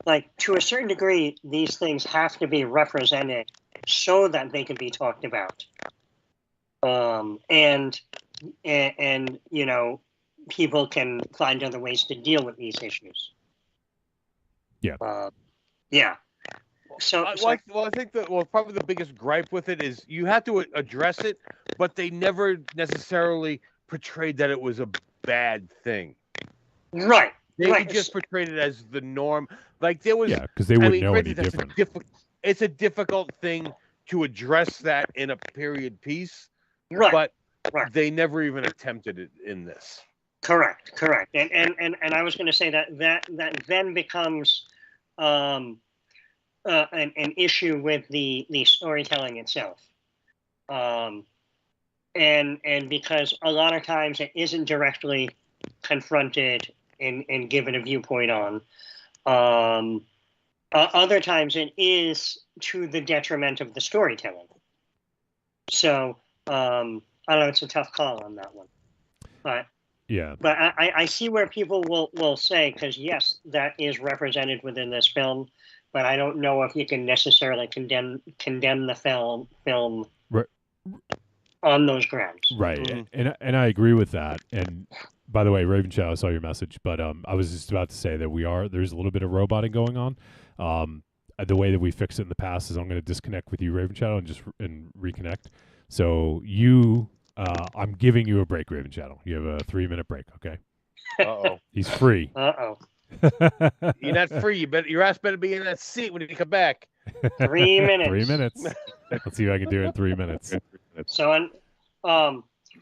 Like to a certain degree, these things have to be represented so that they can be talked about. And you know, people can find other ways to deal with these issues. Yeah. Yeah. I think probably the biggest gripe with it is you have to address it, but they never necessarily portrayed that it was a bad thing. Right. They just portrayed it as the norm. Like there was, because they wouldn't know any different. It's a difficult thing to address that in a period piece, right? But they never even attempted it in this. Correct. And I was going to say that then becomes an issue with the storytelling itself, and because a lot of times it isn't directly confronted and given a viewpoint on. Other times it is to the detriment of the storytelling. So I don't know, it's a tough call on that one. But I see where people will say, because yes, that is represented within this film, but I don't know if you can necessarily condemn the film on those grounds. Right. Mm-hmm. And I agree with that. And by the way, Raven Shadow, I saw your message, but I was just about to say that there's a little bit of roboting going on. The way that we fixed it in the past is I'm going to disconnect with you, Raven Shadow, and reconnect. So I'm giving you a break, Raven Shadow. You have a 3-minute break, okay? Uh-oh. He's free. Uh-oh. You're not free, but your ass better be in that seat when you come back. 3 minutes. 3 minutes. Let's see if I can do it in 3 minutes. So,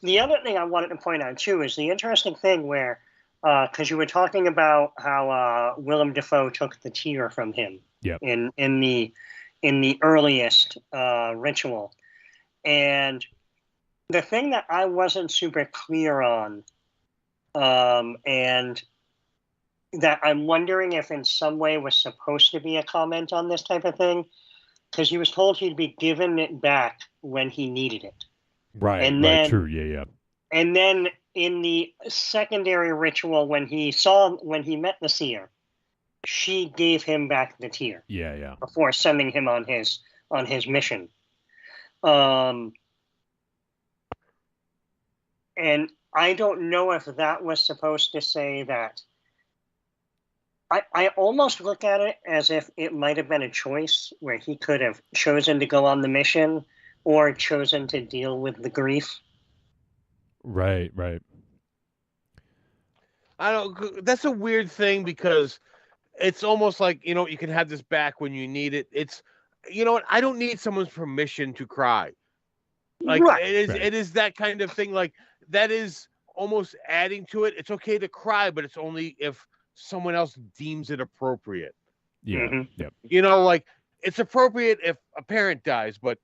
the other thing I wanted to point out too is the interesting thing where, because you were talking about how Willem Dafoe took the tear from him in the earliest ritual, and the thing that I wasn't super clear on and that I'm wondering if in some way was supposed to be a comment on this type of thing, because he was told he'd be given it back when he needed it. Right, And right, then, true, yeah. And then in the secondary ritual, when he met the seer, she gave him back the tear. Yeah. Before sending him on his mission. And I don't know if that was supposed to say that. I almost look at it as if it might have been a choice where he could have chosen to go on the mission or chosen to deal with the grief. Right. I don't. That's a weird thing because it's almost like, you can have this back when you need it. It's, what? I don't need someone's permission to cry. Like it is that kind of thing. Like that is almost adding to it. It's okay to cry, but it's only if someone else deems it appropriate. Yeah. Yep. Like it's appropriate if a parent dies, but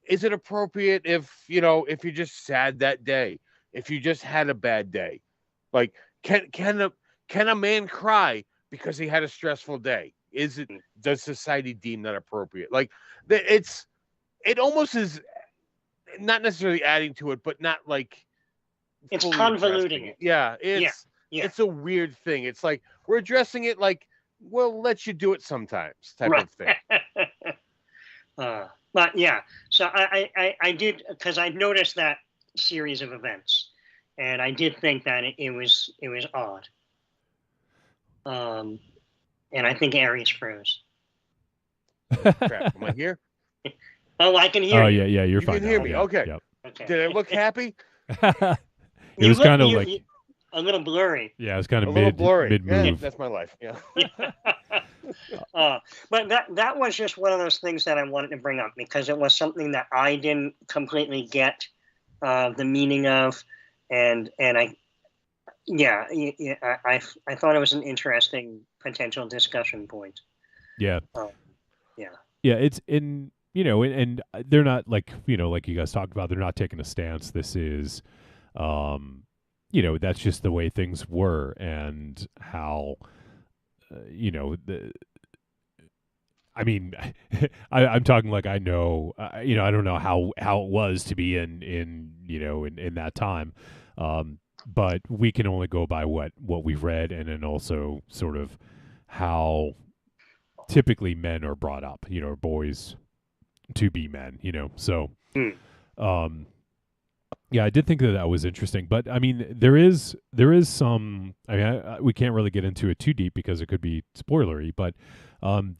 is it appropriate if you're just sad that day, if you just had a bad day? Like can a man cry because he had a stressful day? Does society deem that appropriate? Like it almost is not necessarily adding to it, but not like it's convoluting it. Yeah, it's a weird thing. It's like we're addressing it like we'll let you do it sometimes type of thing. But yeah, so I did, because I noticed that series of events, and I did think that it was odd. And I think Aries froze. Crap, am I here? Oh, I can hear you. Yeah, you're fine. You can hear now. me. Yeah, Okay. Yep. Okay. Did it look happy? It was kind of like a little blurry. Yeah, it was kind of little blurry. mid move. Yeah, that's my life. Yeah. But that was just one of those things that I wanted to bring up because it was something that I didn't completely get the meaning of, and I thought it was an interesting potential discussion point. Yeah. Yeah. Yeah, it's in, and they're not like, like you guys talked about, they're not taking a stance. This is, that's just the way things were and how, I'm talking like I know, I don't know how it was to be in that time. But we can only go by what we've read, and then also sort of how typically men are brought up, boys to be men, so, yeah, I did think that was interesting, but I mean, there is some, we can't really get into it too deep because it could be spoilery, but,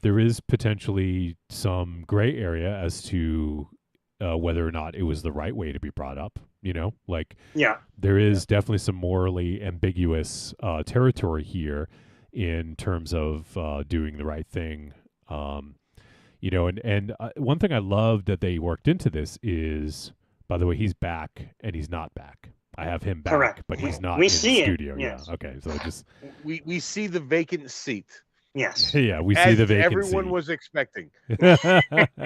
there is potentially some gray area as to, whether or not it was the right way to be brought up, there is definitely some morally ambiguous, territory here in terms of doing the right thing, and one thing I love that they worked into this is, by the way, he's back and he's not back. I have him back, correct, but he's not we in see the studio. it. Yes. Yeah, okay, so just we see the vacant seat. Yes. Yeah, we see the vacancy. Everyone was expecting.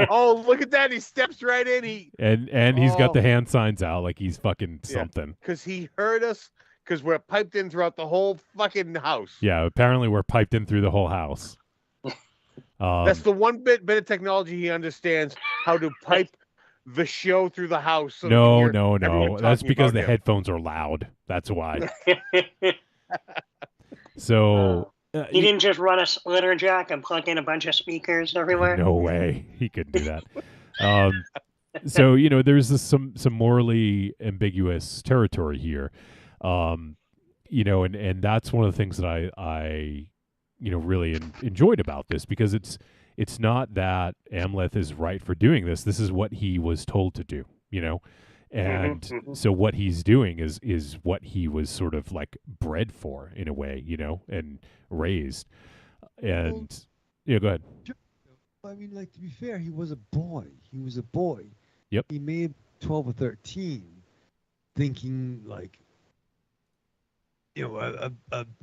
Oh, look at that! He steps right in. And he's got the hand signs out like he's fucking something. Because he heard us. Because we're piped in throughout the whole fucking house. Yeah, apparently we're piped in through the whole house. That's the one bit of technology he understands, how to pipe the show through the house. So no. That's because the headphones are loud. That's why. So he didn't just run a splitter jack and plug in a bunch of speakers everywhere. No way, he couldn't do that. So there's some morally ambiguous territory here. And that's one of the things that I really enjoyed about this, because it's not that Amleth is right for doing this. This is what he was told to do, and so what he's doing is what he was sort of like bred for in a way, and raised. And go ahead. I mean, like, to be fair, he was a boy. Yep. He may have 12 or 13, thinking like,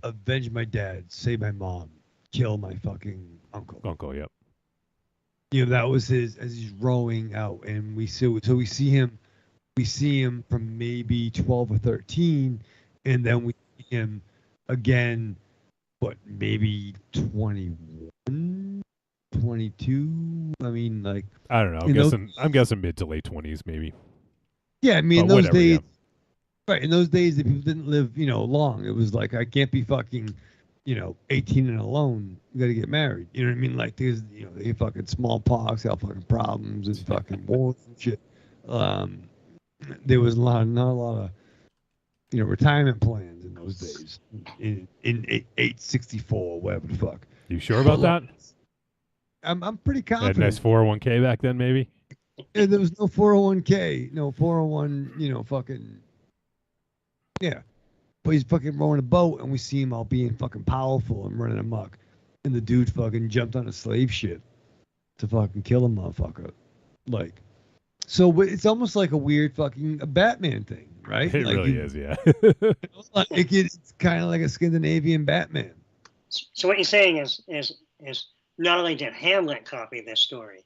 avenge my dad, save my mom, kill my fucking uncle. Yep. That was his, as he's rowing out, and we see him from maybe 12 or 13, and then we see him again, what, maybe 21, 22? I mean, like, I don't know. I'm guessing mid to late 20s, maybe. yeah, I mean, in But those whatever, days, yeah. right? In those days, the people didn't live, long. It was like, I can't be fucking, 18 and alone. You got to get married. You know what I mean? Like, there's, they get fucking smallpox, have fucking problems and fucking wars and shit. There was not a lot of, retirement plans in those days. In 864, whatever the fuck. You sure about that? I'm pretty Had a confident. nice 401k back then, maybe. Yeah, there was no 401k, no 401, fucking, yeah. But he's fucking rowing a boat, and we see him all being fucking powerful and running amok. And the dude fucking jumped on a slave ship to fucking kill a motherfucker. Like, so it's almost like a weird fucking Batman thing, right? It like really is, yeah. It's kind of like a Scandinavian Batman. So what you're saying is not only did Hamlet copy this story,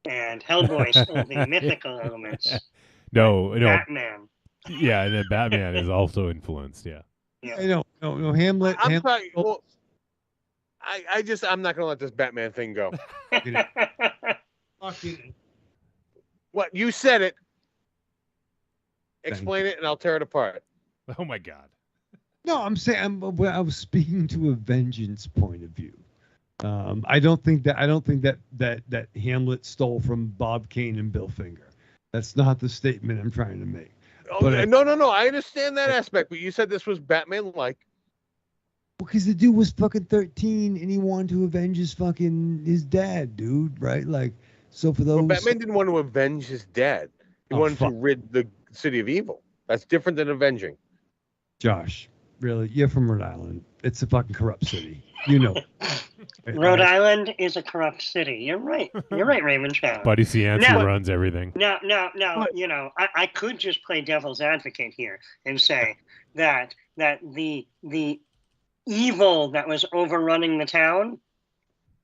and Hellboy stole the mythical elements. No. Batman. Yeah, and then Batman is also influenced, yeah. Yeah. No, Hamlet. I'm sorry. Well, I'm not gonna let this Batman thing go. What you said it. Explain it, and I'll tear it apart. Oh my God. No, I'm saying I was speaking to a vengeance point of view. I don't think that Hamlet stole from Bob Kane and Bill Finger. That's not the statement I'm trying to make. Oh, But no. I understand that aspect, but you said this was Batman-like. Because the dude was fucking 13 and he wanted to avenge his dad, dude, right? Like, so for those. Well, Batman didn't want to avenge his dad. He wanted to rid the city of evil. That's different than avenging. Josh, really, you're from Rhode Island. It's a fucking corrupt city. You know. Rhode Island is a corrupt city. You're right. You're right, Raymond Chow. Buddy Cianci runs everything. Now, I could just play devil's advocate here and say that the evil that was overrunning the town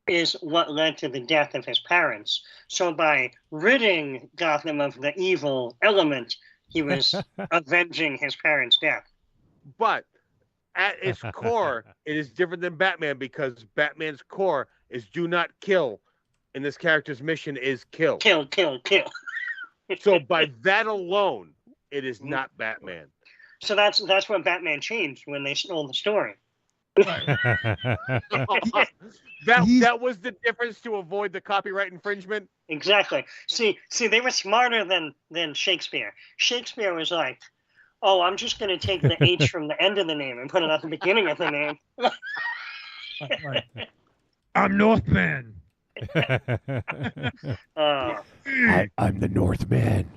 is what led to the death of his parents. So by ridding Gotham of the evil element, he was avenging his parents' death. But at its core, it is different than Batman because Batman's core is do not kill, and this character's mission is kill. Kill. So by that alone, it is not Batman. So that's what Batman changed when they stole the story. That was the difference to avoid the copyright infringement. Exactly. See, they were smarter than Shakespeare. Shakespeare was like, "Oh, I'm just going to take the H from the end of the name and put it at the beginning of the name." I'm Northman. I'm the Northman.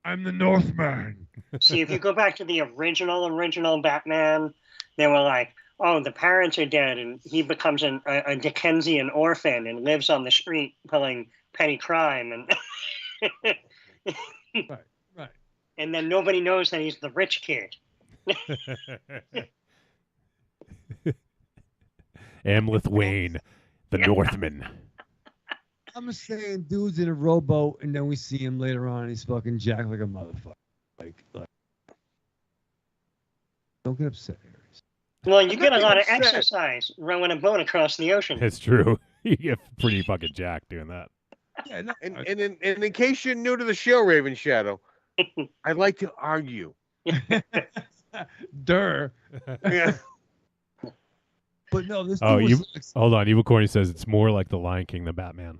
I'm the Northman. See, if you go back to the original Batman, they were like, "Oh, the parents are dead," and he becomes a Dickensian orphan and lives on the street pulling petty crime, and right. And then nobody knows that he's the rich kid. Amleth Wayne, the Northman. I'm just saying, dude's in a rowboat, and then we see him later on. He's fucking jacked like a motherfucker. Like, don't get upset, Aries. Well, you get a lot of exercise rowing a boat across the ocean. It's true. You get pretty fucking jacked doing that. Yeah, no, and in case you're new to the show, Raven Shadow, I like to argue. Durr. Yeah. But no, this. Oh, hold on. Evil Corny says it's more like the Lion King than Batman.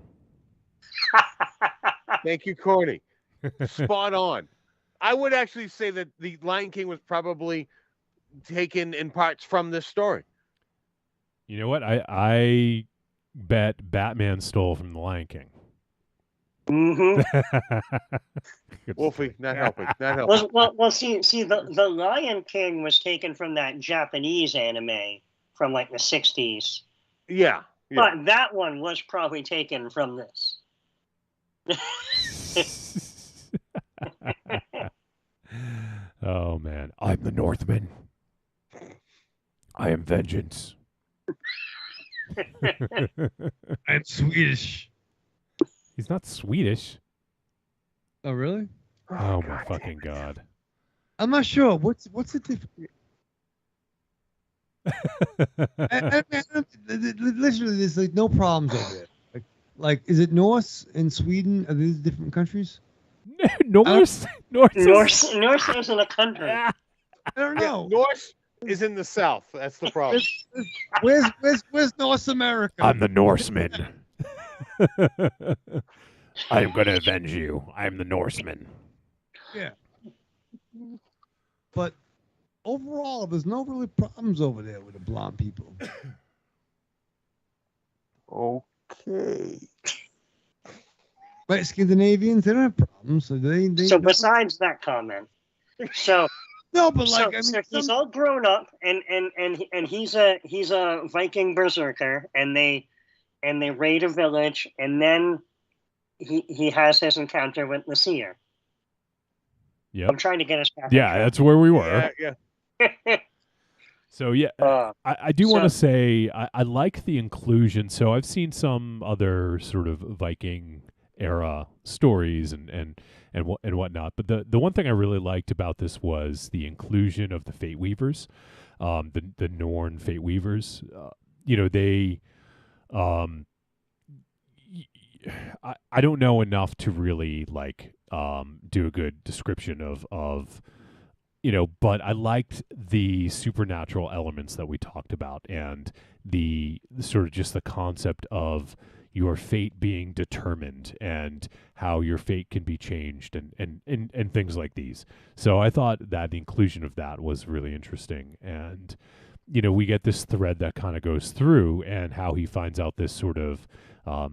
Thank you, Corny. Spot on. I would actually say that the Lion King was probably taken in parts from this story. You know what? I bet Batman stole from the Lion King. Mm-hmm. Wolfie, not helping. Not helping. Well, see, the Lion King was taken from that Japanese anime from like the 60s. Yeah. But that one was probably taken from this. Oh man, I'm the Northman. I am vengeance. I'm Swedish. He's not Swedish. Oh, really? Oh my fucking God. I'm not sure. What's the difference? Literally, there's like no problems over there. Like, is it Norse and Sweden? Are these different countries? Norse isn't a country. I don't know. North is in the south. That's the problem. Where's North America? I'm the Norseman. I am going to avenge you. I am the Norseman. Yeah. But overall, there's no really problems over there with the blonde people. Okay. Right, Scandinavians, they don't have problems. So So besides that comment, so no, but so, like I mean, so he's all grown up, and he's a Viking berserker, and they raid a village, and then he has his encounter with the seer. Yeah, I'm trying to get us back. Yeah, that's where we were. Yeah. So yeah, I do want to say I like the inclusion. So I've seen some other sort of Viking era stories and whatnot, but the one thing I really liked about this was the inclusion of the Fate Weavers, the Norn Fate Weavers. They, I don't know enough to really like do a good description of. But I liked the supernatural elements that we talked about and the sort of just the concept of your fate being determined and how your fate can be changed and things like these. So I thought that the inclusion of that was really interesting. And, we get this thread that kind of goes through and how he finds out this sort of, I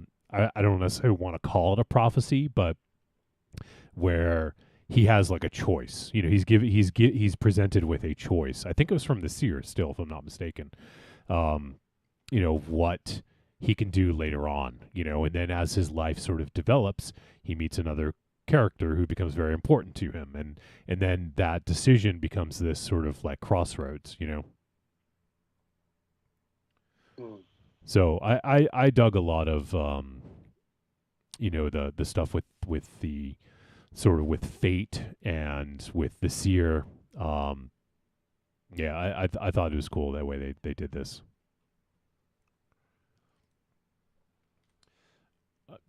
don't necessarily want to call it a prophecy, but where he has like a choice. He's presented with a choice. I think it was from the seer still, if I'm not mistaken. What he can do later on, and then as his life sort of develops, he meets another character who becomes very important to him. And then that decision becomes this sort of like crossroads, So I dug a lot of, the stuff with the, sort of with fate and with the seer. I thought it was cool that way they did this.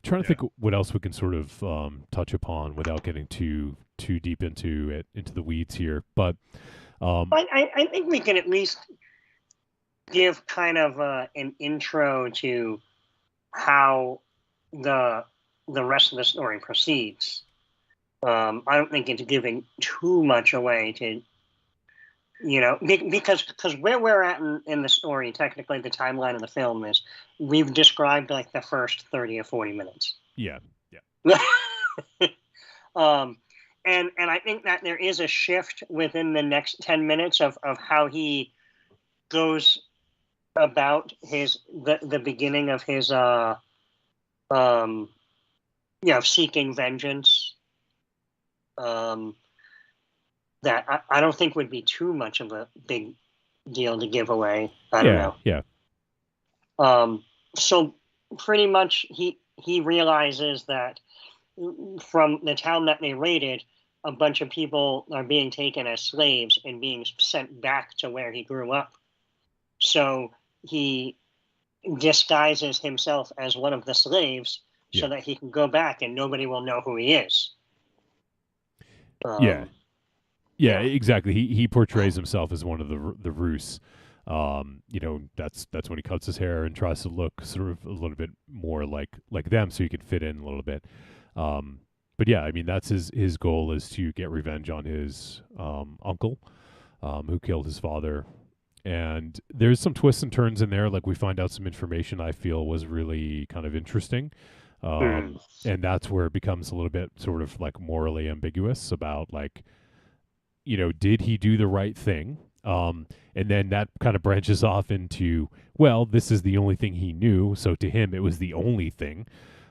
Trying to think what else we can sort of touch upon without getting too deep into the weeds here. But I think we can at least give kind of an intro to how the rest of the story proceeds. I don't think it's giving too much away to, because where we're at in the story, technically the timeline of the film is we've described like the first 30 or 40 minutes. Yeah. And I think that there is a shift within the next 10 minutes of how he goes about the beginning of his seeking vengeance. That I don't think would be too much of a big deal to give away. I don't know. Yeah. So pretty much he realizes that from the town that they raided, a bunch of people are being taken as slaves and being sent back to where he grew up. So he disguises himself as one of the slaves so that he can go back and nobody will know who he is. Yeah, exactly. He portrays himself as one of the Rus. That's when he cuts his hair and tries to look sort of a little bit more like them, so he can fit in a little bit. But yeah, I mean that's his goal is to get revenge on his uncle, who killed his father. And there's some twists and turns in there. Like we find out some information I feel was really kind of interesting. And that's where it becomes a little bit sort of like morally ambiguous about like, did he do the right thing? And then that kind of branches off into, well, this is the only thing he knew. So to him, it was the only thing,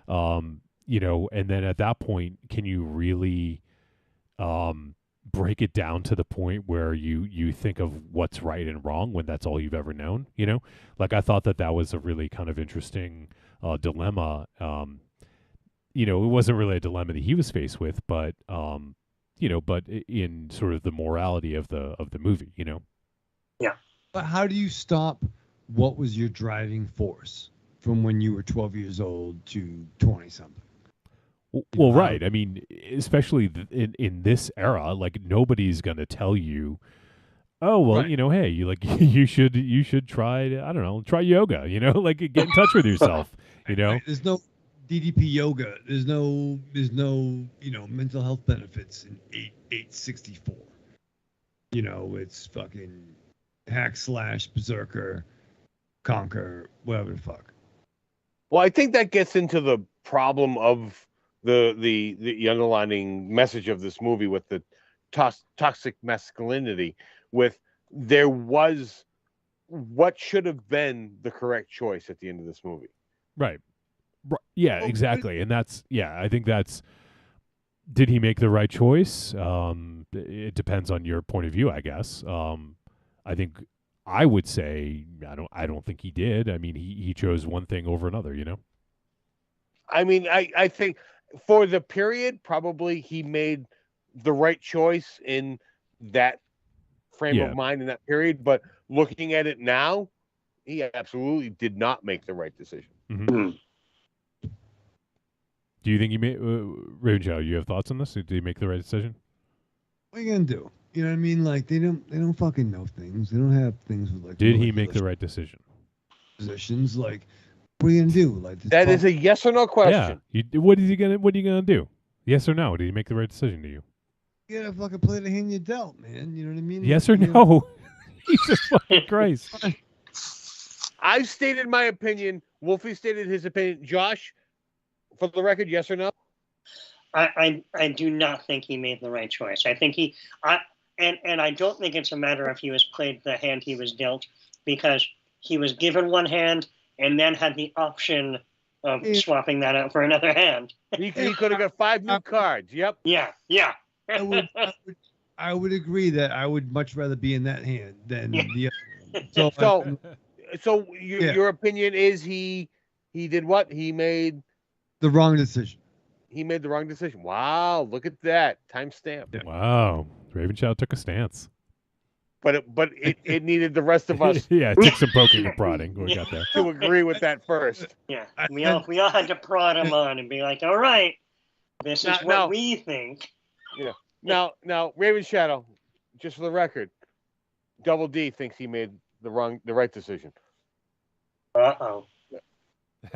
and then at that point, can you really, break it down to the point where you think of what's right and wrong when that's all you've ever known? Like I thought that was a really kind of interesting dilemma. It wasn't really a dilemma that he was faced with, but but in sort of the morality of the movie, Yeah. But how do you stop what was your driving force from when you were 12 years old to 20 something? Well, right. I mean, especially in this era, like nobody's gonna tell you, oh well, Right. hey, you like you should try, I don't know, try yoga, like get in touch with yourself, Right. There's no DDP yoga. There's no mental health benefits in 864. It's fucking hack slash berserker, conquer, whatever the fuck. Well, I think that gets into the problem of the underlining message of this movie with the toxic masculinity. With there was what should have been the correct choice at the end of this movie. Right. Yeah, exactly. And I think that's, did he make the right choice? It depends on your point of view, I guess. I think I would say I don't think he did. I mean, he chose one thing over another, I mean, I think for the period, probably he made the right choice in that frame of mind in that period. But looking at it now, he absolutely did not make the right decision. Mm-hmm. Do you think he made, Ravenchild, you have thoughts on this? Did he make the right decision? What are you gonna do? You know what I mean? Like they don't fucking know things. They don't have things with like. Did he make the right decision? Positions like, what are you gonna do? Like that is a yes or no question. Yeah. What are you gonna do? Yes or no? Did he make the right decision to you? You gotta fucking play the hand you dealt, man. You know what I mean? Yes or no? Jesus fucking Christ. I've stated my opinion. Wolfie stated his opinion. Josh, for the record, yes or no? I do not think he made the right choice. I think and I don't think it's a matter of he was played the hand he was dealt, because he was given one hand and then had the option of swapping that out for another hand. He could have got 5 new cards. Yep. Yeah. I would agree that I would much rather be in that hand than the other. So your opinion is he did what? He made the wrong decision. He made the wrong decision. Wow, look at that. Timestamp. Yeah. Wow. Ravenchild took a stance. But it needed the rest of us. Yeah, it took some poking and prodding. We got there. To agree with that first. Yeah. We all had to prod him on and be like, all right, this is what we think. Yeah. Now, Raven Shadow, just for the record, Double D thinks he made the right decision. Uh-oh.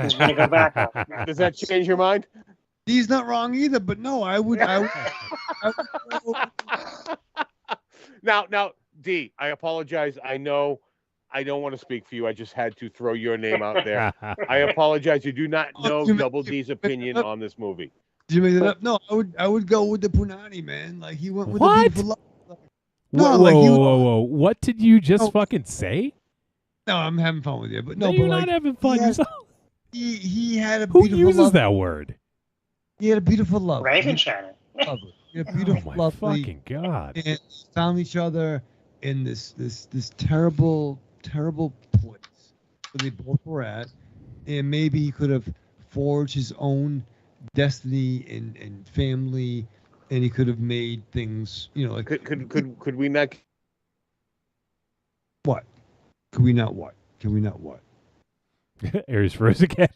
He's gonna go back up. Does that change your mind? He's not wrong either, but no, I would Now, D, I apologize. I know I don't want to speak for you. I just had to throw your name out there. I apologize. You do not know Double D's opinion on this movie. Did you make that up? No, I would go with the Punani, man. Like he went with What? the beautiful love. Whoa. What did you just fucking say? No, I'm having fun with you, but No, no, you're but not having fun yourself. He had a Who beautiful uses love. that word? He had a beautiful love. Raven Shadow. He had a beautiful, Oh my lovely, fucking God. and found each other in this terrible place where they both were at, and maybe he could have forged his own destiny and family, and he could have made things, like could we not? What? Could we not what? Can we not what? Aries froze again.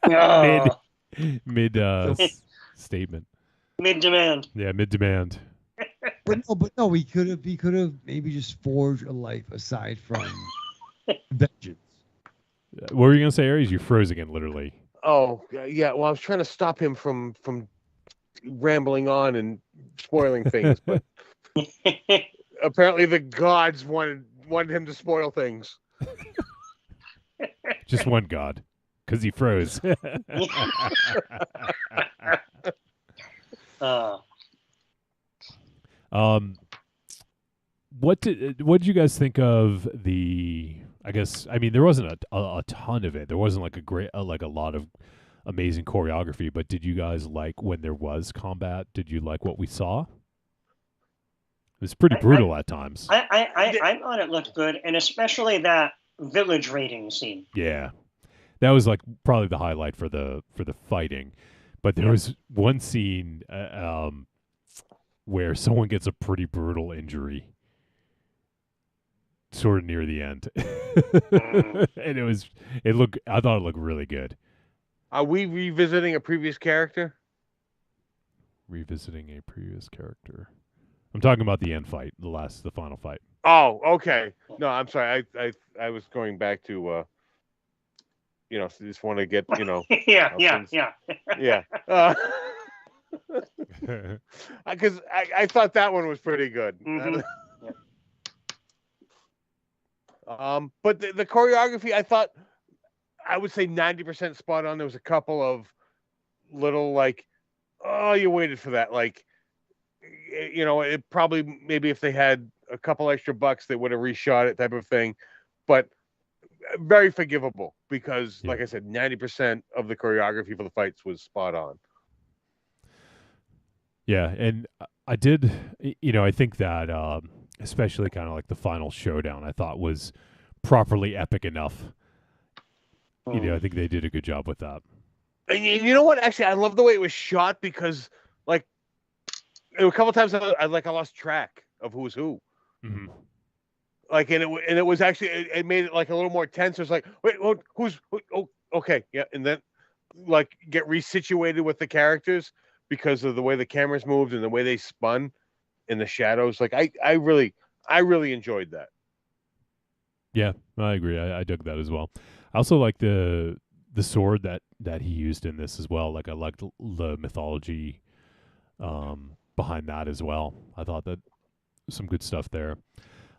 Oh. Mid statement. Mid-demand. Yeah, mid-demand. But no, he could have maybe just forged a life aside from vengeance. What were you gonna say, Aries? You froze again, literally. Oh, yeah. Well, I was trying to stop him from rambling on and spoiling things, but apparently the gods wanted him to spoil things. Just one god, because he froze. What did you guys think of the? I mean, there wasn't a ton of it. There wasn't like a lot of amazing choreography. But did you guys like when there was combat? Did you like what we saw? It was pretty brutal at times. I thought it looked good, and especially that village raiding scene. Yeah, that was like probably the highlight for the fighting. But there was one scene where someone gets a pretty brutal injury. sort of near the end, and I thought it looked really good. Are we revisiting a previous character? Revisiting a previous character. I'm talking about the end fight, the final fight. Oh, okay. No, I'm sorry. I was going back to just want to get yeah. yeah. Because I thought that one was pretty good. Mhm. But the choreography, I would say 90% spot on. There was a couple of little you waited for that. It probably, maybe if they had a couple extra bucks, they would have reshot it, type of thing. But very forgivable because, like I said, 90% of the choreography for the fights was spot on. Yeah, and I did, I think that especially kind of like the final showdown, I thought was properly epic enough. I think they did a good job with that. And you know what? Actually, I love the way it was shot because, a couple times I lost track of who's who. Mm-hmm. And it was actually, it made it a little more tense. It was like, wait, who's who? Oh, okay, yeah, and then get resituated with the characters because of the way the cameras moved and the way they spun in the shadows. I really enjoyed that. Yeah, I agree. I dug that as well. I also like the sword that he used in this as well. I liked the mythology behind that as well. I thought that some good stuff there.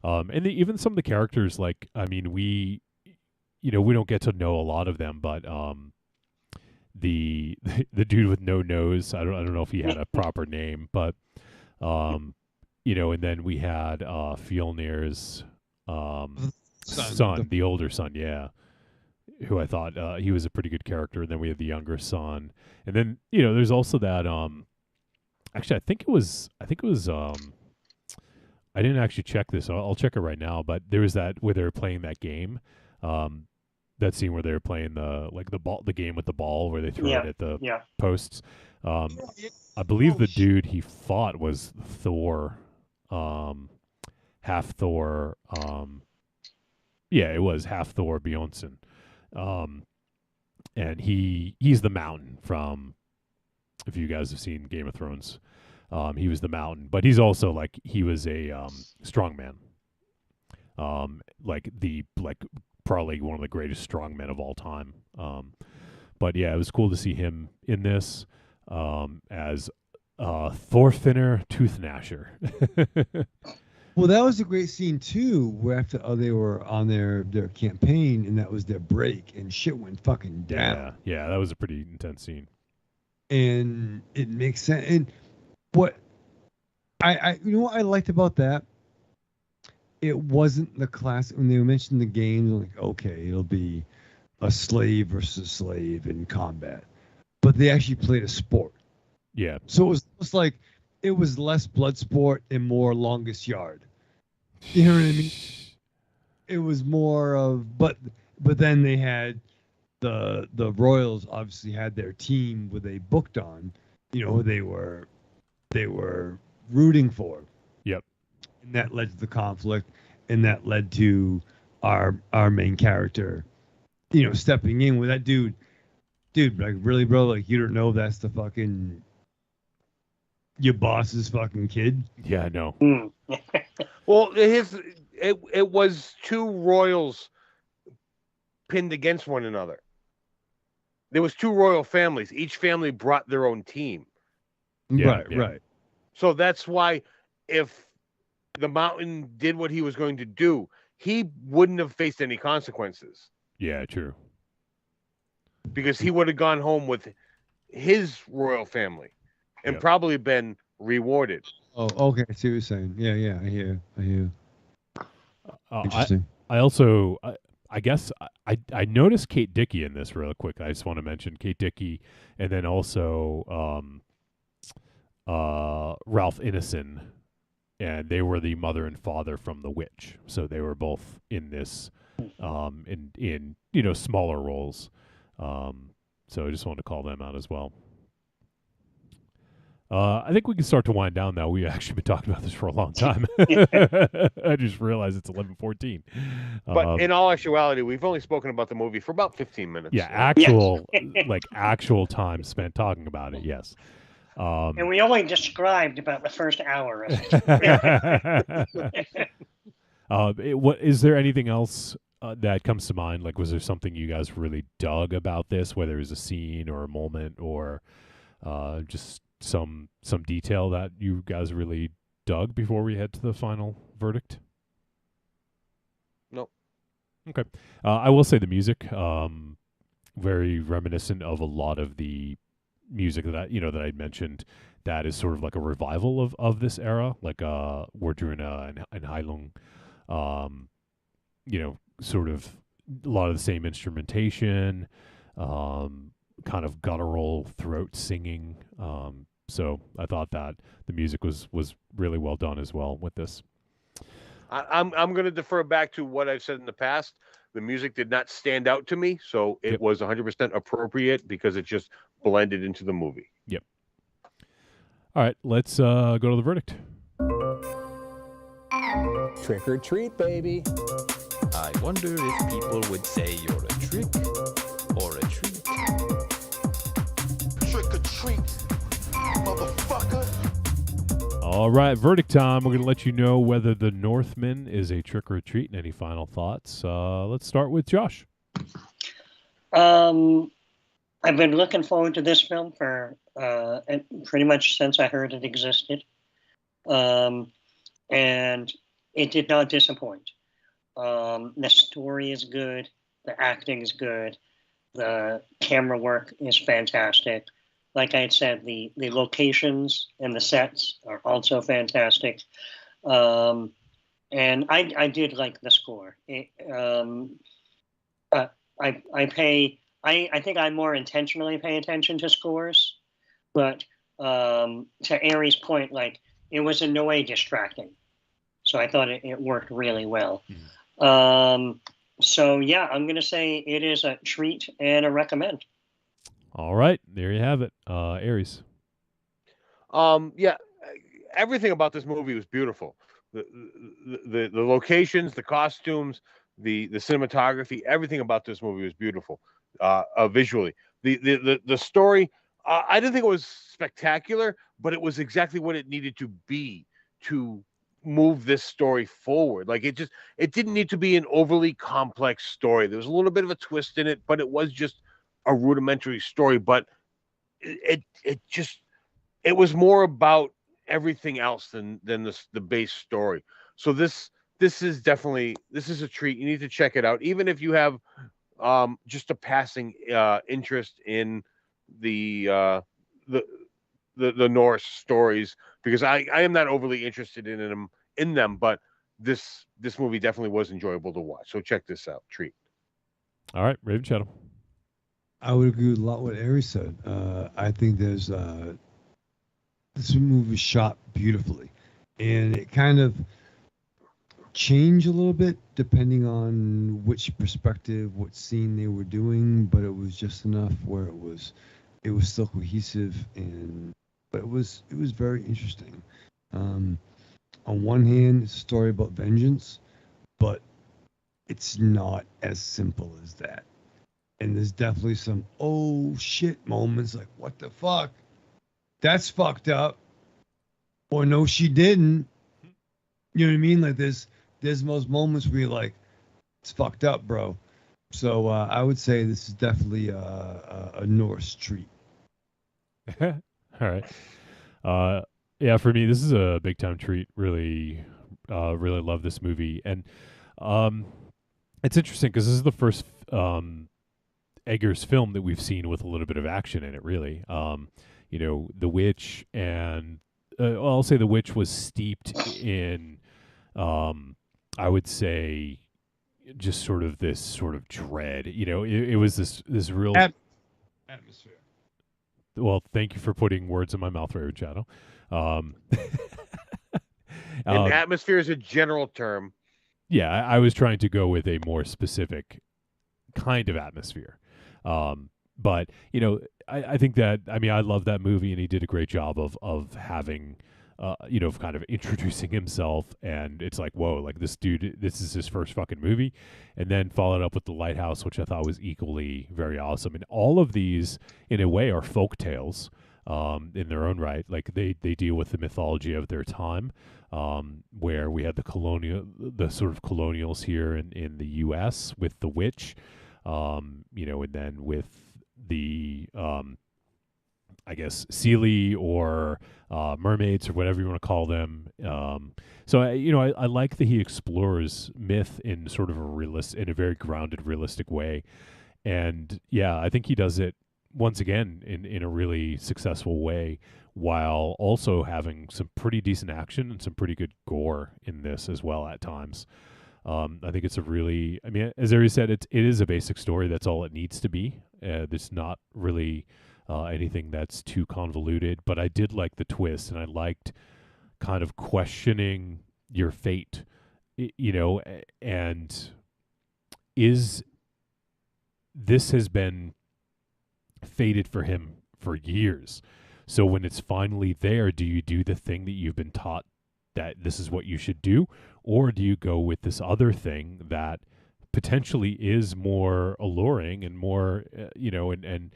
And even some of the characters, we don't get to know a lot of them, but the dude with no nose, I don't know if he had a proper name, but and then we had Fjolnir's son, the older son, yeah, who I thought he was a pretty good character. And then we had the younger son, and then there's also that actually I think it was I didn't actually check this. I'll check it right now. But there was that where they were playing that game, that scene where they were playing the game with the ball where they throw it at the posts. I believe the dude he fought was Thor, half Thor. It was half Thor Bjornsson, and he's the Mountain from. If you guys have seen Game of Thrones. He was the Mountain, but he's also he was a strongman. Probably one of the greatest strongmen of all time. But yeah, it was cool to see him in this as Thorfinner Tooth Gnasher. Well, that was a great scene too, where after they were on their campaign and that was their break and shit went fucking down. Yeah, that was a pretty intense scene. And it makes sense. And what I what I liked about that, it wasn't the classic when they mentioned the game, like, okay, it'll be a slave versus slave in combat. But they actually played a sport. Yeah. So it was almost like it was less blood sport and more longest yard. You know what I mean? It was more of but then they had the Royals obviously had their team where they booked on, who they were rooting for. Yep. And that led to the conflict, and that led to our main character, stepping in with that dude, really, bro, you don't know that's the fucking your boss's fucking kid. Yeah, I know. Well, it was two royals pinned against one another. There was two royal families. Each family brought their own team. Yeah, right. So that's why if the Mountain did what he was going to do, he wouldn't have faced any consequences. Yeah, true. Because he would have gone home with his royal family and probably been rewarded. Oh, okay. I see what you're saying. Yeah, I hear. Interesting. I also, I guess, I noticed Kate Dickey in this real quick. I just want to mention Kate Dickey, and then also Ralph Ineson, and they were the mother and father from The Witch. So they were both in this, in smaller roles. So I just wanted to call them out as well. I think we can start to wind down now. We've actually been talking about this for a long time. I just realized it's 11:14. But in all actuality, we've only spoken about the movie for about 15 minutes. Yeah, actual time spent talking about it. Yes. And we only described about the first hour of it. What is there anything else that comes to mind? Like, was there something you guys really dug about this, whether it was a scene or a moment or just some detail that you guys really dug before we head to the final verdict? Nope. Okay. I will say the music, very reminiscent of a lot of the music that that I'd mentioned. That is sort of like a revival of this era, like Wardruna and Heilung. Sort of a lot of the same instrumentation, kind of guttural throat singing. So I thought that the music was really well done as well with this. I'm going to defer back to what I've said in the past. The music did not stand out to me, so it was 100% appropriate because it just blended into the movie. Yep. All right, let's go to the verdict. Trick or treat, baby. I wonder if people would say you're a trick or a treat. Trick or treat, motherfucker. All right, verdict time. We're going to let you know whether the Northman is a trick or a treat. And any final thoughts? Let's start with Josh. I've been looking forward to this film for pretty much since I heard it existed. And it did not disappoint. The story is good. The acting is good. The camera work is fantastic. Like I had said, the locations and the sets are also fantastic. And I did like the score. I think I more intentionally pay attention to scores, but to Ari's point, like it was in no way distracting. So I thought it worked really well. So yeah, I'm going to say it is a treat and a recommend. All right, there you have it. Aries. Yeah, everything about this movie was beautiful. The locations, the costumes, the cinematography, everything about this movie was beautiful. Visually, the story, I didn't think it was spectacular, but it was exactly what it needed to be to move this story forward. Like it didn't need to be an overly complex story. There was a little bit of a twist in it, but it was just a rudimentary story. But it was more about everything else than the base story. So this is a treat. You need to check it out, even if you have just a passing interest in the Norse stories, because I am not overly interested in them, but this movie definitely was enjoyable to watch. So check this out, treat. All right, Raven Shadow. I would agree with a lot what Ari said. I think this movie was shot beautifully, and it kind of changed a little bit depending on which perspective, what scene they were doing, but it was just enough where it was still cohesive, but it was very interesting. On one hand, it's a story about vengeance, but it's not as simple as that. And there's definitely some oh shit moments, like what the fuck? That's fucked up. Or no, she didn't. You know what I mean? Like there's those moments where you're like, it's fucked up, bro. So I would say this is definitely a Norse treat. All right. Yeah, for me, this is a big time treat. Really love this movie, and it's interesting because this is the first Eggers film that we've seen with a little bit of action in it. Really, The Witch, and I'll say The Witch was steeped in, I would say, just sort of this sort of dread. It was this real atmosphere. Well, thank you for putting words in my mouth, Raven Shadow. And atmosphere is a general term. Yeah, I was trying to go with a more specific kind of atmosphere. But I think that, I mean, I love that movie, and he did a great job of having, of kind of introducing himself, and it's like, whoa, like this dude, this is his first fucking movie, and then followed up with The Lighthouse, which I thought was equally very awesome. And all of these, in a way, are folk tales, in their own right. Like they deal with the mythology of their time, where we had the sort of colonials here in the U.S. with the witch, and then with the I guess Sealy or mermaids or whatever you want to call them. So I like that he explores myth in sort of in a very grounded, realistic way, and yeah, I think he does it once again in a really successful way, while also having some pretty decent action and some pretty good gore in this as well at times. I think it's a really, I mean, as Ari said, it is a basic story. That's all it needs to be. There's not really anything that's too convoluted, but I did like the twist, and I liked kind of questioning your fate, and this has been fated for him for years. So when it's finally there, do you do the thing that you've been taught that this is what you should do, or do you go with this other thing that potentially is more alluring and more, and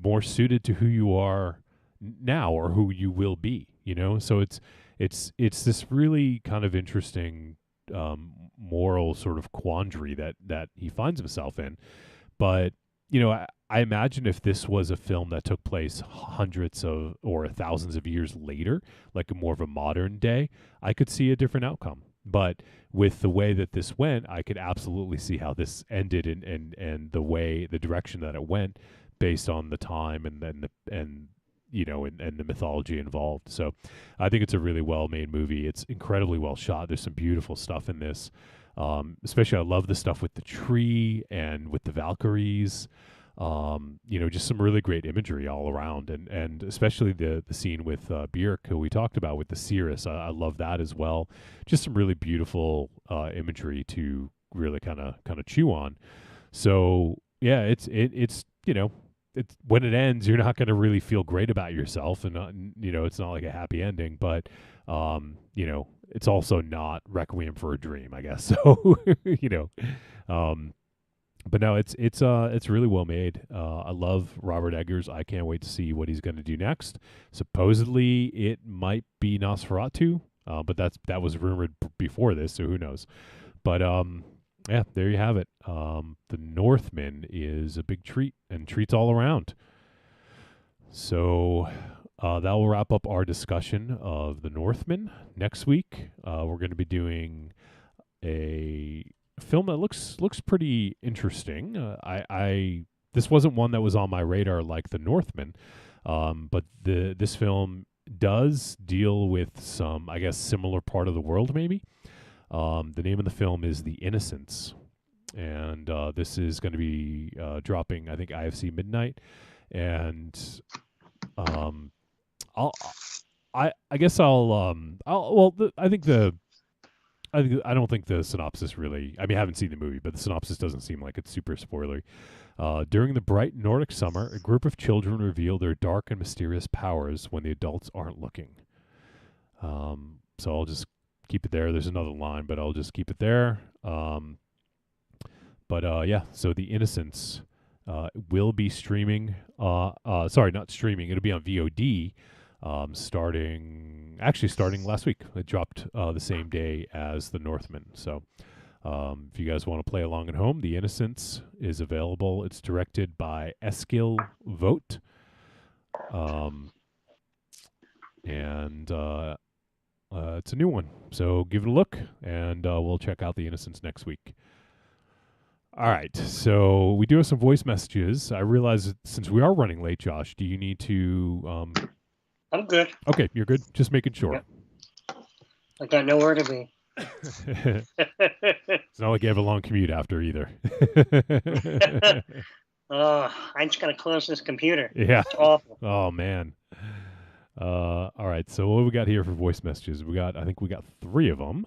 more suited to who you are now or who you will be, So it's this really kind of interesting moral sort of quandary that he finds himself in. But I imagine if this was a film that took place hundreds of or thousands of years later, like more of a modern day, I could see a different outcome. But with the way that this went, I could absolutely see how this ended and the direction that it went based on the time and the mythology involved. So I think it's a really well-made movie. It's incredibly well shot. There's some beautiful stuff in this. Especially I love the stuff with the tree and with the Valkyries. Just some really great imagery all around, and especially the scene with Björk, who we talked about with the Cirrus. I love that as well. Just some really beautiful imagery to really kind of chew on. So yeah, it's when it ends, you're not going to really feel great about yourself, and it's not like a happy ending, but it's also not Requiem for a Dream, I guess. So but no, it's really well made. I love Robert Eggers. I can't wait to see what he's going to do next. Supposedly, it might be Nosferatu, but that was rumored before this, so who knows? But yeah, there you have it. The Northman is a big treat, and treats all around. So that will wrap up our discussion of The Northman. Next week, we're going to be doing a film that looks pretty interesting. This wasn't one that was on my radar like The Northman, but this film does deal with some, I guess, similar part of the world maybe. The name of the film is The Innocents, and this is going to be dropping, I think, IFC midnight, and I don't think the synopsis really, I mean, I haven't seen the movie, but the synopsis doesn't seem like it's super spoilery. During the bright Nordic summer, a group of children reveal their dark and mysterious powers when the adults aren't looking. So I'll just keep it there. There's another line, but I'll just keep it there. Yeah, so The Innocents will be streaming. Sorry, not streaming. It'll be on VOD. Starting last week. It dropped the same day as The Northman. So if you guys want to play along at home, The Innocents is available. It's directed by Eskil Vogt. And it's a new one. So give it a look, and we'll check out The Innocents next week. All right, so we do have some voice messages. I realize that since we are running late, Josh, do you need to... I'm good. Okay, you're good. Just making sure. Yep. I got nowhere to be. It's not like you have a long commute after either. I'm just gonna close this computer. Yeah. It's awful. Oh man. All right. So what do we got here for voice messages? I think we got 3 of them.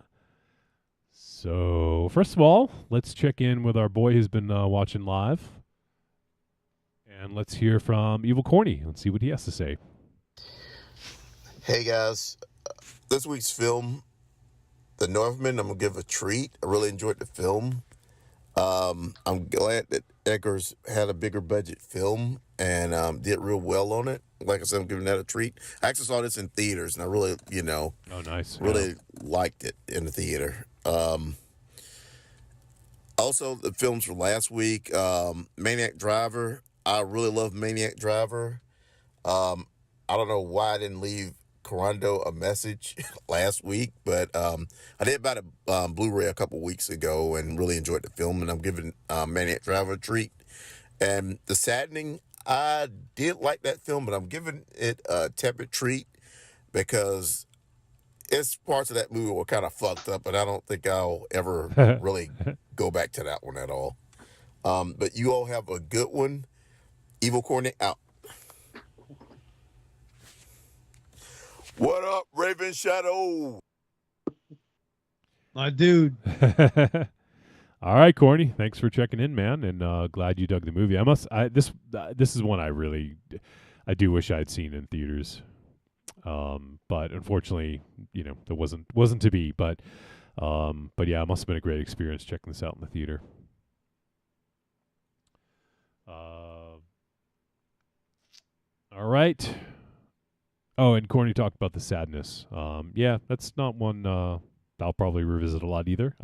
So first of all, let's check in with our boy who's been watching live. And let's hear from Evil Corny. Let's see what he has to say. Hey guys, this week's film, The Northman, I'm gonna give a treat. I really enjoyed the film. I'm glad that Eggers had a bigger budget film and did real well on it. Like I said, I'm giving that a treat. I actually saw this in theaters, and I really, oh, nice, really liked it in the theater. Also, the films from last week, Maniac Driver. I really love Maniac Driver. I don't know why I didn't leave Corando a message last week, but I did buy a Blu-ray a couple weeks ago and really enjoyed the film, and I'm giving Maniac Driver a treat. And The Saddening, I did like that film, but I'm giving it a tepid treat because it's parts of that movie were kind of fucked up, and I don't think I'll ever really go back to that one at all. But you all have a good one. Evil Corny out. What up, Raven Shadow? My dude. All right, Corny. Thanks for checking in, man, and glad you dug the movie. This is one I do wish I'd seen in theaters, but unfortunately, there wasn't to be. But yeah, it must have been a great experience checking this out in the theater. All right. Oh, and Corny talked about The Sadness. Yeah, that's not one I'll probably revisit a lot either.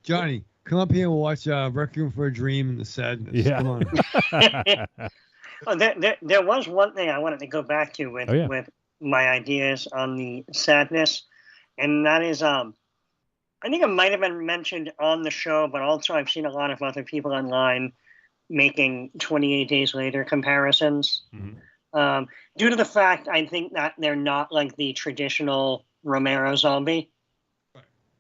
Johnny, come up here and watch Requiem for a Dream and The Sadness. Yeah. Come on. Oh, there was one thing I wanted to go back to with my ideas on The Sadness, and that is I think it might have been mentioned on the show, but also I've seen a lot of other people online making 28 Days Later comparisons. Mm-hmm. Due to the fact I think that they're not like the traditional Romero zombie.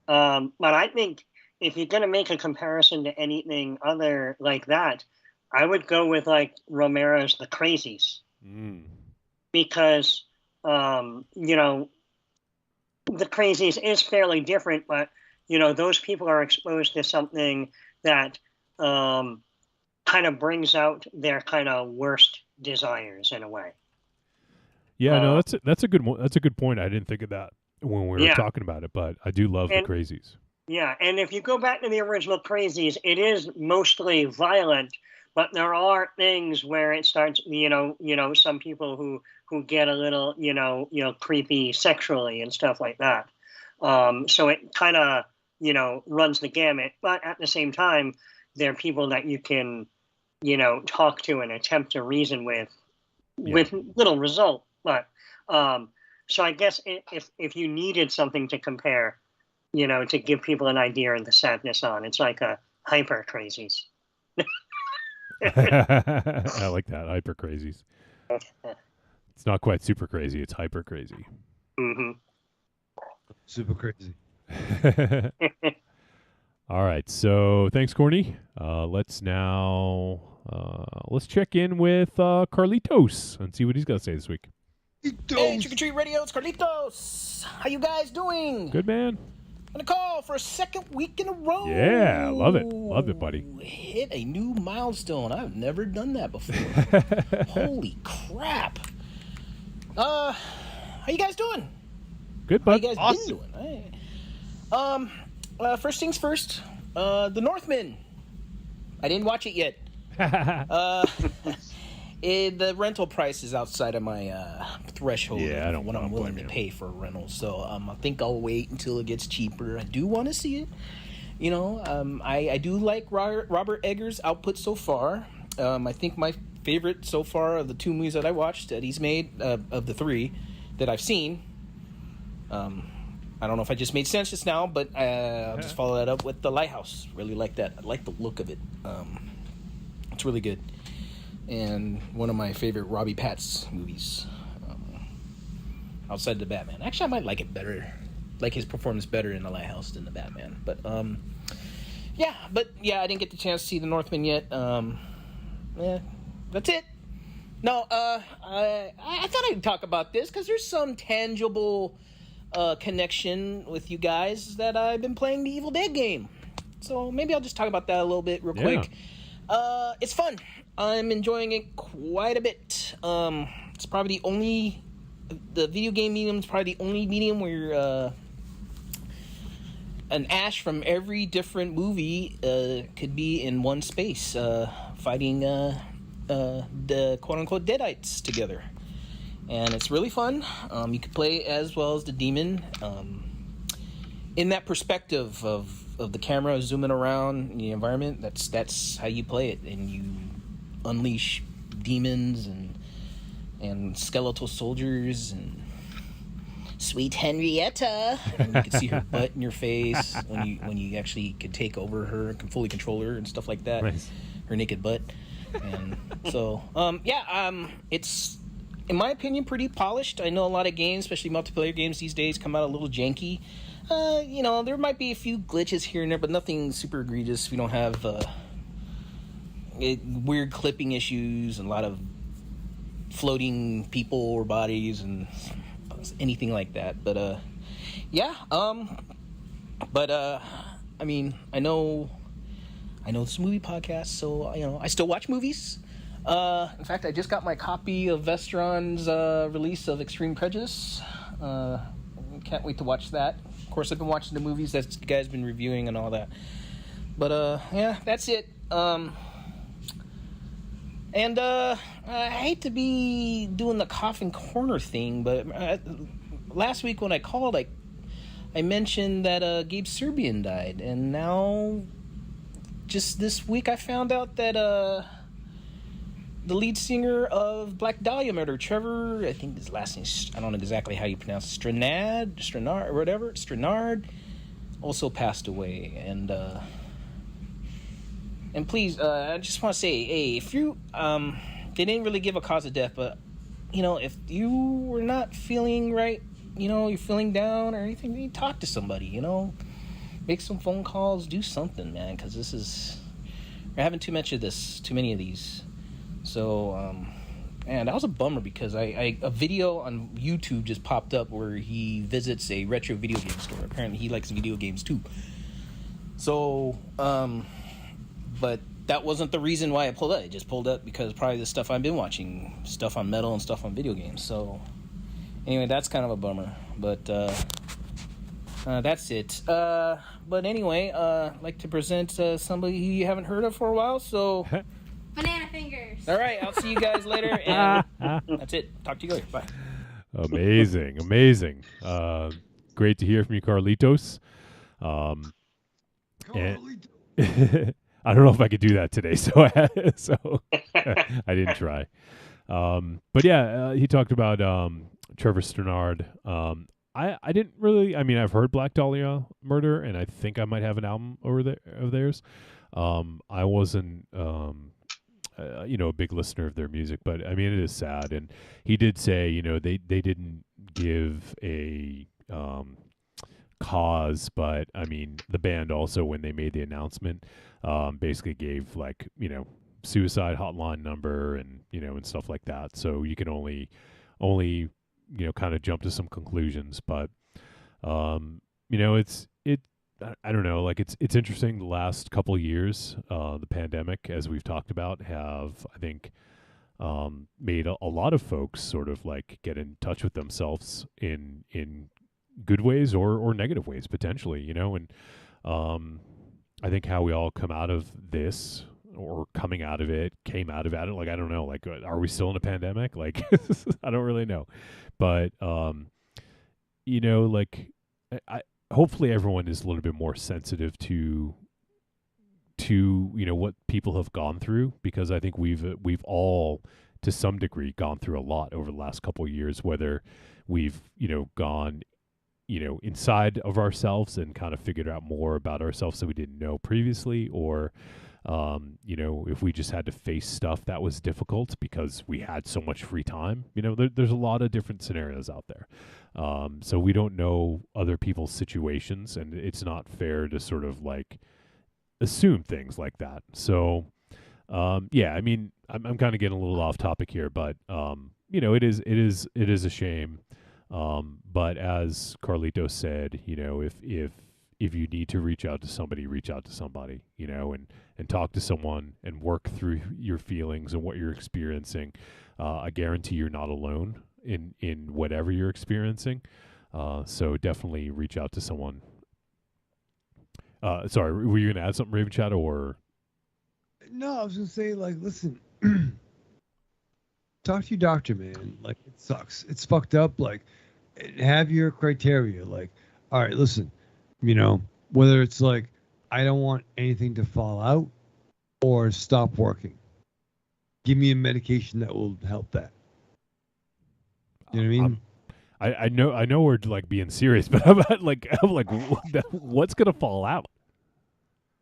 But I think if you're going to make a comparison to anything other like that, I would go with like Romero's The Crazies. Because, The Crazies is fairly different, but, those people are exposed to something that kind of brings out their kind of worst desires in a way. Yeah, no, that's a good point. I didn't think of that when we were talking about it, but I do love The Crazies. Yeah, and if you go back to the original Crazies, it is mostly violent, but there are things where it starts, some people who get a little, creepy sexually and stuff like that. So it kind of, runs the gamut, but at the same time, there are people that you can, talk to and attempt to reason with little result. But so I guess if you needed something to compare, to give people an idea of The Sadness on, it's like a Hyper Crazies. I like that, Hyper Crazies. It's not quite super crazy; it's hyper crazy. Mm-hmm. Super crazy. All right, so thanks, Corny. Let's check in with Carlitos and see what he's got to say this week. Hey, Trick or Treat Radio, it's Carlitos. How you guys doing? Good, man. I'm gonna call for a second week in a row. Yeah, love it, buddy. Hit a new milestone. I've never done that before. Holy crap! How you guys doing? Good, bud. How you guys been doing? First things first. The Northman. I didn't watch it yet. The rental price is outside of my threshold of what I'm willing to pay for a rental. So I think I'll wait until it gets cheaper. I do want to see it. I do like Robert Eggers' output so far. I think my favorite so far of the two movies that I watched that he's made, of the three that I've seen. I don't know if I just made sense just now, but I'll just follow that up with The Lighthouse. Really like that. I like the look of it. It's really good. And one of my favorite Robbie Pat's movies, outside the Batman. Actually, I might like it better, like his performance better in The Lighthouse than the Batman. But I didn't get the chance to see The Northman yet. That's it. No, I thought I'd talk about this because there's some tangible connection with you guys that I've been playing the Evil Dead game. So maybe I'll just talk about that a little bit real quick. It's fun. I'm enjoying it quite a bit. It's probably the video game medium is probably the only medium where an Ash from every different movie could be in one space, fighting the quote-unquote Deadites together. And it's really fun. You can play as well as the demon. In that perspective of the camera zooming around the environment, that's how you play it. And you unleash demons and skeletal soldiers and sweet Henrietta. And you can see her butt in your face when you actually can take over her and can fully control her and stuff like that. Nice. Her naked butt. And so, it's, in my opinion, pretty polished. I know a lot of games, especially multiplayer games these days, come out a little janky. There might be a few glitches here and there, but nothing super egregious. We don't have weird clipping issues and a lot of floating people or bodies and anything like that. But I know this is a movie podcast, so I still watch movies. In fact, I just got my copy of Vestron's release of Extreme Prejudice. Can't wait to watch that. Of course, I've been watching the movies that you guys been reviewing and all that. But that's it. I hate to be doing the coffin corner thing, but last week when I called, I mentioned that Gabe Serbian died, and now just this week I found out that the lead singer of Black Dahlia Murder, Trevor, I think his last name, I don't know exactly how you pronounce it, Stranard, or whatever, Stranard, also passed away. And please, I just want to say, hey, if you, they didn't really give a cause of death, but, if you were not feeling right, you're feeling down or anything, you talk to somebody, make some phone calls, do something, man, because we're having too many of these. So, man, that was a bummer because a video on YouTube just popped up where he visits a retro video game store. Apparently he likes video games too. So, but that wasn't the reason why I pulled up. It just pulled up because probably the stuff I've been watching, stuff on metal and stuff on video games. So, anyway, that's kind of a bummer. But, that's it. But anyway, I'd like to present somebody who you haven't heard of for a while, so... Banana fingers. All right, I'll see you guys later, and that's it. Talk to you later. Bye. Amazing. Great to hear from you, Carlitos. And I don't know if I could do that today, so I didn't try. But yeah, he talked about Trevor Stannard. I didn't really. I mean, I've heard Black Dahlia Murder, and I think I might have an album of theirs. I wasn't. A big listener of their music, but I mean, it is sad. And he did say, they didn't give a cause, but I mean, the band also, when they made the announcement, basically gave suicide hotline number and and stuff like that. So you can only kind of jump to some conclusions, but I don't know, it's interesting. The last couple of years, the pandemic, as we've talked about, have, I think, made a lot of folks sort of get in touch with themselves in good ways or negative ways, potentially, and I think how we all come out of this, or coming out of it, came out of it, I don't know, are we still in a pandemic? I don't really know. But, hopefully everyone is a little bit more sensitive to what people have gone through, because I think we've all to some degree gone through a lot over the last couple of years, whether we've gone inside of ourselves and kind of figured out more about ourselves that we didn't know previously, or if we just had to face stuff that was difficult because we had so much free time. There's a lot of different scenarios out there. So we don't know other people's situations, and it's not fair to sort of assume things like that. So, yeah, I mean, I'm kind of getting a little off topic here, but, it is a shame. But as Carlito said, if if you need to reach out to somebody, you know, and talk to someone and work through your feelings and what you're experiencing. I guarantee you're not alone in whatever you're experiencing. So definitely reach out to someone. Sorry, were you going to add something, Raven Shadow, or? No, I was going to say, like, listen, talk to your doctor, man. Like, it sucks. It's fucked up. Like, have your criteria. Like, all right, listen, you know, whether it's like, I don't want anything to fall out or stop working. Give me a medication that will help that. You know what I mean? I know we're like being serious, but I'm like what's gonna fall out?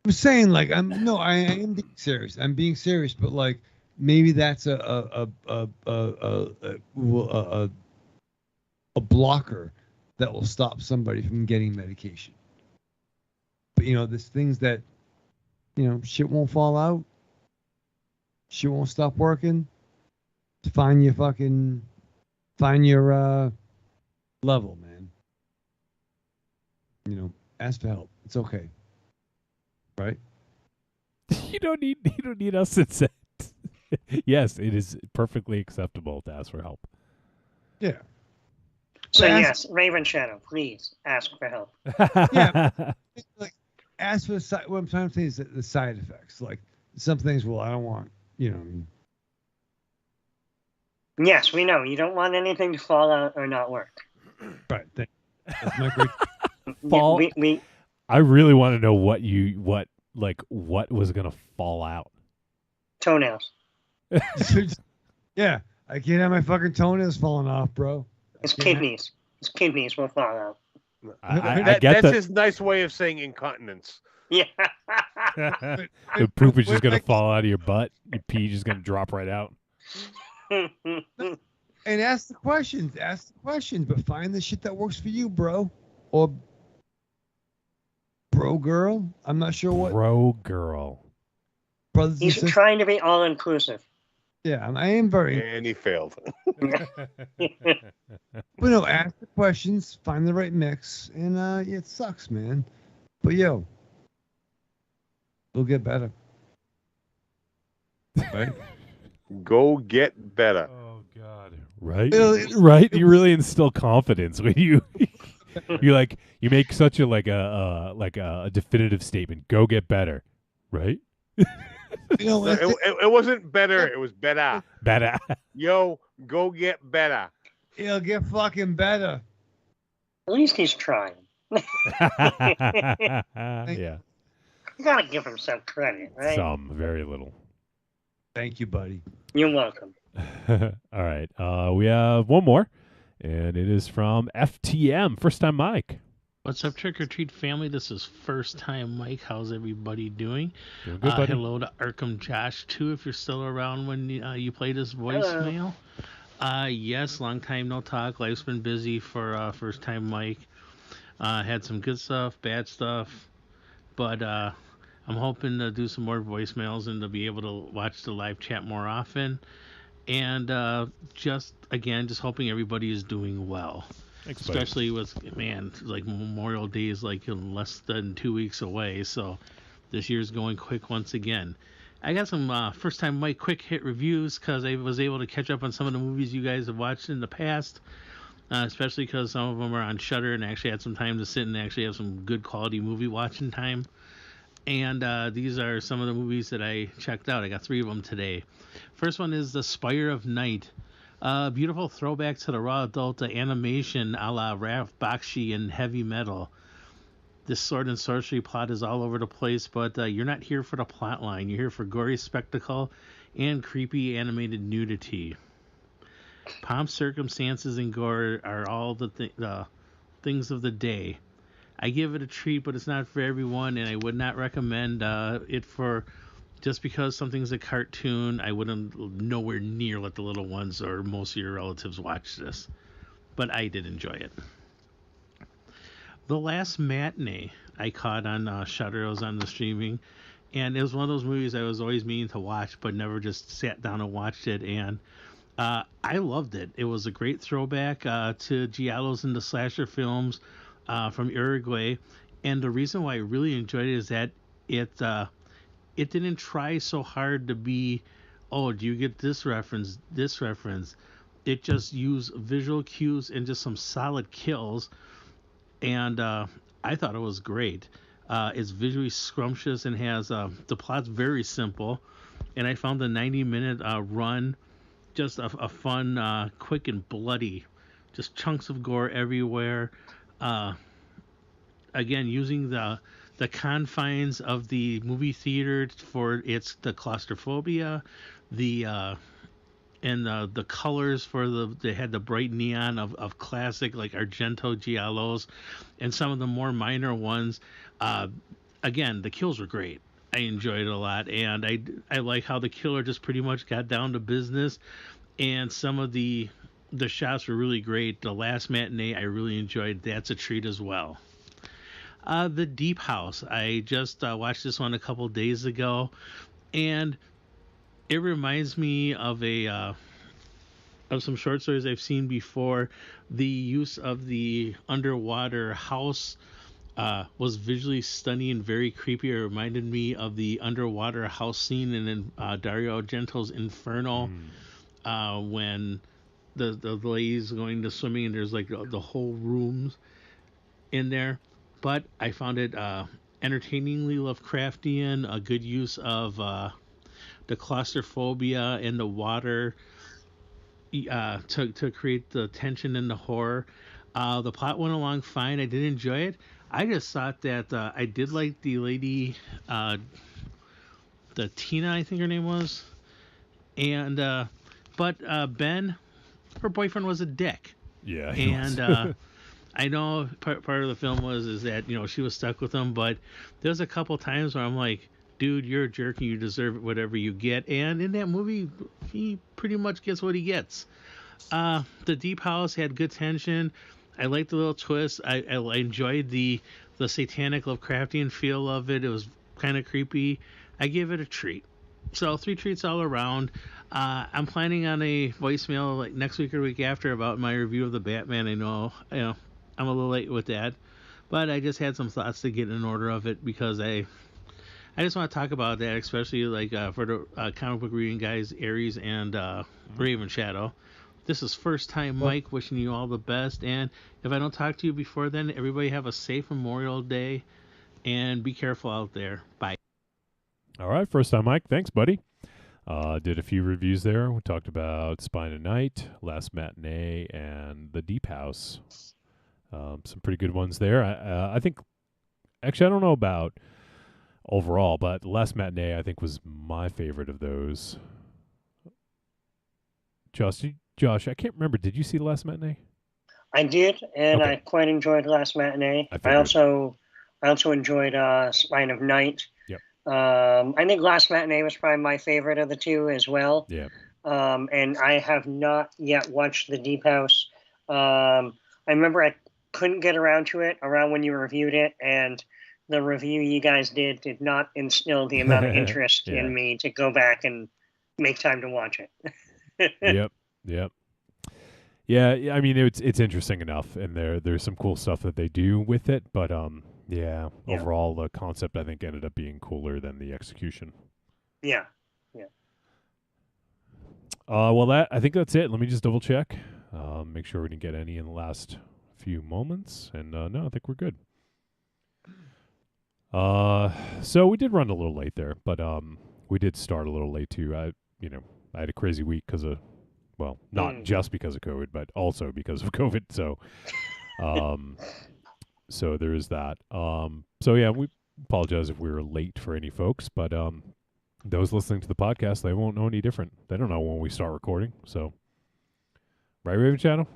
I'm saying like I am being serious. I'm being serious, but like maybe that's a blocker that will stop somebody from getting medication. But you know, there's things that, you know, shit won't fall out. Shit won't stop working. Find your level, man. You know, ask for help. It's okay. Right? You don't need us to say it. Yes, it is perfectly acceptable to ask for help. Yeah. So yes, Raven Shadow, please ask for help. Yeah. Like, ask for what I'm trying to say is the side effects. Like some things, well, I don't want, you know. Yes, we know. You don't want anything to fall out or not work. Right. That's my great fall. I really want to know what was gonna fall out. Toenails. Yeah, I can't have my fucking toenails falling off, bro. His kidneys. His kidneys will fall out. I get that's his nice way of saying incontinence. Yeah. The poop is just gonna fall out of your butt. Your pee just gonna drop right out. And ask the questions, but find the shit that works for you, bro. Or bro girl. I'm not sure what. Bro girl. Brothers He's trying to be all inclusive. Yeah, I am very. And he failed. But no, ask the questions, find the right mix, and it sucks, man. But yo, we'll get better. Right? Go get better. Oh God! Right? Right? You really instill confidence when you you make such a definitive statement. Go get better, right? You know, it wasn't better. It was better. Better. Yo, go get better. It'll get fucking better. At least he's trying. Yeah. You gotta give him some credit, right? Some, very little. Thank you, buddy. You're welcome. All right. We have one more, and it is from FTM, First Time Mike. What's up, Trick or Treat family? This is First Time Mike. How's everybody doing? Doing good, buddy. Hello to Arkham Josh, too, if you're still around when you played his voicemail. Yes, long time no talk. Life's been busy for First Time Mike. Had some good stuff, bad stuff, but I'm hoping to do some more voicemails and to be able to watch the live chat more often. And just hoping everybody is doing well. Thanks, especially with, like Memorial Day is like in less than 2 weeks away, so this year's going quick once again. I got some First Time Mike quick hit reviews because I was able to catch up on some of the movies you guys have watched in the past, especially because some of them are on Shudder and I actually had some time to sit and actually have some good quality movie watching time. And these are some of the movies that I checked out. I got 3 of them today. First one is The Spire of Night. Beautiful throwback to the raw adult animation a la Ralph Bakshi and Heavy Metal. This sword and sorcery plot is all over the place, but you're not here for the plot line. You're here for gory spectacle and creepy animated nudity. Pomp, circumstances, and gore are all the things of the day. I give it a treat, but it's not for everyone, and I would not recommend it for... Just because something's a cartoon, I wouldn't nowhere near let the little ones or most of your relatives watch this. But I did enjoy it. The Last Matinee I caught on Shudder. I was on the streaming. And it was one of those movies I was always meaning to watch, but never just sat down and watched it. And I loved it. It was a great throwback to giallos and the slasher films from Uruguay. And the reason why I really enjoyed it is that it didn't try so hard to be, oh, do you get this reference, this reference. It just used visual cues and just some solid kills, and I thought it was great. It's visually scrumptious and has the plot's very simple, and I found the 90-minute run just a fun, quick and bloody, just chunks of gore everywhere. Again, using the confines of the movie theater for the claustrophobia, the and the colors for they had the bright neon of classic like Argento giallos, and some of the more minor ones. Again, the kills were great. I enjoyed it a lot, and I like how the killer just pretty much got down to business, and some of the shots were really great. The last matinee I really enjoyed. That's a treat as well. The Deep House. I just watched this one a couple days ago, and it reminds me of of some short stories I've seen before. The use of the underwater house was visually stunning and very creepy. It reminded me of the underwater house scene in Dario Argento's Inferno, when the lady's going to swimming and there's like the whole rooms in there. But I found it entertainingly Lovecraftian, a good use of the claustrophobia and the water to create the tension and the horror. The plot went along fine. I did enjoy it. I just thought that I did like the lady, the Tina, I think her name was, and but Ben, her boyfriend was a dick. Yeah, and I know part of the film is that she was stuck with him, but there's a couple times where I'm like, dude, you're a jerk and you deserve whatever you get. And in that movie, he pretty much gets what he gets. The Deep House had good tension. I liked the little twist. I enjoyed the satanic Lovecraftian feel of it. It was kind of creepy. I give it a treat. So 3 treats all around. I'm planning on a voicemail like next week or week after about my review of the Batman. I know, I'm a little late with that, but I just had some thoughts to get in order of it because I just want to talk about that, especially like for the comic book reading guys, Aries and Raven Shadow. This is first time Mike, wishing you all the best, and if I don't talk to you before then, everybody have a safe Memorial Day and be careful out there. Bye. All right, first time Mike. Thanks, buddy. Did a few reviews there. We talked about Spine of Night, Last Matinee, and The Deep House. Some pretty good ones there. I think, actually, I don't know about overall, but The Last Matinee I think was my favorite of those. Josh, I can't remember. Did you see The Last Matinee? I did, and Okay. I quite enjoyed Last Matinee. I also enjoyed Spine of Night. Yep. I think Last Matinee was probably my favorite of the two as well. Yeah. And I have not yet watched The Deep House. I remember I couldn't get around to it around when you reviewed it, and the review you guys did not instill the amount of interest in me to go back and make time to watch it. Yep. Yeah, I mean it's interesting enough, and there's some cool stuff that they do with it, but overall the concept I think ended up being cooler than the execution. Yeah. Well, I think that's it. Let me just double check, make sure we didn't get any in the last few moments, and no, I think we're good. So we did run a little late there, but we did start a little late too. I had a crazy week because of, well, not just because of COVID, but also because of COVID. So, so there is that. So yeah, we apologize if we were late for any folks, but those listening to the podcast, they won't know any different. They don't know when we start recording. So, right, Raven Shadow?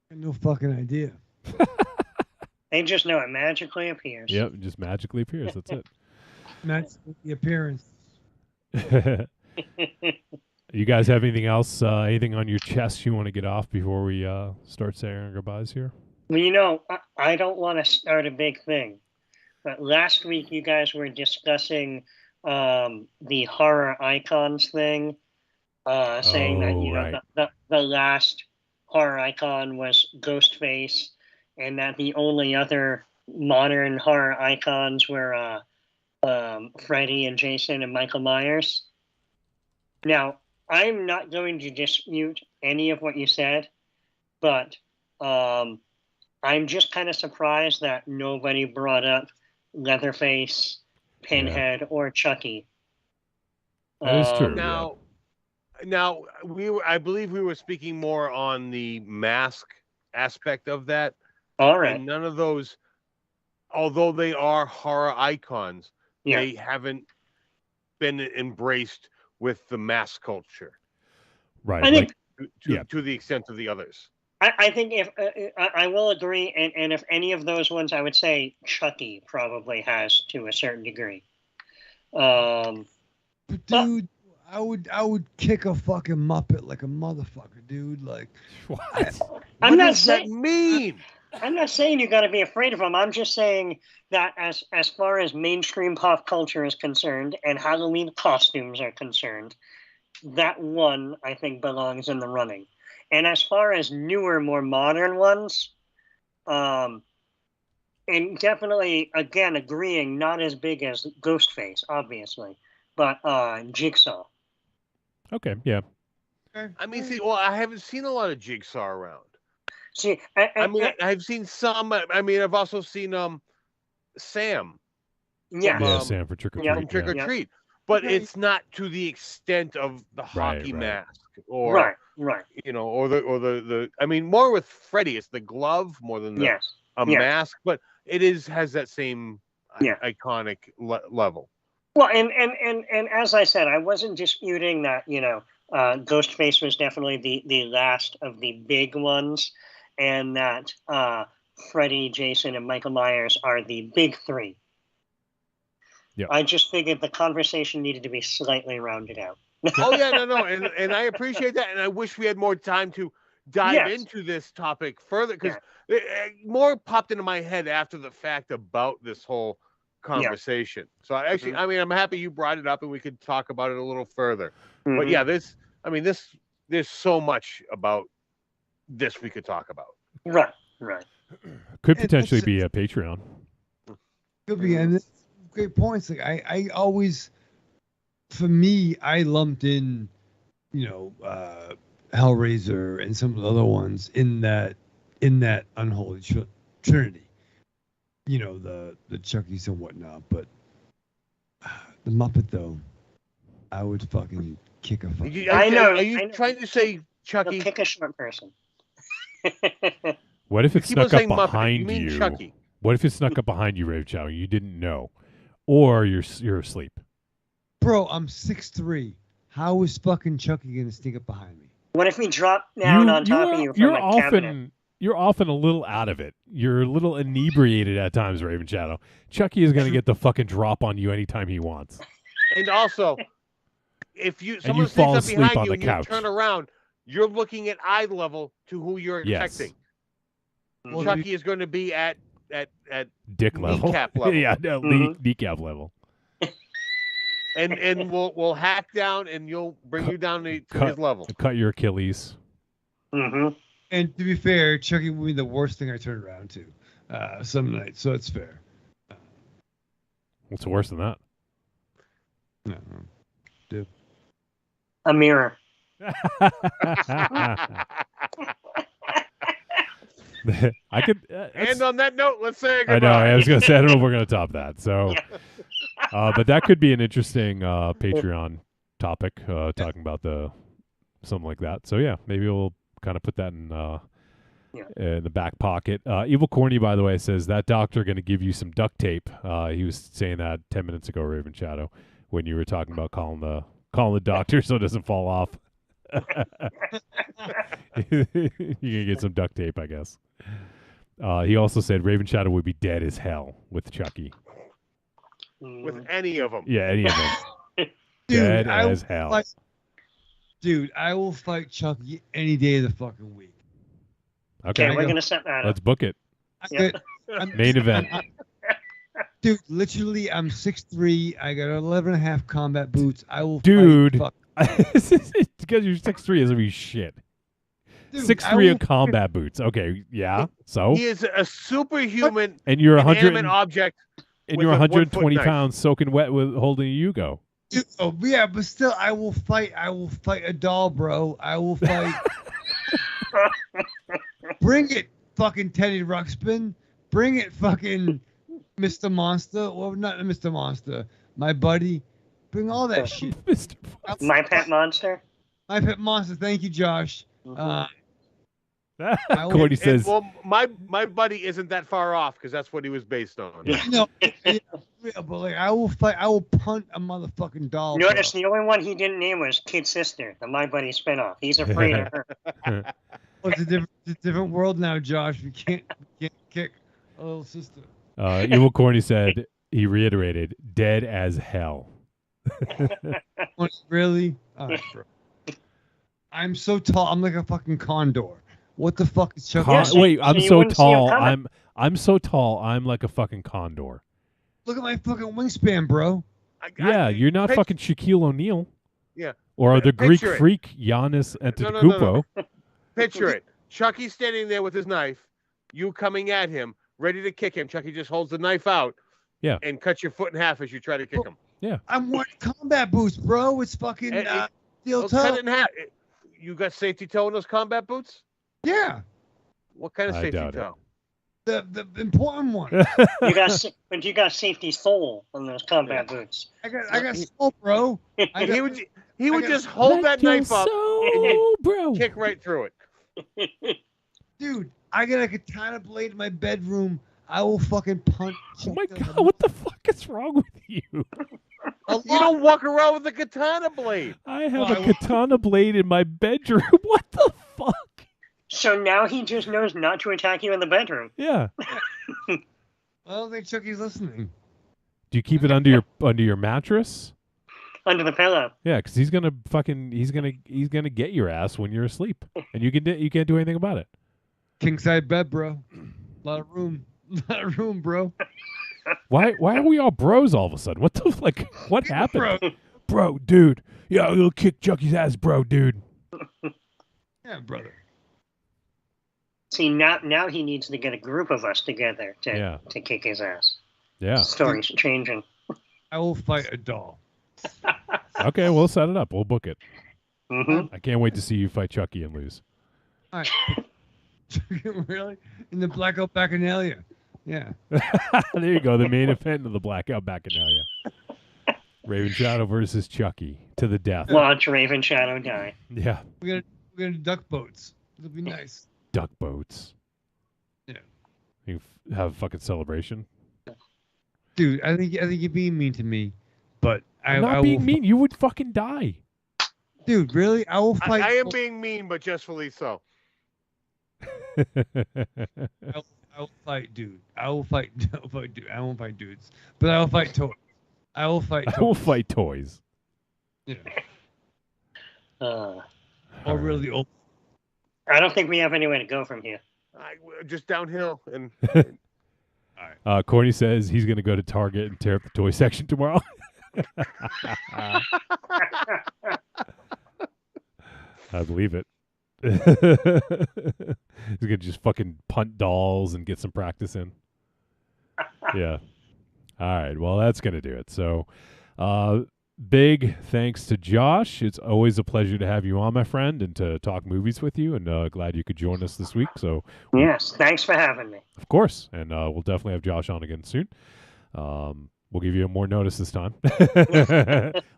No fucking idea. They just know it magically appears. Yep, it just magically appears. That's it. That's the appearance. You guys have anything else, anything on your chest you want to get off before we start saying our goodbyes here? Well, I don't want to start a big thing, but last week you guys were discussing the horror icons thing, saying that the last horror icon was Ghostface, and that the only other modern horror icons were Freddy and Jason and Michael Myers. Now, I'm not going to dispute any of what you said, but I'm just kind of surprised that nobody brought up Leatherface, Pinhead, or Chucky. That is true. Now I believe we were speaking more on the mask aspect of that. All right. And none of those, although they are horror icons, they haven't been embraced with the mask culture. Right. I think to the extent of the others. I think if I will agree, and if any of those ones, I would say Chucky probably has to a certain degree. But dude, I would kick a fucking Muppet like a motherfucker, dude. Like, what? I'm what not does that saying, mean? I'm not saying you got to be afraid of them. I'm just saying that as far as mainstream pop culture is concerned and Halloween costumes are concerned, that one I think belongs in the running. And as far as newer, more modern ones, and definitely, again, agreeing, not as big as Ghostface, obviously, but Jigsaw. Okay, yeah. I mean, see, well, I haven't seen a lot of Jigsaw around. See, I've seen some. I mean, I've also seen Sam. Yeah, Sam for Trick or Treat. From Trick or Treat, but it's not to the extent of the hockey mask or right. You know, or the. I mean, more with Freddy, it's the glove more than a mask, but it has that same iconic level. Well, and as I said, I wasn't disputing that. Ghostface was definitely the last of the big ones, and that Freddy, Jason, and Michael Myers are the big three. Yep. I just figured the conversation needed to be slightly rounded out. Oh yeah, no, and I appreciate that, and I wish we had more time to dive into this topic further, because more popped into my head after the fact about this whole conversation. So actually, I mean, I'm happy you brought it up, and we could talk about it a little further. But yeah, there's so much about this we could talk about. Right. Could potentially be a Patreon. Could be, and it's great points. Like I always, for me, I lumped in, Hellraiser and some of the other ones in that unholy trinity. The Chuckies and whatnot, but the Muppet though, I would fucking kick a fucking. I know. Are you trying to say Chucky? Kick a short person. What if it snuck up Muppet, behind you? Mean Chucky. What if it snuck up behind you, Rave Chow? You didn't know, or you're asleep. Bro, I'm 6'3". How is fucking Chucky gonna sneak up behind me? What if we drop down on top of you from a cabinet? You're often a little out of it. You're a little inebriated at times, Raven Shadow. Chucky is going to get the fucking drop on you anytime he wants. And also, if someone fall sneaks up asleep behind on you the and couch. you turn around, you're looking at eye level to who you're protecting. Well, Chucky is going to be at dick level. Kneecap level. Yeah, no, kneecap level. And we'll hack down, and you'll bring you down to his level. Cut your Achilles. Mm-hmm. And to be fair, Chucky would be the worst thing I turn around to some nights, so it's fair. What's worse than that? No. Dude. A mirror. I could. And on that note, let's say goodbye. I know. I was going to say, I don't know if we're going to top that. So, but that could be an interesting Patreon topic, talking about something like that. So yeah, maybe we'll kind of put that in the back pocket. Evil Corny, by the way, says that doctor going to give you some duct tape. He was saying that 10 minutes ago, Raven Shadow, when you were talking about calling the doctor so it doesn't fall off. You can get some duct tape, I guess. He also said Raven Shadow would be dead as hell with Chucky. With any of them. Yeah, any of them. Dude, dead as hell. Dude, I will fight Chucky any day of the fucking week. Okay, we're gonna set that up. Let's book it. Yeah. Main event. Dude, literally, I'm 6'3". I got 11.5 combat boots. I will Dude. fight. Because you're 6'3" doesn't mean shit. Dude, 6'3" in combat boots. Okay, yeah. So He is a superhuman and you're inanimate object. and with you're a 120 1-foot knife. pounds soaking wet with holding a Yugo. Oh, yeah, but still, I will fight. I will fight a doll, bro. I will fight. Bring it, fucking Teddy Ruxpin. Bring it, fucking Mr. Monster. Well, not Mr. Monster. My buddy. Bring all that shit. My Pet Monster. My Pet Monster. Thank you, Josh. Cordy says, well, my buddy isn't that far off because that's what he was based on. No, yeah, but like I will fight. I will punt a motherfucking doll. Notice the only one he didn't name was Kid Sister, the My Buddy spinoff. He's afraid of her. Oh, it's a different world now, Josh. We can't kick a little sister. Evil Corny said, he reiterated, dead as hell. Really? All right, bro. I'm so tall. I'm like a fucking condor. What the fuck is Chuck? Wait, I'm so tall. I'm so tall. I'm like a fucking condor. Look at my fucking wingspan, bro. Yeah, you're not fucking Shaquille O'Neal. Yeah. Or the Greek Picture it. freak Giannis Antetokounmpo. No. Picture it. Chucky standing there with his knife, you coming at him, ready to kick him. Chucky just holds the knife out. Yeah. And cuts your foot in half as you try to kick him. Yeah. I'm wearing combat boots, bro. It's fucking steel toe. Cut it in half. You got safety toe in those combat boots? Yeah. What kind of I safety doubt it. toe? The important one. you got safety sole on those combat boots. I got soul, bro. He would just hold that knife up bro. Kick right through it. Dude, I got a katana blade in my bedroom. I will fucking punch. Oh my god, what the fuck is wrong with you? You don't walk around with a katana blade. I have a katana blade in my bedroom. What the fuck? So now he just knows not to attack you in the bedroom. Yeah. I don't think Chucky's listening. Do you keep it under your mattress? Under the pillow. Yeah, because he's gonna get your ass when you're asleep, and you can't do anything about it. King side bed, bro. A lot of room, bro. Why are we all bros all of a sudden? What the what happened? Bro, dude. Yeah, I'll kick Chucky's ass, bro, dude. Yeah, brother. See, now he needs to get a group of us together to kick his ass. Yeah. Story's changing. I will fight a doll. Okay, we'll set it up. We'll book it. Mm-hmm. I can't wait to see you fight Chucky and lose. All right. Really? In the Blackout Bacchanalia. Yeah. There you go. The main event of the Blackout Bacchanalia. Raven Shadow versus Chucky to the death. Watch Raven Shadow die. Yeah. We're gonna do duck boats. It'll be nice. Duck boats. Yeah. You have a fucking celebration. Dude, I think you're being mean to me, but I'm not being mean. You would fucking die. Dude, really? I will fight. I am being mean, but justly so. I will fight, dude. I will fight dude. I won't fight dudes, but I will fight toys. I will fight toys. Yeah. Or really old. I don't think we have anywhere to go from here. Just downhill and. Corny says he's going to go to Target and tear up the toy section tomorrow. I believe it. He's going to just fucking punt dolls and get some practice in. Yeah. All right. Well, that's going to do it. So, big thanks to Josh. It's always a pleasure to have you on, my friend, and to talk movies with you. And glad you could join us this week. So, yes, thanks for having me. Of course, and we'll definitely have Josh on again soon. We'll give you more notice this time.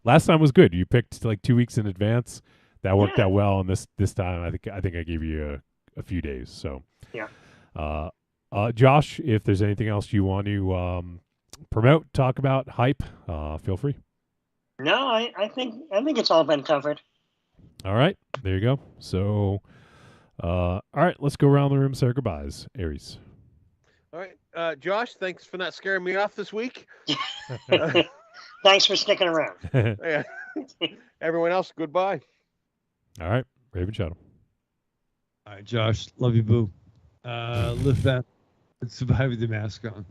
Last time was good. You picked like 2 weeks in advance. That worked out well, and this time I think I gave you a few days. So, yeah. Josh, if there's anything else you want to promote, talk about, hype, feel free. No, I think it's all been covered. All right, there you go. So, all right, let's go around the room, say our goodbyes. Aries. All right, Josh, thanks for not scaring me off this week. Thanks for sticking around. Yeah. Everyone else, goodbye. All right, Raven Shadow. All right, Josh, love you, boo. Live that and survive with the mask on.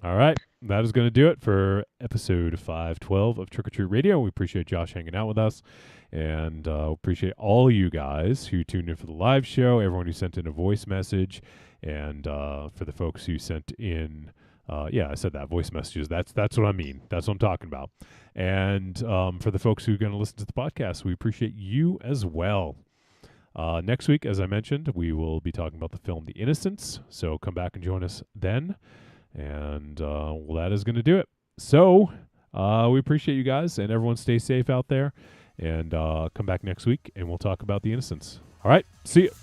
All right, that is going to do it for episode 512 of Trick or Treat Radio. We appreciate Josh hanging out with us, and appreciate all you guys who tuned in for the live show, everyone who sent in a voice message, and for the folks who sent in, I said that, voice messages. That's what I mean. That's what I'm talking about. And for the folks who are going to listen to the podcast, we appreciate you as well. Next week, as I mentioned, we will be talking about the film The Innocents, so come back and join us then. And that is going to do it. So we appreciate you guys, and everyone stay safe out there, and come back next week, and we'll talk about The Innocents. All right, see you.